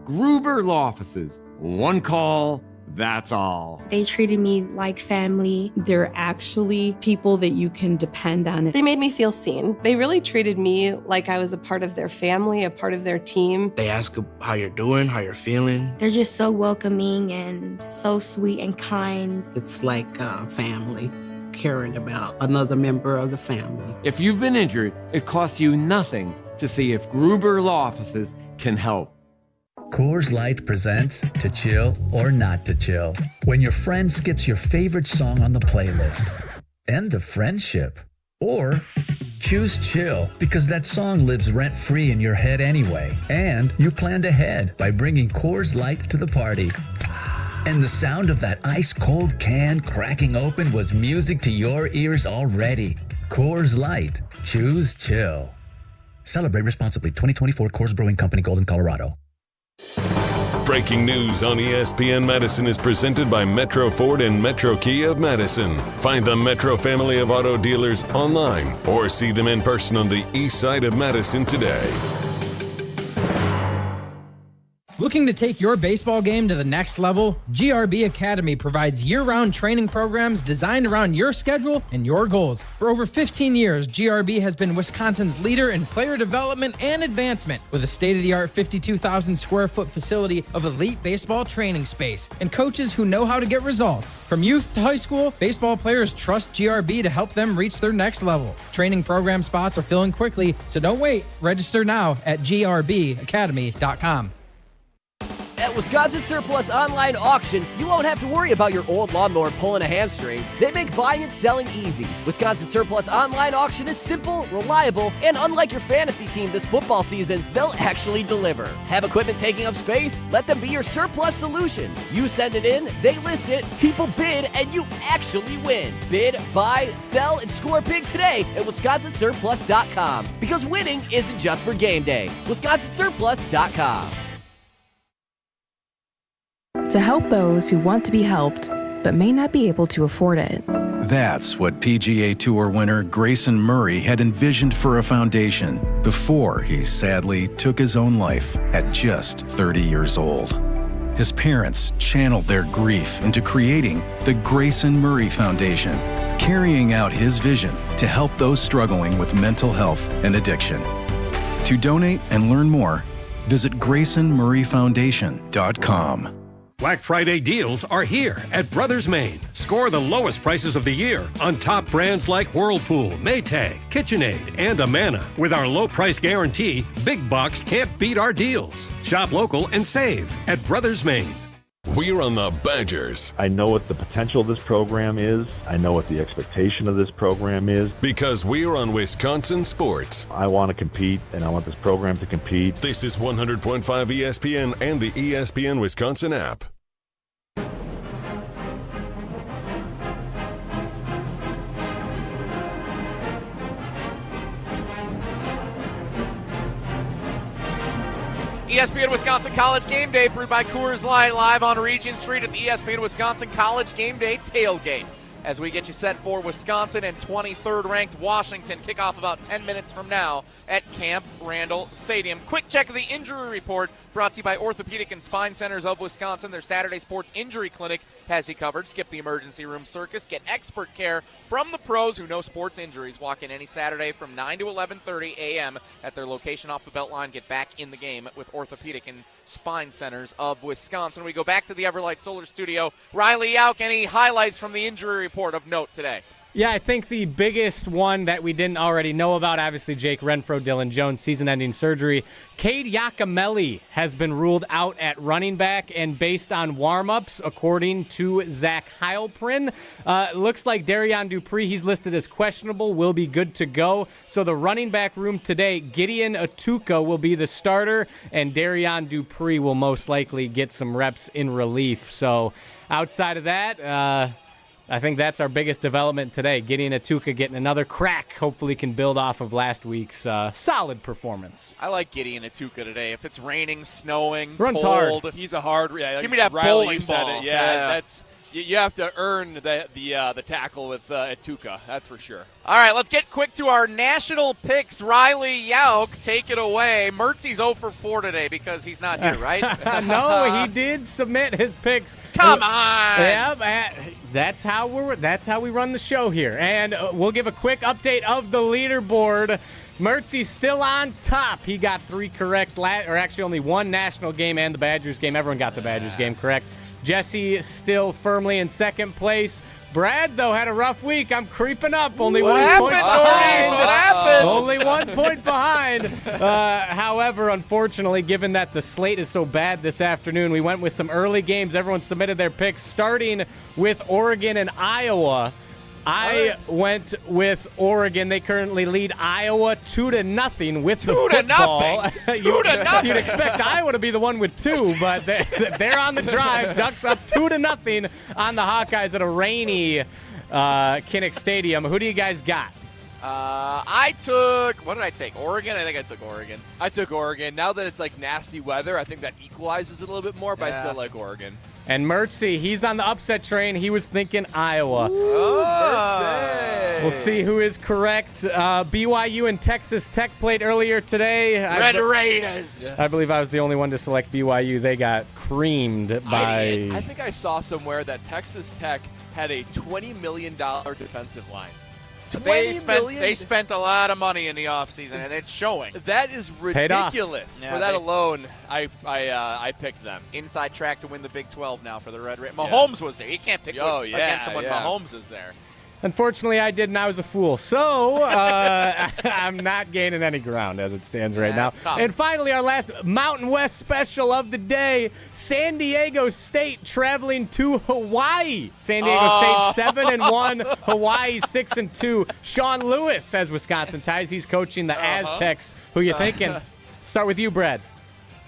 Gruber Law Offices. One call, that's all. They treated me like family. They're actually people that you can depend on. They made me feel seen. They really treated me like I was a part of their family, a part of their team. They ask how you're doing, how you're feeling. They're just so welcoming and so sweet and kind. It's like family, caring about another member of the family. If you've been injured, it costs you nothing to see if Gruber Law Offices can help. Coors Light presents To Chill or Not to Chill. When your friend skips your favorite song on the playlist. End the friendship. Or choose chill because that song lives rent-free in your head anyway. And you planned ahead by bringing Coors Light to the party. And the sound of that ice-cold can cracking open was music to your ears already. Coors Light. Choose chill. Celebrate responsibly. 2024 Coors Brewing Company, Golden, Colorado. Breaking news on ESPN Madison is presented by Metro Ford and Metro Kia of Madison. Find the Metro family of auto dealers online or see them in person on the east side of Madison today. Looking to take your baseball game to the next level? GRB Academy provides year-round training programs designed around your schedule and your goals. For over 15 years, GRB has been Wisconsin's leader in player development and advancement with a state-of-the-art 52,000 square foot facility of elite baseball training space and coaches who know how to get results. From youth to high school, baseball players trust GRB to help them reach their next level. Training program spots are filling quickly, so don't wait. Register now at grbacademy.com. At Wisconsin Surplus Online Auction, you won't have to worry about your old lawnmower pulling a hamstring. They make buying and selling easy. Wisconsin Surplus Online Auction is simple, reliable, and unlike your fantasy team this football season, they'll actually deliver. Have equipment taking up space? Let them be your surplus solution. You send it in, they list it, people bid, and you actually win. Bid, buy, sell, and score big today at WisconsinSurplus.com. Because winning isn't just for game day. WisconsinSurplus.com. To help those who want to be helped, but may not be able to afford it. That's what PGA Tour winner Grayson Murray had envisioned for a foundation before he sadly took his own life at just 30 years old. His parents channeled their grief into creating the Grayson Murray Foundation, carrying out his vision to help those struggling with mental health and addiction. To donate and learn more, visit GraysonMurrayFoundation.com. Black Friday deals are here at Brothers Maine. Score the lowest prices of the year on top brands like Whirlpool, Maytag, KitchenAid, and Amana. With our low price guarantee, Big Box can't beat our deals. Shop local and save at Brothers Maine. We're on the Badgers. I know what the potential of this program is. I know what the expectation of this program is. Because we're on Wisconsin sports. I want to compete, and I want this program to compete. This is 100.5 ESPN and the ESPN Wisconsin app. ESPN Wisconsin College Game Day, brewed by Coors Light, live on Regent Street at the ESPN Wisconsin College Game Day tailgate. As we get you set for Wisconsin and 23rd ranked Washington, kickoff about 10 minutes from now at Camp Randall Stadium. Quick check of the injury report brought to you by Orthopedic and Spine Centers of Wisconsin. Their Saturday Sports Injury Clinic has you covered. Skip the emergency room circus. Get expert care from the pros who know sports injuries. Walk in any Saturday from 9 to 11:30 a.m. at their location off the Beltline. Get back in the game with Orthopedic and Spine Centers of Wisconsin. We go back to the Everlight Solar Studio. Riley Yauk, any highlights from the injury report of note today? Yeah, I think the biggest one that we didn't already know about, obviously Jake Renfro, Dylan Jones, season-ending surgery. Cade Giacomelli has been ruled out at running back, and based on warm-ups, according to Zach Heilprin, looks like Darian Dupree, he's listed as questionable, will be good to go. So the running back room today, Gideon Atuka will be the starter, and Darian Dupree will most likely get some reps in relief. So outside of that, I think that's our biggest development today. Gideon Atuka getting another crack. Hopefully can build off of last week's solid performance. I like Gideon Atuka today. If it's raining, snowing, runs cold, hard. He's a hard. Yeah, give me that Riley, bowling you said ball. It. Yeah, that's. You have to earn the tackle with Atuka. That's for sure. All right, let's get quick to our national picks. Riley Yauk, take it away. Mertzie's 0 for 4 today because he's not here, right? No, he did submit his picks. Come on. Yeah, that's how we run the show here. And we'll give a quick update of the leaderboard. Mertzie's still on top. He got 3 correct, or actually only 1 national game and the Badgers game. Everyone got the Badgers game correct. Jesse still firmly in second place. Brad, though, had a rough week. I'm creeping up. Only what 1 happened, point behind. What happened? Only 1 point behind. However, unfortunately, given that the slate is so bad this afternoon, we went with some early games. Everyone submitted their picks, starting with Oregon and Iowa. I went with Oregon. They currently lead Iowa 2-0 with the football. 2-0. You'd expect Iowa to be the one with 2, but they're on the drive. Ducks up 2-0 on the Hawkeyes at a rainy Kinnick Stadium. Who do you guys got? What did I take? Oregon? I think I took Oregon. I took Oregon. Now that it's like nasty weather, I think that equalizes it a little bit more, but I still like Oregon. And Mertzy, he's on the upset train. He was thinking Iowa. We'll see who is correct. BYU and Texas Tech played earlier today. Red Raiders. I believe I was the only one to select BYU. They got creamed by... I think I saw somewhere that Texas Tech had a $20 million defensive line. They spent a lot of money in the offseason, and it's showing. That is ridiculous. For that alone, I picked them. Inside track to win the Big 12 now for the Red Raiders. Mahomes was there. You can't pick against someone Mahomes is there. Unfortunately, I did, and I was a fool. So I'm not gaining any ground as it stands right now. And finally, our last Mountain West special of the day, San Diego State traveling to Hawaii. San Diego State 7-1, Hawaii 6-2. Sean Lewis has Wisconsin ties. He's coaching the Aztecs. Who you thinking? Start with you, Brad.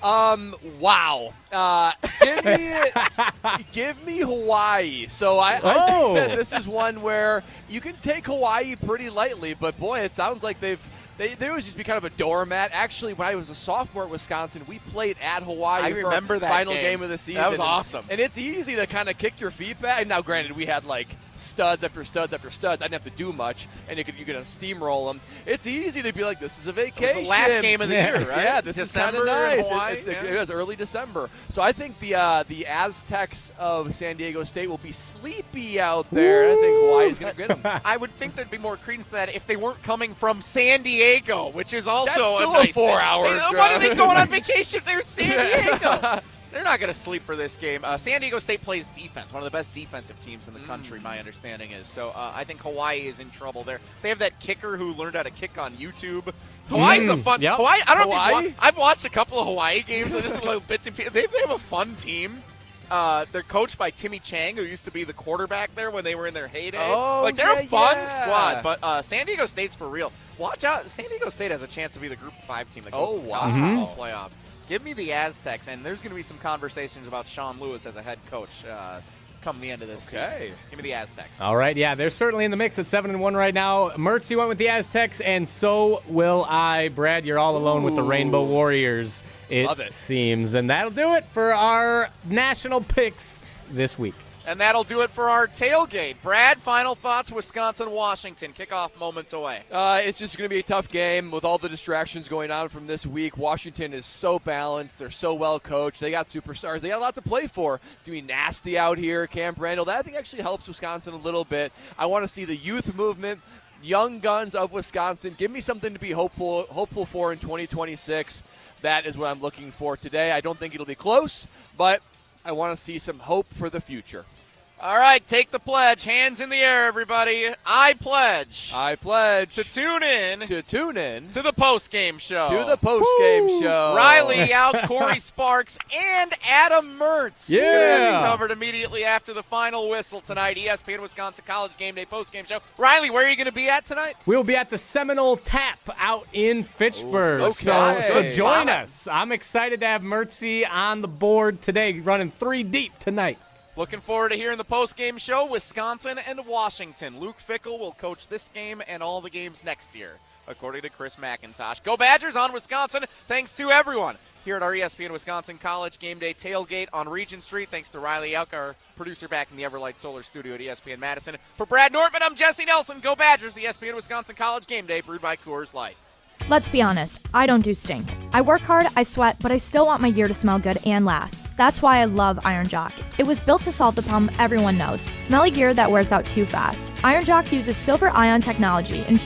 Wow. Give me Hawaii. So I think that this is one where you can take Hawaii pretty lightly, but boy, it sounds like they always just be kind of a doormat. Actually, when I was a sophomore at Wisconsin, we played at Hawaii. I remember that final game of the season. That was awesome. And it's easy to kind of kick your feet back. And now, granted, we had like studs after studs after studs. I didn't have to do much, and you could steamroll them. It's easy to be like, this is a vacation. It was the last game of the year, right? Yeah, this December is kind of nice. Hawaii, It was early December. So I think the Aztecs of San Diego State will be sleepy out there. I think Hawaii's going to get them. I would think there'd be more credence to that if they weren't coming from San Diego, which is also That's still a nice 4 hours. What are they going on vacation? They're in San Diego. They're not going to sleep for this game. San Diego State plays defense, one of the best defensive teams in the country, my understanding is. So I think Hawaii is in trouble there. They have that kicker who learned how to kick on YouTube. Hawaii's a fun Hawaii. I don't know. I've watched a couple of Hawaii games, so just little bits and pieces. They have a fun team. They're coached by Timmy Chang, who used to be the quarterback there when they were in their heyday. They're a fun squad, but San Diego State's for real. Watch out. San Diego State has a chance to be the Group 5 team that goes to the college football playoff. Give me the Aztecs, and there's going to be some conversations about Sean Lewis as a head coach come the end of this season. Give me the Aztecs. All right, yeah, they're certainly in the mix at 7-1 right now. Mertzy went with the Aztecs, and so will I. Brad, you're all alone with the Rainbow Warriors, it seems. And that'll do it for our national picks this week. And that'll do it for our tailgate. Brad, final thoughts, Wisconsin-Washington. Kickoff moments away. It's just going to be a tough game with all the distractions going on from this week. Washington is so balanced. They're so well coached. They got superstars. They got a lot to play for. It's going to be nasty out here. Cam Brandel, that I think actually helps Wisconsin a little bit. I want to see the youth movement, young guns of Wisconsin. Give me something to be hopeful for in 2026. That is what I'm looking for today. I don't think it'll be close, but I want to see some hope for the future. All right, take the pledge. Hands in the air, everybody. I pledge. To tune in. To the postgame show. Riley out, Corey Sparks, and Adam Mertz. Yeah. Going to have you covered immediately after the final whistle tonight. ESPN Wisconsin College Game Day postgame show. Riley, where are you going to be at tonight? We'll be at the Seminole Tap out in Fitchburg. Okay. So join us. I'm excited to have Mertzy on the board today, running 3 deep tonight. Looking forward to hearing the post-game show, Wisconsin and Washington. Luke Fickell will coach this game and all the games next year, according to Chris McIntosh. Go Badgers on Wisconsin. Thanks to everyone here at our ESPN Wisconsin College Game Day tailgate on Regent Street. Thanks to Riley Elk, our producer back in the Everlight Solar Studio at ESPN Madison. For Brad Nortman, I'm Jesse Nelson. Go Badgers, ESPN Wisconsin College Game Day, brewed by Coors Light. Let's be honest, I don't do stink. I work hard, I sweat, but I still want my gear to smell good and last. That's why I love Iron Jock. It was built to solve the problem everyone knows: smelly gear that wears out too fast. Iron Jock uses silver ion technology infused